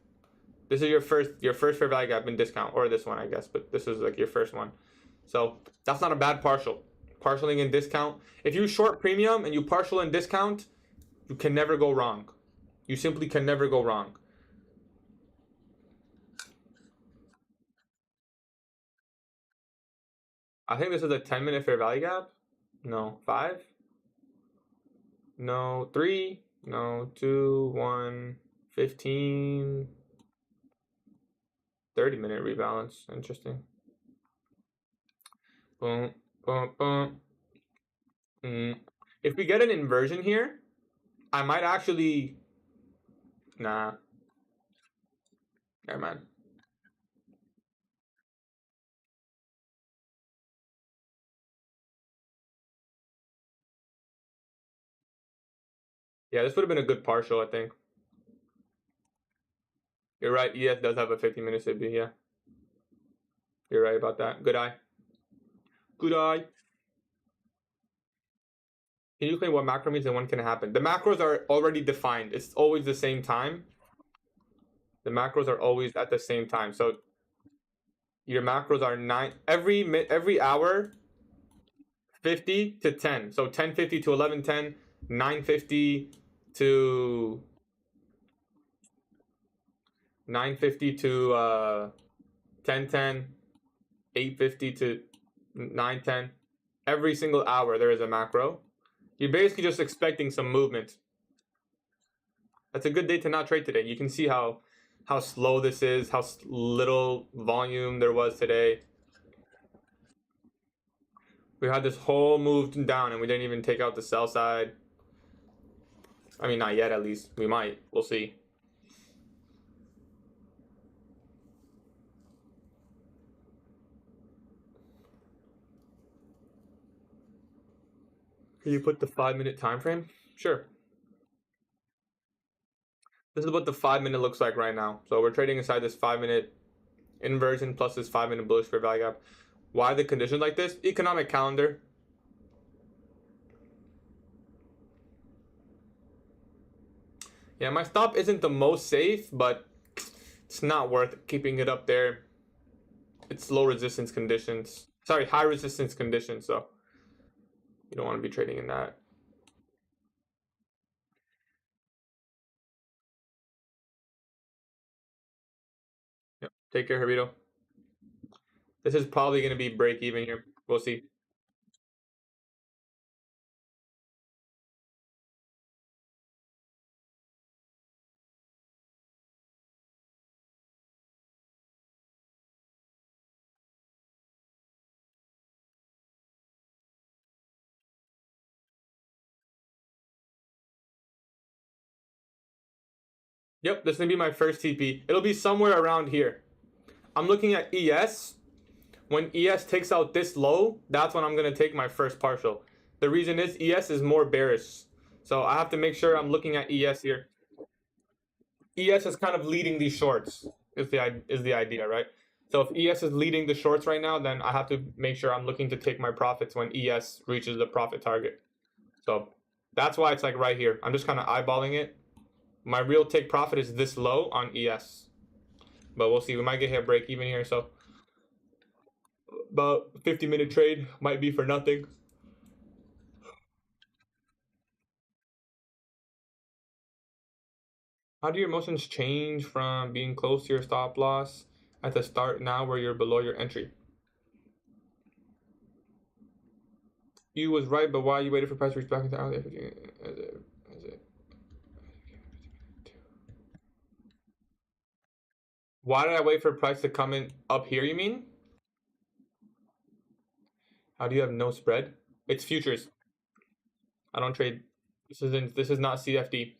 is your first fair value gap in discount, or this one, I guess, but this is like your first one. So that's not a bad partial. Partialing in discount. If you short premium and you partial in discount, you can never go wrong. You simply can never go wrong. I think this is a 10-minute fair value gap. No, 5. No, 3. No, 2, 1, 15. 30-minute rebalance. Interesting. Boom, boom, boom. If we get an inversion here, I might actually... Nah. Never mind. Yeah, this would have been a good partial, I think. You're right, ES does have a 50-minute SIB, yeah. You're right about that. Good eye. Good eye. Can you explain what macro means and when can it happen? The macros are already defined. It's always the same time. The macros are always at the same time. So your macros are every hour, 50 to 10. So 10:50 to 11:10, 9:50 to 10:10, 8:50 to 9:10. Every single hour there is a macro. You're basically just expecting some movement. That's a good day to not trade today. You can see how slow this is, how little volume there was today. We had this whole move down and we didn't even take out the sell side. I mean, not yet at least. We might. We'll see. Can you put the 5-minute time frame? Sure. This is what the 5-minute looks like right now. So we're trading inside this 5-minute inversion plus this 5-minute bullish fair value gap. Why the conditions like this? Economic calendar. Yeah, my stop isn't the most safe, but it's not worth keeping it up there. It's low resistance conditions. Sorry, high resistance conditions, so you don't want to be trading in that. Yep. Take care, Hervito. This is probably going to be break even here. We'll see. Yep, this is going to be my first TP. It'll be somewhere around here. I'm looking at ES. When ES takes out this low, that's when I'm going to take my first partial. The reason is ES is more bearish. So I have to make sure I'm looking at ES here. ES is kind of leading these shorts, is the idea, right? So if ES is leading the shorts right now, then I have to make sure I'm looking to take my profits when ES reaches the profit target. So that's why it's like right here. I'm just kind of eyeballing it. My real take profit is this low on ES. But we'll see. We might get hit break even here. So about 50-minute trade might be for nothing. How do your emotions change from being close to your stop loss at the start now where you're below your entry? You was right, but why you waited for price to reach back into out? Why did I wait for price to come in up here, you mean? How do you have no spread? It's futures. I don't trade. This is not CFD.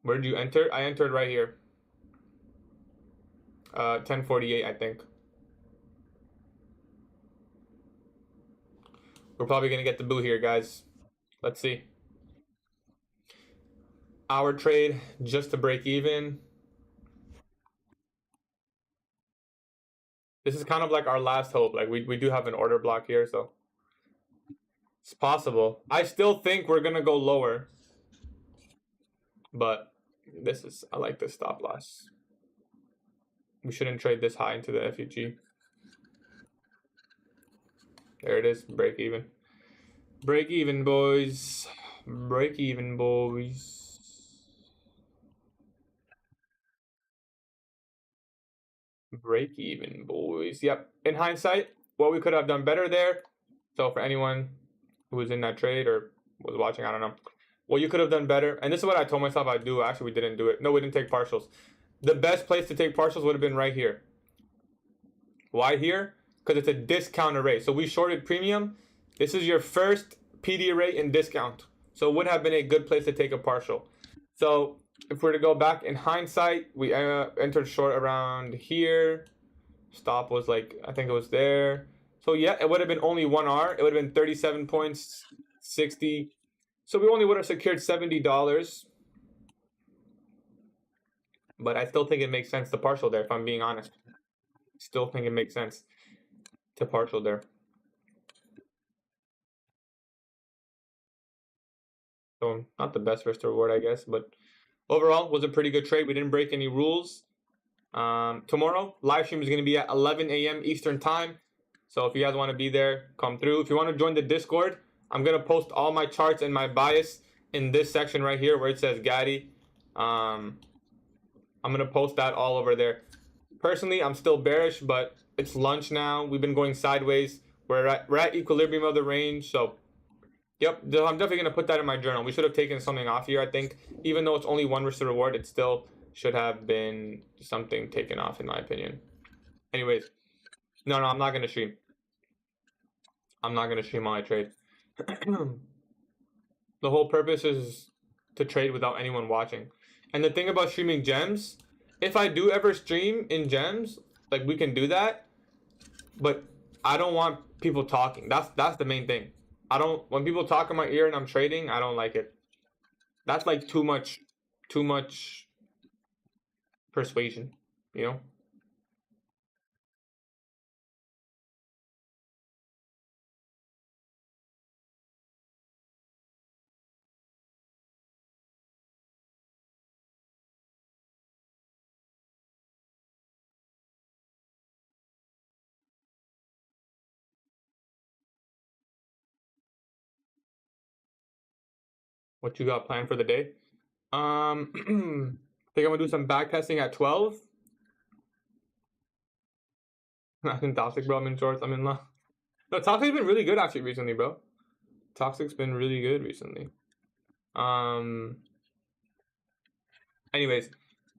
Where did you enter? I entered right here. 1048, I think. We're probably gonna get the boo here, guys. Let's see. Our trade just to break even. This is kind of like our last hope. Like we do have an order block here, so it's possible. I still think we're gonna go lower, but I like this stop loss. We shouldn't trade this high into the FUG. There it is, break even. Break even, boys. Break even, boys. Break even, boys. Yep. In hindsight, what we could have done better there. So for anyone who was in that trade or was watching, I don't know. What you could have done better, and this is what I told myself I'd do. Actually, we didn't do it. No, we didn't take partials. The best place to take partials would have been right here. Why here? Because it's a discount array. So we shorted premium. This is your first PD array in discount. So it would have been a good place to take a partial. So if we're to go back in hindsight, we entered short around here. Stop was like, I think it was there. So yeah, it would have been only 1R. It would have been 37 points, 60. So we only would have secured $70. But I still think it makes sense to partial there, if I'm being honest. Still think it makes sense to partial there. So not the best risk to reward, I guess, but overall was a pretty good trade. We didn't break any rules. Tomorrow, live stream is going to be at 11 a.m. Eastern time. So if you guys want to be there, come through. If you want to join the Discord, I'm going to post all my charts and my bias in this section right here where it says Gatie. I'm going to post that all over there. Personally, I'm still bearish, but it's lunch now. We've been going sideways. We're at equilibrium of the range. So, yep, I'm definitely going to put that in my journal. We should have taken something off here, I think. Even though it's only one risk to reward, it still should have been something taken off, in my opinion. Anyways, no, I'm not going to stream. I'm not going to stream while I trade. The whole purpose is to trade without anyone watching. And the thing about streaming gems, if I do ever stream in gems, like we can do that, but I don't want people talking. That's the main thing. When people talk in my ear and I'm trading, I don't like it. That's like too much persuasion, you know? What you got planned for the day? I think I'm gonna do some back testing at 12. I think Toxic, bro. I'm in shorts. I'm in love. No, Toxic's been really good actually recently, bro. Toxic's been really good recently. Anyways,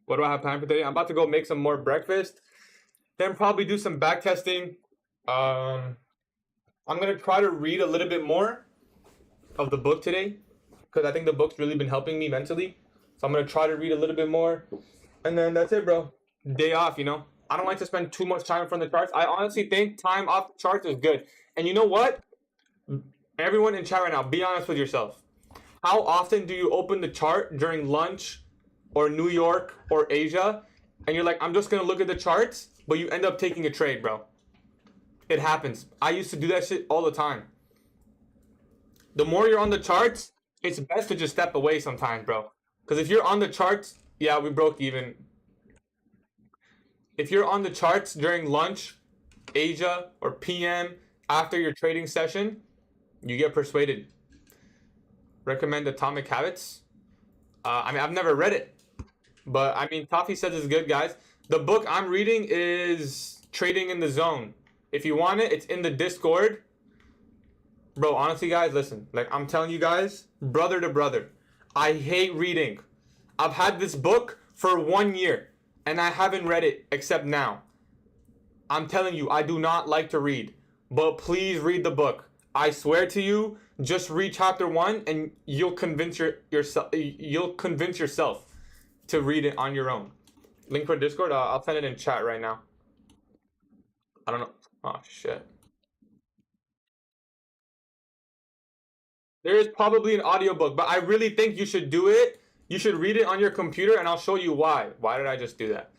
what do I have planned for today? I'm about to go make some more breakfast. Then probably do some back testing. I'm gonna try to read a little bit more of the book today, because I think the book's really been helping me mentally. So I'm gonna try to read a little bit more, and then that's it, bro. Day off, you know. I don't like to spend too much time in front of the charts. I honestly think time off the charts is good. And you know what? Everyone in chat right now, be honest with yourself. How often do you open the chart during lunch or New York or Asia, and you're like, I'm just gonna look at the charts, but you end up taking a trade, bro? It happens. I used to do that shit all the time. The more you're on the charts, it's best to just step away sometimes, bro. Because if you're on the charts, yeah, we broke even. If you're on the charts during lunch, Asia, or PM, after your trading session, you get persuaded. Recommend Atomic Habits? I mean, I've never read it. But I mean, Toffee says it's good, guys. The book I'm reading is Trading in the Zone. If you want it, it's in the Discord. Bro, honestly, guys, listen. Like, I'm telling you guys, brother to brother, I hate reading. I've had this book for 1 year, and I haven't read it except now. I'm telling you, I do not like to read. But please read the book. I swear to you, just read chapter 1, and you'll convince yourself to read it on your own. Link for Discord, I'll send it in chat right now. I don't know. Oh, shit. There is probably an audiobook, but I really think you should do it. You should read it on your computer, and I'll show you why. Why did I just do that?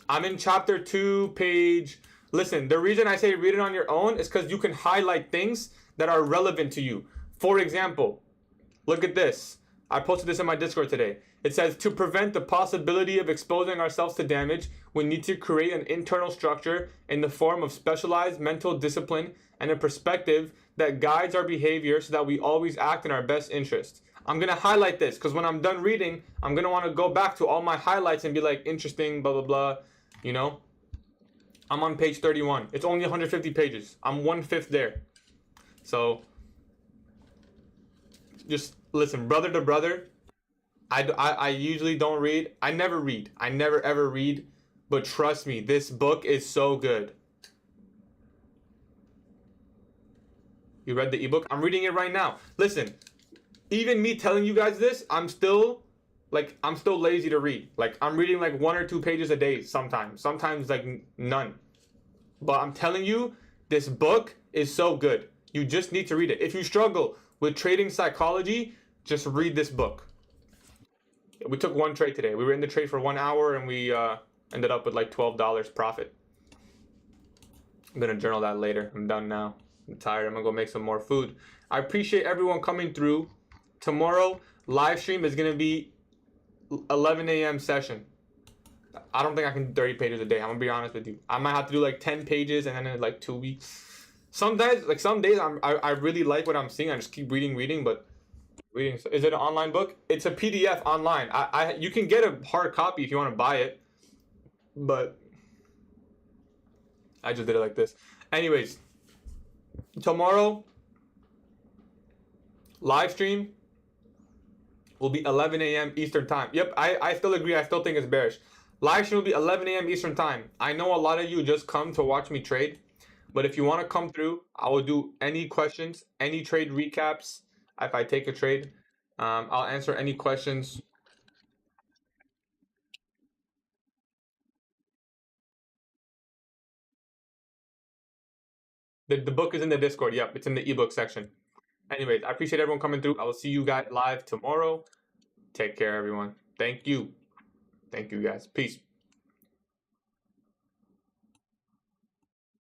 I'm in chapter 2, page... Listen, the reason I say read it on your own is because you can highlight things that are relevant to you. For example, look at this. I posted this in my Discord today. It says, to prevent the possibility of exposing ourselves to damage, we need to create an internal structure in the form of specialized mental discipline and a perspective that guides our behavior so that we always act in our best interest. I'm going to highlight this because when I'm done reading, I'm going to want to go back to all my highlights and be like, interesting, blah, blah, blah, you know? I'm on page 31. It's only 150 pages. I'm 1/5 there. So, just listen, brother to brother. I usually don't read. I never read. I never ever read. But trust me, this book is so good. You read the ebook? I'm reading it right now. Listen, even me telling you guys this, I'm still lazy to read. Like, I'm reading like 1 or 2 pages a day sometimes. Sometimes like none. But I'm telling you, this book is so good. You just need to read it. If you struggle with trading psychology, just read this book. We took 1 trade today. We were in the trade for 1 hour and we ended up with like $12 profit. I'm going to journal that later. I'm done now. I'm tired. I'm going to go make some more food. I appreciate everyone coming through. Tomorrow, live stream is going to be 11 a.m. session. I don't think I can do 30 pages a day. I'm going to be honest with you. I might have to do like 10 pages and then in like 2 weeks. Sometimes, like some days, I really like what I'm seeing. I just keep reading, but reading. Is it an online book? It's a PDF online. You can get a hard copy if you want to buy it, but I just did it like this. Anyways, tomorrow, live stream will be 11 a.m. Eastern time. Yep, I still agree. I still think it's bearish. Live stream will be 11 a.m. Eastern time. I know a lot of you just come to watch me trade, but if you want to come through, I will do any questions, any trade recaps. If I take a trade, I'll answer any questions. The book is in the Discord. Yep, it's in the ebook section. Anyways, I appreciate everyone coming through. I will see you guys live tomorrow. Take care, everyone. Thank you. Thank you, guys. Peace.